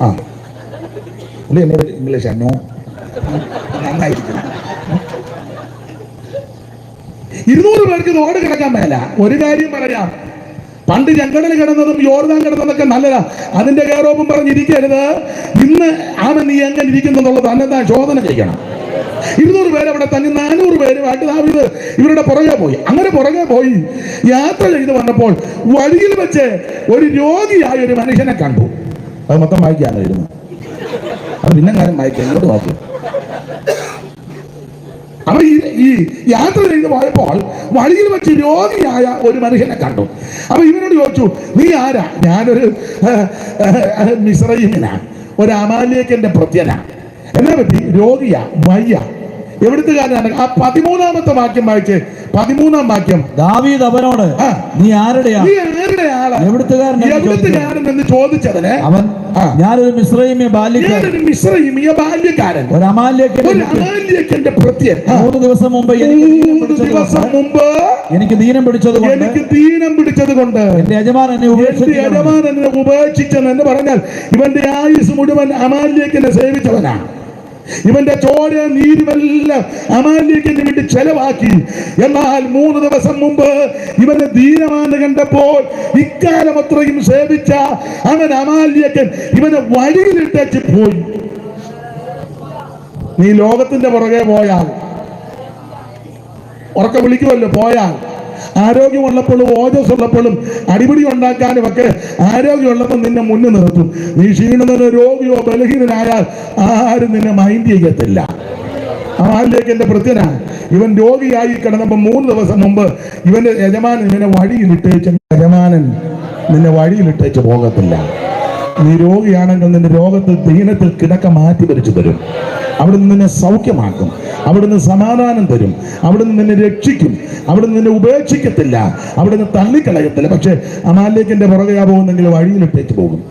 ആ അല്ലേ, എന്നോട് ഇംഗ്ലീഷ് ആണോ? നന്നായിരിക്കും. 200 പേർക്ക് തോട് കിടക്കാൻ മേല. ഒരു കാര്യം പറയാം, പണ്ട് ചെങ്കടൽ കിടന്നതും യോർദാൻ കിടന്നതൊക്കെ നല്ലതാ. അതിന്റെ കയറോപ്പും പറഞ്ഞിരിക്കരുത്. ഇന്ന് നീ എങ്ങനെ ഇരിക്കുന്നുള്ളത് തന്നെ ശോധന ചെയ്യണം. 200 പേര് അവിടെ തന്നെ, 400 പേരുമായിട്ട് ദാവീദ് ഇവരുടെ പുറകെ പോയി. അങ്ങനെ പുറകെ പോയി യാത്ര ചെയ്ത് വന്നപ്പോൾ വഴിയിൽ വെച്ച് ഒരു രോഗിയായ ഒരു മനുഷ്യനെ കണ്ടു. അത് മൊത്തം വായിക്കാനായിരുന്നു. അത് പിന്നെ കാര്യം വായിക്കാം, ഇങ്ങോട്ട് വായിക്കും. അപ്പൊ ഈ യാത്ര ചെയ്ത് പോയപ്പോൾ വഴിയിൽ വെച്ച് രോഗിയായ ഒരു മനുഷ്യനെ കണ്ടു. അപ്പൊ ഇവനോട് ചോദിച്ചു, നീ ആരാ? ഞാനൊരു മിസ്രയീമിനാണ്, ഒരു അമാലേക്കിന്റെ പ്രത്യനാണ്. എന്നെ പറ്റി? രോഗിയാ, വയ്യ. എവിടുത്തുകാരനാണ്? ആ 13ാമത്തെ വാക്യം വായിച്ച്. 13ാം വാക്യം. ദാവീദ് അവനോട്, നീ ആരുടെ ആളാ? എവിടുത്തുകാരൻ എന്ന് ചോദിച്ചതിന് അവൻ, ഞാനൊരു മിസ്രയീമ്യ ബാല്യക്കാരൻ, ഒരു അമാലേക്കിന്റെ പ്രത്യൻ. 3 ദിവസം മുമ്പ് എനിക്ക് ദീനം പിടിച്ചത് കൊണ്ട് എന്റെ യജമാനൻ എന്നെ ഉപേക്ഷിച്ചെന്ന് എന്ന് പറഞ്ഞാൽ ഇവന്റെ ആയുസ് മുഴുവൻ അമാലേക്കിനെ സേവിച്ചവനാണ്. ഇവന്റെ ചോര നീരുമെല്ലാം അമാലേക്കിന് വേണ്ടി ചെലവാക്കി. എന്നാൽ 3 ദിവസം മുമ്പ് ഇവന് ദീനമാണെന്ന് കണ്ടപ്പോൾ ഇക്കാലം അത്രയും സേവിച്ച അവൻ അമാലേക്കൻ ഇവനെ വഴിയിലിട്ടേച്ച് പോയി. നീ ലോകത്തിന്റെ പുറകെ പോയാൽ, ഉറക്ക വിളിക്കുമല്ലോ, പോയാൽ ആരോഗ്യമുള്ളപ്പോഴും ഓജസ്സുള്ളപ്പോഴും അടിപിടി ഉണ്ടാക്കാനും ഒക്കെ ആരോഗ്യമുള്ളപ്പോൾ നിന്നെ മുന്നിൽ നിർത്തും. നീ ക്ഷീണിതനോ രോഗിയോ ബലഹീനനായാൽ ആരും നിന്നെ മൈൻഡ് ചെയ്യത്തില്ല. അമാലേക്കിന്റെ പ്രത്യനാണ്. ഇവൻ രോഗിയായി കിടന്നപ്പോൾ 3 ദിവസം മുമ്പ് ഇവന്റെ യജമാനൻ ഇവനെ വഴിയിലിട്ടേച്ച്, യജമാനൻ നിന്നെ വഴിയിലിട്ടേച്ച് പോകത്തില്ല. നീ രോഗിയാണെങ്കിൽ നിന്റെ രോഗത്തിൽ ദീനത്തിൽ കിടക്ക മാറ്റി വരച്ചു തരും. അവിടുന്ന് നിന്നെ സൗഖ്യമാക്കും, അവിടുന്ന് സമാധാനം തരും, അവിടുന്ന് നിന്നെ രക്ഷിക്കും, അവിടുന്ന് നിന്നെ ഉപേക്ഷിക്കത്തില്ല, അവിടുന്ന് തള്ളിക്കളയത്തില്ല. പക്ഷെ അമാലേക്കിന്റെ പുറകെയാ പോകുന്നെങ്കിൽ വഴിയിലിട്ടേച്ച് പോകും,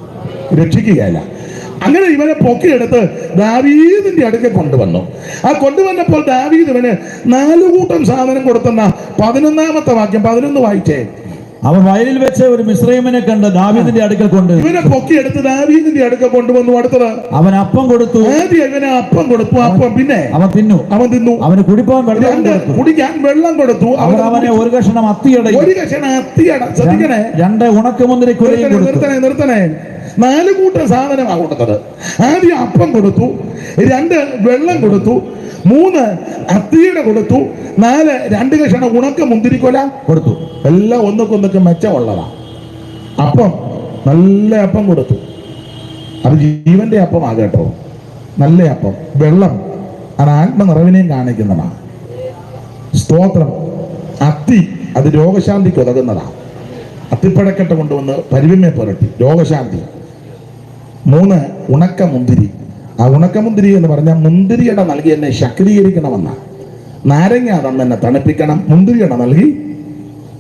രക്ഷിക്കുകയല്ല. അങ്ങനെ ഇവനെ പൊക്കിയെടുത്ത് ദാവീദിന്റെ അടുക്കെ കൊണ്ടുവന്നു. ആ കൊണ്ടുവന്നപ്പോൾ ദാവീദ് ഇവന് 4 കൂട്ടം സാധനം കൊടുത്തെന്ന 11ാമത്തെ വാക്യം. 11 വായിച്ചേ. അവൻ വയലിൽ വെച്ച് ഒരു മിസ്രയീമിനെ കണ്ട് ദാവീദിന്റെ അടുക്കൽ കൊണ്ട് ഇവനെ പൊക്കിയെടുത്ത് ദാവീദിന്റെ അടുക്കൽ കൊണ്ടുവന്നു. അടുത്തത് അവൻ അപ്പം കൊടുത്തു. ആദ്യം ഇവനെ അപ്പം കൊടുത്തു. അപ്പം പിന്നെ അവൻ തിന്നു. അവന് കുടിക്കാൻ വെള്ളം കൊടുത്തു. അവനെ ഒരു കഷണം അത്തിയട ശ്രദ്ധിക്കണേ, 2 ഉണക്കമുന്തിരിക്കുലയും കൊടുത്തു. നിർത്തണേ. 4 കൂട്ടം സാധനമാണ് കൊടുത്തത്. ആദ്യം അപ്പം കൊടുത്തു, 2 വെള്ളം കൊടുത്തു, 3 അത്തിയുടെ കൊടുത്തു, 4 2 കഷണം ഉണക്ക മുന്തിരിക്കൊല കൊടുത്തു. എല്ലാം ഒന്നൊക്കെ മെച്ചമുള്ളതാ. അപ്പം, നല്ല അപ്പം കൊടുത്തു. അത് ജീവന്റെ അപ്പമാകട്ടോ, നല്ല അപ്പം. വെള്ളം അത് ആത്മനിറവിനെയും കാണിക്കുന്നതാണ്. സ്തോത്രം. അത്തി അത് രോഗശാന്തിക്ക് ഉതകുന്നതാണ്. അത്തിപ്പഴക്കെട്ട് കൊണ്ടുവന്ന് പരിവിമയെ പുരട്ടി, രോഗശാന്തി. 3 ഉണക്ക മുന്തിരി. ആ ഉണക്കമുന്തിരി എന്ന് പറഞ്ഞാൽ മുന്തിരിയട നൽകി എന്നെ ശക്തീകരിക്കണമെന്ന. നാരങ്ങ തന്നെ തണുപ്പിക്കണം, മുന്തിരിയട നൽകി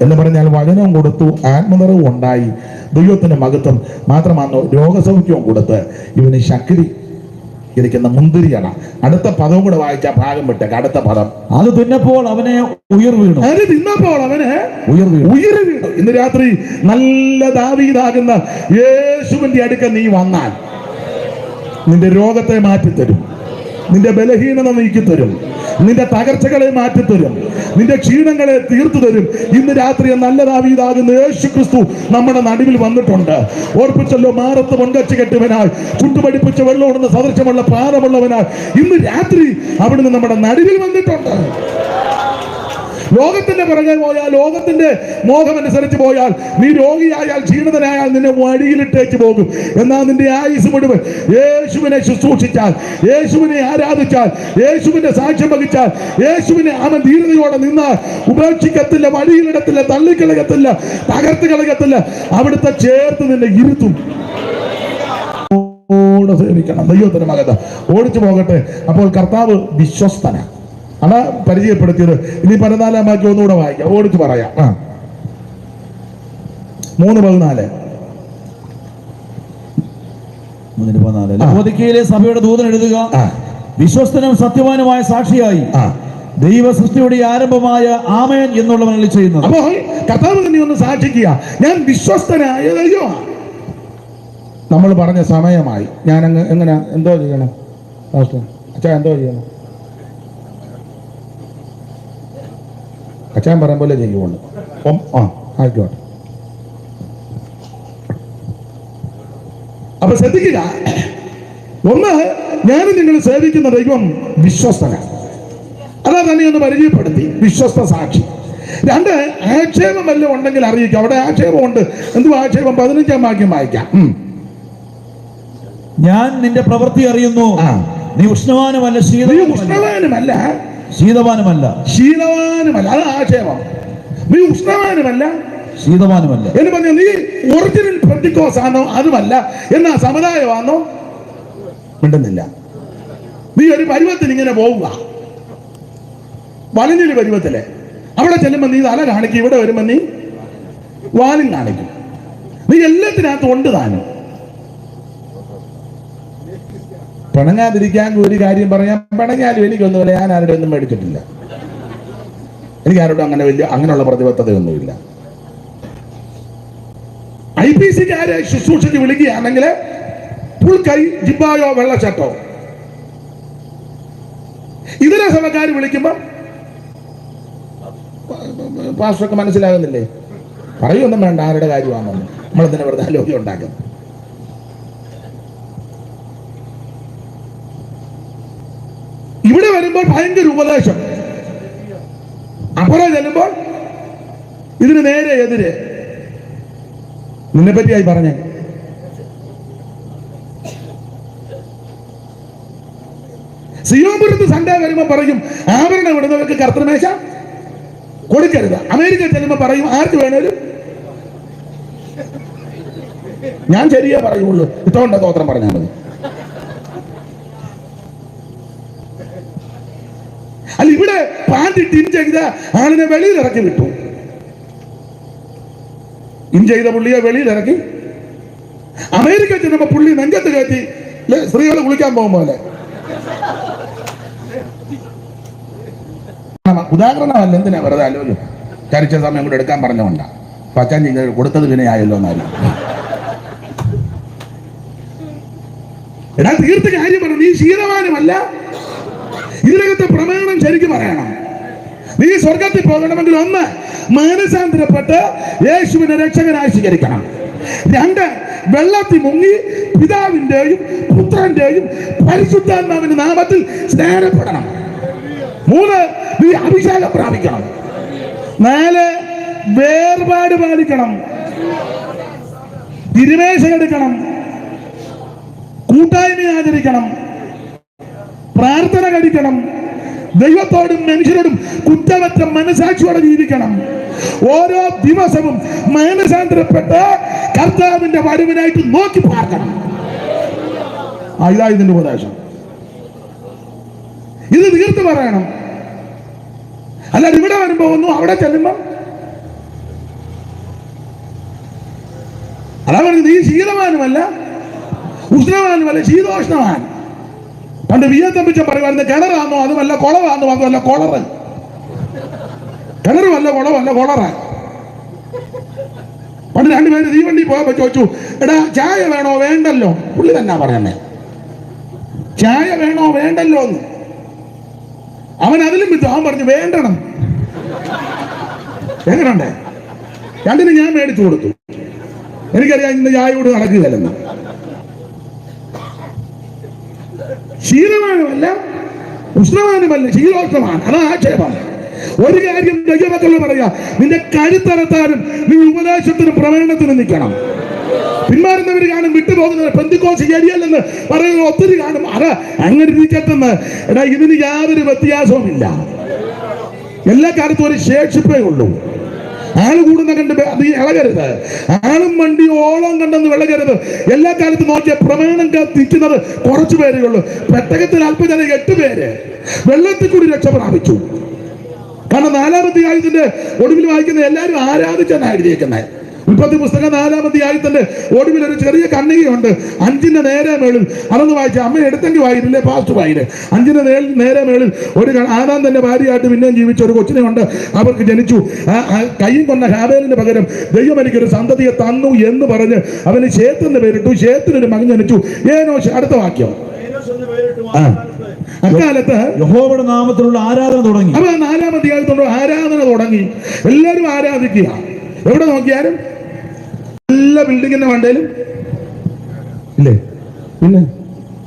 എന്ന് പറഞ്ഞാൽ വചനവും കൊടുത്തു, ആത്മനിറവും ഉണ്ടായി. ദൈവത്തിന്റെ മഹത്വം മാത്രമാണ്. രോഗസൗഖ്യവും കൊടുത്ത് ഇവന് ശക്തീകരിക്കുന്ന മുന്തിരിയട. അടുത്ത പദവും കൂടെ വായിച്ച ഭാഗം വിട്ടേക്ക്. അടുത്ത പദം. അത് തിന്നപ്പോൾ അവനെ ഉയർ വീണു. അത് തിന്നപ്പോൾ അവന് ഉയർ വീണു. ഇന്ന് രാത്രി നല്ല ദാവീദാകുന്ന യേശുവിന്റെ അടുക്ക നീ വന്നാൽ നിന്റെ രോഗത്തെ മാറ്റിത്തരും, നിന്റെ ബലഹീനത നീക്കിത്തരും, നിന്റെ തകർച്ചകളെ മാറ്റിത്തരും, നിന്റെ ക്ഷീണങ്ങളെ തീർത്തു തരും. ഇന്ന് രാത്രി നല്ല ദാവീദാകുന്ന യേശു ക്രിസ്തു നമ്മുടെ നടുവിൽ വന്നിട്ടുണ്ട്. ഓർപ്പിച്ചല്ലോ, മാറത്ത് പൊൻകച്ച് കെട്ടിയവനായി, ചുട്ടുപടിപ്പിച്ച വെള്ളമോടുന്ന സദൃശമുള്ള പ്രാണമുള്ളവനായി ഇന്ന് രാത്രി അവിടുന്ന് നമ്മുടെ നടുവിൽ വന്നിട്ടുണ്ട്. ലോകത്തിന്റെ പിറകെ പോയാൽ, ലോകത്തിന്റെ മോഹമനുസരിച്ച് പോയാൽ, നീ രോഗിയായാൽ, ക്ഷീണിതനായാൽ നിന്നെ വഴിയിലിട്ടേക്ക് പോകും. എന്നാൽ നിന്റെ ആയുസ് മുഴുവൻ യേശുവിനെ ശുശ്രൂഷിച്ചാൽ, യേശുവിനെ ആരാധിച്ചാൽ, യേശുവിന്റെ സാക്ഷ്യം വഹിച്ചാൽ, യേശുവിനെ അവൻ ധീരതയോടെ നിന്നാൽ ഉപേക്ഷിക്കത്തില്ല, വഴിയിലിടത്തില്ല, തള്ളിക്കളയത്തില്ല, തകർത്ത് കളയത്തില്ല. അവിടുത്തെ ചേർത്ത് നിന്നെ ഇരുത്തും. സേവിക്കണം, ദൈവത്തിന്റെ മകത ഓടിച്ചു പോകട്ടെ. അപ്പോൾ കർത്താവ് വിശ്വസ്തനാണ്. അതാ പരിചയപ്പെടുത്തിയത്. ഇനി 14 വാക്യം ഒന്നുകൂടെ വായിക്കാം, ഓടിച്ചു പറയാം. 3:14. ലവോദിക്കയിലെ സഭയുടെ ദൂതൻ എഴുതുക, വിശ്വസ്തനും സത്യവാനുമായ സാക്ഷിയായി ദൈവ സൃഷ്ടിയുടെ ആരംഭമായ ആമേൻ എന്നുള്ളവൻ ചെയ്യുന്നത്. അപ്പോൾ കർത്താവ് തന്നെ ഒന്ന് സാക്ഷിക്കുക, ഞാൻ വിശ്വസ്തനായ ദൈവം. നമ്മൾ പറഞ്ഞ സമയമായി. ഞാൻ എങ്ങനെ എന്തോ ചെയ്യണം അച്ഛാ, എന്തോ ചെയ്യണം? അച്ഛൻ പറയാൻ പോലെ ചെയ്യുള്ളൂ. ആയിക്കോട്ടെ. അപ്പൊ ശ്രദ്ധിക്കുക, ഒന്ന്, ഞാനും നിങ്ങൾ സേവിക്കുന്ന ദൈവം വിശ്വസ്തനാണ്. അതാ തന്നെ ഒന്ന് പരിചയപ്പെടുത്തി, വിശ്വസ്ത സാക്ഷി. 2, ആക്ഷേപം വല്ലതും ഉണ്ടെങ്കിൽ അറിയിക്കാം. അവിടെ ആക്ഷേപമുണ്ട്. എന്തു ആക്ഷേപം? 15 വാക്യം വായിക്കാം. ഞാൻ നിന്റെ പ്രവൃത്തി അറിയുന്നു, നീ ഉഷ്ണവാനുമല്ല ഉഷ്ണവാനുമല്ല ശീതവാനുമല്ല. അത് ആക്ഷേപം. നീ ഉഷ്ണവാനുമല്ല ശീതവാനുമല്ല എന്ന് പറഞ്ഞാൽ നീ ഒറിജിനൽ പെന്തിക്കോസ് ആണോ? അതുമല്ല. എന്നാ സമുദായമാണോ? മിണ്ടുന്നില്ല. നീ ഒരു പരുവത്തിൽ ഇങ്ങനെ പോവുക, വലിഞ്ഞൊരു പരുവത്തില്. അവിടെ ചെല്ലുമ്പോ നീ തല കാണിക്കും, ഇവിടെ വരുമ്പോ നീ വാലും കാണിക്കും. നീ എല്ലാത്തിനകത്ത് ഉണ്ട് താനും. പിണങ്ങാതിരിക്കാൻ ഒരു കാര്യം പറയാം, പിണങ്ങാലും എനിക്കൊന്നുമില്ല. ഞാൻ ആരുടെ ഒന്നും മേടിച്ചിട്ടില്ല. എനിക്ക് അങ്ങനെ അങ്ങനെയുള്ള പ്രതിബദ്ധതയൊന്നുമില്ല. IPCക്കാരെ ശുശ്രൂഷയ്ക്ക് വിളിക്കുകയാണെങ്കിൽ ഫുൾ കൈ ജിബായോ വെള്ളച്ചട്ടോ. ഇതര സഭക്കാർ വിളിക്കുമ്പോ പാസ്റ്റർക്ക് മനസ്സിലാകുന്നില്ലേ? പറയൊന്നും വേണ്ട, ആരുടെ കാര്യമാണെന്ന്. നമ്മളെന്തിനാ വെറുതെ ആലോചന ഉണ്ടാക്കുന്നത്? ഇവിടെ വരുമ്പോൾ ഭയങ്കര ഉപദേശം, അപ്പുറം ചെല്ലുമ്പോൾ ഇതിന് നേരെ എതിരെ. നിന്നെ പറ്റിയായി പറഞ്ഞേ. സിയോപുരത്ത് സൺഡേ വരുമ്പോ പറയും ആഭരണം ഇടുന്നവർക്ക് കർത്തൃമേശ കൊടുക്കരുത്. അമേരിക്ക ചെല്ലുമ്പോ പറയും ആർക്ക് വേണേലും. ഞാൻ ശരിയേ പറയുള്ളൂ, ഇത്തോണ്ട തോത്രം പറഞ്ഞാൽ മതി. അല്ല, ഇവിടെ പാൻറ് ഇൻ ചെയ്ത ആളിനെ വെളിയിൽ ഇറക്കി വിട്ടു. ഇൻ ചെയ്ത പുള്ളിയെ വെളിയിൽ ഇറക്കി. അമേരിക്ക ചെന്നപ്പോ പുള്ളി നെഞ്ചത്ത് കയറ്റി സ്ത്രീകൾ കുളിക്കാൻ പോകും പോലെ. ഉദാഹരണമല്ല, എന്തിനാ വെറുതെ അല്ലോ ചരിച്ച സമയം കൂടെ എടുക്കാൻ പറഞ്ഞുകൊണ്ടാ. പച്ചാൻ കൊടുത്തത് വിനയായല്ലോ എന്നാലും. എടാ, തീർത്ത കാര്യം പറഞ്ഞു. നീ ശീലവാനുമല്ല. ഇതിനകത്തെ പ്രമാണം ശരിക്കും പറയണം. നീ സ്വർഗത്തിൽ പോകണമെങ്കിൽ 1, മാനസാന്തരപ്പെട്ട് യേശുവിനെ രക്ഷകനായി സ്വീകരിക്കണം. 2, വെള്ളത്തിൽ മുങ്ങി പിതാവിന്റെയും പുത്രന്റെയും പരിശുദ്ധാത്മാവിന്റെ നാമത്തിൽ സ്നാനപ്പെടണം. 3, നീ അഭിഷേകം പ്രാപിക്കണം. 4, വേർപാട് പാലിക്കണം, തിരുമേശ എടുക്കണം, കൂട്ടായ്മ ആചരിക്കണം, പ്രാർത്ഥന കഴിക്കണം, ദൈവത്തോടും മനുഷ്യരോടും കുറ്റമറ്റ മനസാക്ഷിയോടെ ജീവിക്കണം. ഓരോ ദിവസവും മാനസാന്തരപ്പെട്ട് കർത്താവിന്റെ വരവിനായിട്ട് നോക്കി പാർക്കണം. ഇതാ ഇതിന്റെ ഉപദേശം. ഇത് തീർത്ത് പറയണം. അല്ലാതെ ഇവിടെ വരുമ്പോ ഒന്നും അവിടെ ചെല്ലുമ്പോ അതാ പറഞ്ഞത്, നീ ശീതവാനുമല്ല ഉഷ്ണവാനുമല്ല ശീതോഷ്ണവാൻ. പണ്ട് വിയത്തമ്പിച്ച പറയുമായിരുന്നു, കിണറാന്നോ അതുമല്ല കുളവാന്നോ അതുമല്ല കൊളറ്. കിണറുമല്ല കുളമല്ല കൊളറ്. പണ്ട് 2 പേര് തീവണ്ടി പോയപ്പോ ചോദിച്ചു, എടാ ചായ വേണോ വേണ്ടല്ലോ? പുള്ളി തന്നെ പറയണേ, ചായ വേണോ വേണ്ടല്ലോ എന്ന്. അവൻ അതിലും വിട്ടു. അവൻ പറഞ്ഞു വേണ്ടണം. എങ്ങനെയുണ്ടേ? രണ്ടിന് ഞാൻ മേടിച്ചു കൊടുത്തു. എനിക്കറിയാം ഇന്ന് ചായയോട് നടക്കുകയല്ലെന്ന്. ശീലമാനുമല്ല, ഉഷ്ണമാനുമല്ല, ശീലോഷ്ണമാണ്. അതാ ആക്ഷേപം. ഒരു കാര്യം ദൈവമക്കളെ പറയാ, നിന്റെ കരുത്തറത്താനും നീ ഉപദേശത്തിനും പ്രവചനത്തിനും നിൽക്കണം. പിന്മാറുന്നവർ കാണും, വിട്ടുപോകുന്നവർ പെന്തിക്കോസ് ശരിയല്ലെന്ന് പറയുന്ന ഒത്തിരി കാണും. അത് അങ്ങനെ ഇരിക്കട്ടെന്ന്. എടാ, ഇതിന് യാതൊരു വ്യത്യാസവുമില്ല. എല്ലാ കാലത്തും ഒരു ശേഷിപ്പേ ഉള്ളൂ. ആള് കൂടുന്ന കണ്ട് അത് ഇളകരുത്. ആളും വണ്ടി ഓളം കണ്ടെന്ന് വിളകരുത്. എല്ലാ കാലത്തും നോക്കിയ പ്രമാണം നിൽക്കുന്നത് കുറച്ചു പേരേ ഉള്ളൂ. പെട്ടകത്തിൽ അല്പജന 8 പേര് വെള്ളത്തിൽ കൂടി രക്ഷ പ്രാപിച്ചു. കാരണം 4-ാം അധ്യായത്തിന്റെ ഒടുവിൽ വായിക്കുന്ന എല്ലാവരും ആരാധിച്ചാണ് എഴുതിയേക്കുന്നത്. ഉൽപ്പത്തി പുസ്തകം 4-ാം അധ്യായത്തിന്റെ ഒടുവിൽ ഒരു ചെറിയ കണ്ണികയുണ്ട്. 5-ന്റെ നേരെ മേളിൽ. അതൊന്ന് വായിച്ച അമ്മ എടുത്തെങ്കിൽ വായില്ലേ, പാസ്റ്റ് വായില്ലേ. 5-ന്റെ നേരെ മേളിൽ ഒരു ആദാം തന്റെ ഭാര്യയായിട്ട് പിന്നെയും ജീവിച്ച ഒരു കൊച്ചിനെ കൊണ്ട് അവർക്ക് ജനിച്ചു. കയ്യും കൊണ്ട ഹാബേലിന് പകരം ദൈവം എനിക്കൊരു സന്തതിയെ തന്നു എന്ന് പറഞ്ഞ് അവന് ശേത്തെന്ന് പേരിട്ടു. ശേത്തിനൊരു മകൻ ജനിച്ചു, ഏനോശ്. അടുത്ത വാക്യം. അക്കാലത്ത് യഹോവയുടെ നാമത്തിലുള്ള ആരാധന തുടങ്ങി. അപ്പൊ 4-ാം അധ്യായത്തോട് ആരാധന തുടങ്ങി. എല്ലാവരും ആരാധിക്കുക. എവിടെ നോക്കിയാലും എല്ലാ ബിൽഡിങ്ങിന്റെ മണ്ടയിലും ഇല്ലേ. പിന്നെ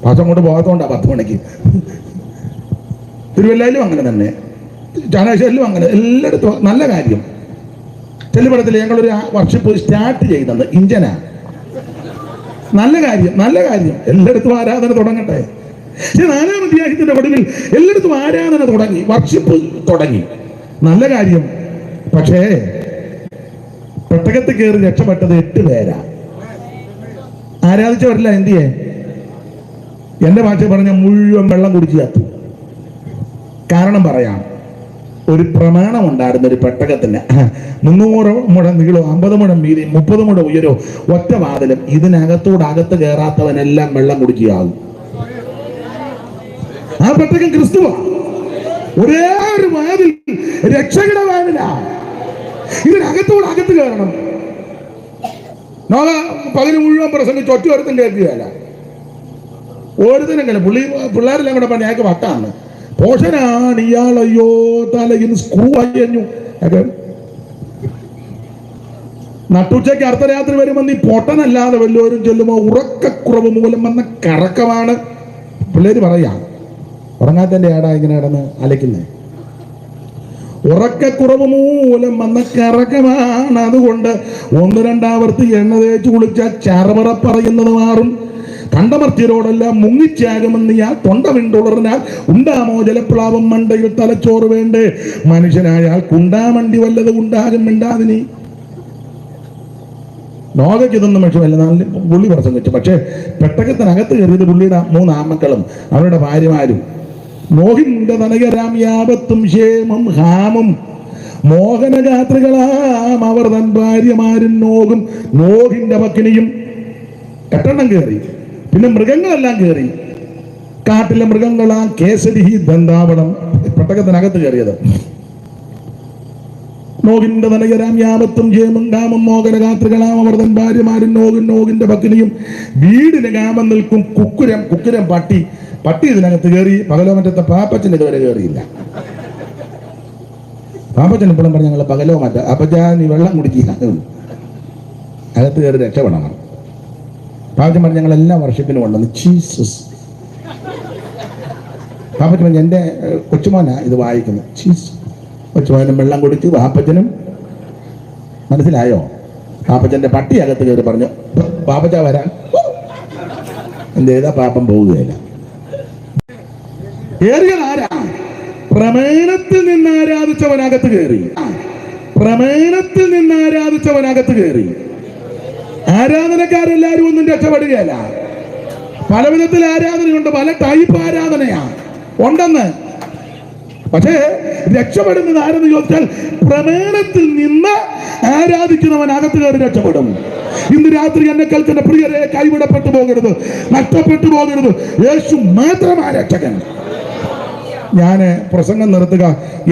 പാസം കൊണ്ട് പോകാത്തോണ്ടാ 10 മണിക്ക്. തിരുവല്ലയിലും അങ്ങനെ തന്നെ, ചാനാശ്ശേരിയിലും അങ്ങനെ, എല്ലായിടത്തും നല്ല കാര്യം. ചെല്ലുപടത്തിൽ ഞങ്ങളൊരു വർഷിപ്പ് സ്റ്റാർട്ട് ചെയ്യുന്നത് ഇഞ്ചനാ. നല്ല കാര്യം, നല്ല കാര്യം. എല്ലായിടത്തും ആരാധന തുടങ്ങട്ടെ. 4-ാം അധ്യായത്തിന്റെ ഒടുവിൽ എല്ലായിടത്തും ആരാധന തുടങ്ങി, വർഷിപ്പ് തുടങ്ങി. നല്ല കാര്യം. പക്ഷേ പെട്ടകത്തിൽ കയറി രക്ഷപ്പെട്ടത് 8 പേരാ. ആരാധിച്ചവരല്ല എന്തിയെ? എന്റെ ഭാഷ പറഞ്ഞ മുഴുവൻ വെള്ളം കുടിച്ച് ചത്തു. കാരണം പറയാം, ഒരു പ്രമാണം ഉണ്ടായിരുന്ന ഒരു പെട്ടകത്തിന് 300 മുഴം നീളോ 50 മുഴം വീതി 30 മുഴം ഉയരോ ഒറ്റ വാതിലും. ഇതിനകത്തോട് അകത്ത് കയറാത്തവനെല്ലാം വെള്ളം കുടിക്കുകയാകും. ആ പെട്ടകം ക്രിസ്തുവാ. ഒരേ ഒരു വാതിൽ, രക്ഷയുടെ വാതിലാ. ഇതിനകത്തോട് അകത്ത് കയറണം. നോക പകല് മുഴുവൻ പ്രസംഗിച്ച് ഒറ്റ ഒരുത്തും കേൾക്കുകയല്ല. ഓരോരുത്തരും പിള്ളേരെല്ലാം കൂടെ പറഞ്ഞ അയാൾക്ക് വട്ടാണ്. പോഷനാണ് ഇയാൾ. അയ്യോ തലയിൽ സ്ക്രൂ അയ്യഞ്ഞു. നട്ടുച്ചയ്ക്ക് അർദ്ധരാത്രി വരുമ്പോൾ നീ പൊട്ടനല്ലാതെ വല്ലവരും ചൊല്ലുമോ ഉറക്കക്കുറവ് മൂലം വന്ന കറക്കമാണ്. പിള്ളേര് പറയാ, ഉറങ്ങാത്തന്റെ ആടാ ഇങ്ങനെ കിടന്ന് അലയ്ക്കുന്നേ. ഉറക്കക്കുറവ് മൂലം വന്ന കറക്കമാണ്. അതുകൊണ്ട് 1-2 ആവർത്തി എണ്ണ തേച്ച് കുളിച്ച ചറവറ പറയുന്നത് മാറും. കണ്ടമർത്തിയരോടെല്ലാം മുങ്ങിച്ചാകുമെന്ന് ഞാൻ തൊണ്ട വിണ്ടുളർന്നാൽ ഉണ്ടാമോ ജലപ്ലാവം മണ്ടയിൽ തലച്ചോറ് വേണ്ടേ. മനുഷ്യനായാൽ കുണ്ടാമണ്ടി വല്ലത് ഉണ്ടാകും മിണ്ടാതിനി. നോകയ്ക്ക് ഇതൊന്നും വിഷമല്ല. നല്ല പുള്ളി പ്രസംഗിച്ചു. പക്ഷേ പെട്ടകത്തിനകത്ത് കയറിയത് പുള്ളിയുടെ 3 ആമക്കളും അവരുടെ ഭാര്യമാരും. നോഹിന്റെ തനകരാം യാപത്തും ക്ഷേമം ഹാമും മോഹനഗാത്രികളാം അവർ തൻ ഭാര്യമാരും നോകും. നോഹിന്റെ പക്കിനിയും 8 കയറി. പിന്നെ മൃഗങ്ങളെല്ലാം കയറി. കാട്ടിലെ മൃഗങ്ങളാ കേസരി ദന്താവളം പെട്ടകത്തിനകത്ത് കയറിയത്. നോഹിന്റെ തനകരാം യാപത്തും ക്ഷേമം കാമം മോഹനഗാത്രികളാം അവർ തൻ ഭാര്യമാരും നോകും. നോഹിന്റെ പക്കിനിയും. വീടിന് കാമം നിൽക്കും കുക്കുരം പട്ടി ഇതിനകത്ത് കയറി. പകലോ മറ്റത്തെ പാപ്പച്ചൻ ഇതുവരെ കയറിയില്ല. പാപ്പച്ചൻ ഇപ്പോഴും പറഞ്ഞ ഞങ്ങൾ പകലോ മറ്റ അപ്പച്ചാ നീ വെള്ളം കുടിക്കുക, അകത്ത് കയറി രക്ഷപ്പെടണം. പാപ്പച്ചൻ പറഞ്ഞ ഞങ്ങൾ എല്ലാ വർഷത്തിനും ഉണ്ടെന്ന്. ജീസസ്. പാപ്പച്ചൻ പറഞ്ഞ എൻ്റെ കൊച്ചുമോനാ ഇത് വായിക്കുന്നത്. ജീസസ്. കൊച്ചുമോനും വെള്ളം കുടിച്ച് പാപ്പച്ചനും. മനസ്സിലായോ? പാപ്പച്ചന്റെ പട്ടി അകത്ത് കയറി പറഞ്ഞു പാപ്പച്ച വരാൻ. എന്ത് ചെയ്താ പാപ്പം പോവുകയില്ല. ഏറിയത് ആരാ? പ്രമേണത്തിൽ നിന്ന് ആരാധിച്ചവനകത്ത് കയറി. പ്രമേണത്തിൽ നിന്ന് ആരാധിച്ചവനകത്ത് കയറി. ആരാധനക്കാരെല്ലാരും ഒന്നും രക്ഷപ്പെടുകയല്ല. പല വിധത്തിൽ ആരാധനയുണ്ട്, പല ടൈപ്പ് ആരാധനയാ ഉണ്ടെന്ന്. പക്ഷേ രക്ഷപ്പെടുന്നത് ആരെന്ന് ചോദിച്ചാൽ പ്രമേണത്തിൽ നിന്ന് ആരാധിക്കുന്നവനകത്ത് കയറി രക്ഷപ്പെടും. ഇന്ന് രാത്രി എന്നെ കേൾക്കുന്ന പ്രിയരെ, കൈവിടപ്പെട്ടു പോകരുത്, നഷ്ടപ്പെട്ടു പോകരുത്. യേശു മാത്രമാണ് രക്ഷകൻ. ഞാൻ പ്രസംഗം നിർത്തുക.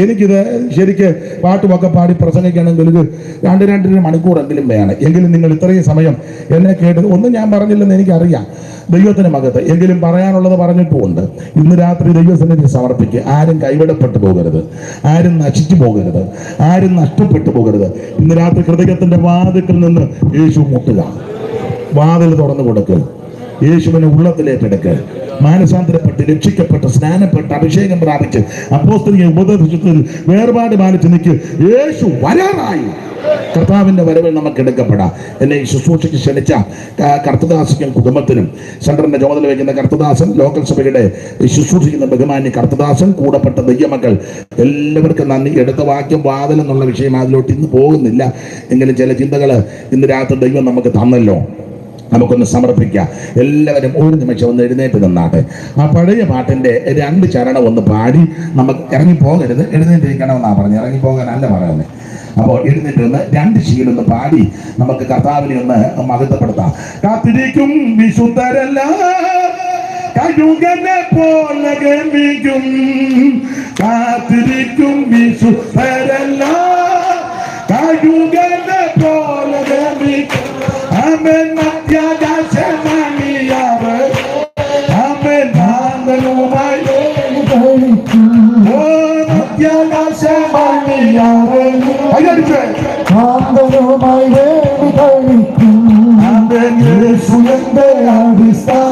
എനിക്കിത് ശരിക്ക് പാട്ടുമൊക്കെ പാടി പ്രസംഗിക്കണമെങ്കിൽ ഒരു 2-2.5 മണിക്കൂറെങ്കിലും വേണം. എങ്കിലും നിങ്ങൾ ഇത്രയും സമയം എന്നെ കേട്ടത് ഒന്നും ഞാൻ പറഞ്ഞില്ലെന്ന് എനിക്കറിയാം. ദൈവത്തിന് മകത്ത് എങ്കിലും പറയാനുള്ളത് പറഞ്ഞിട്ടുമുണ്ട്. ഇന്ന് രാത്രി ദൈവസന്നിധി സമർപ്പിക്കുക. ആരും കൈവിടപ്പെട്ടു പോകരുത്, ആരും നശിച്ചു പോകരുത്, ആരും നഷ്ടപ്പെട്ടു പോകരുത്. ഇന്ന് രാത്രി ഹൃദയത്തിന്റെ വാതിൽക്കൽ നിന്ന് യേശു മുട്ടുക, വാതിൽ തുറന്നു കൊടുക്കുക, യേശുവിനെ ഉള്ളത്തിലേറ്റെടുക്കുക. മാനസാന്തരപ്പെട്ട് രക്ഷിക്കപ്പെട്ട് സ്നാനപ്പെട്ട് അഭിഷേകം പ്രാപിച്ച് അപ്പോസ്തലിക ഉപദേശത്തിൽ വേർപാട് പാലിച്ച് നിൽക്കുക. യേശു വരാറായി. കർത്താവിന്റെ വരവിൽ നമുക്ക് എടുക്കപ്പെടാം. എന്നെ ഈ ശുശ്രൂഷയ്ക്ക് ക്ഷണിച്ച കർത്തദാസിക്കും കുടുംബത്തിനും സെന്ററിന്റെ ചുമതല വയ്ക്കുന്ന കർത്തദാസൻ, ലോക്കൽ സഭയുടെ ശുശ്രൂഷിക്കുന്ന ബഹുമാന്യ കർത്തദാസൻ, കൂടപ്പെട്ട ദൈവമക്കൾ എല്ലാവർക്കും നന്ദി. എടുത്ത വാക്യം വാതിൽ എന്നുള്ള വിഷയം അതിലോട്ട് ഇന്ന് പോകുന്നില്ല. എങ്കിലും ചില ചിന്തകൾ ഇന്ന് രാത്രി ദൈവം നമുക്ക് തന്നല്ലോ, നമുക്കൊന്ന് സമർപ്പിക്കാം. എല്ലാവരും ഒരു നിമിഷം ഒന്ന് എഴുന്നേറ്റ് നിന്നാട്ടെ. ആ പഴയ പാട്ടിന്റെ 2 ചരണം ഒന്ന് പാടി നമുക്ക് ഇറങ്ങിപ്പോകരുത്, എഴുന്നേറ്റിരിക്കണമെന്നാണ് പറഞ്ഞത്, ഇറങ്ങിപ്പോകാനല്ല പറയുന്നത്. അപ്പോൾ എഴുന്നേറ്റ് ഒന്ന് 2 ശീലൊന്ന് പാടി നമുക്ക് കർത്താവിനെ ഒന്ന് മഹത്വപ്പെടുത്താം. കാത്തിരിക്കും വിശുദ്ധരല്ല കഴുകനെ പോലെ ഗമിക്കും, കാത്തിരിക്കും വിശുദ്ധരല്ല കഴുകനെ പോലെ ഗമിക്കും. ആമേൻ മധ്യാകാശമണിയാവ്, ആമേൻ നാദനുമായി മധ്യാകാശമണിയാവ് ആന്തരമായി വേണ്ടി കഴിക്കും. യേശു എന്റെ അടിസ്ഥാനം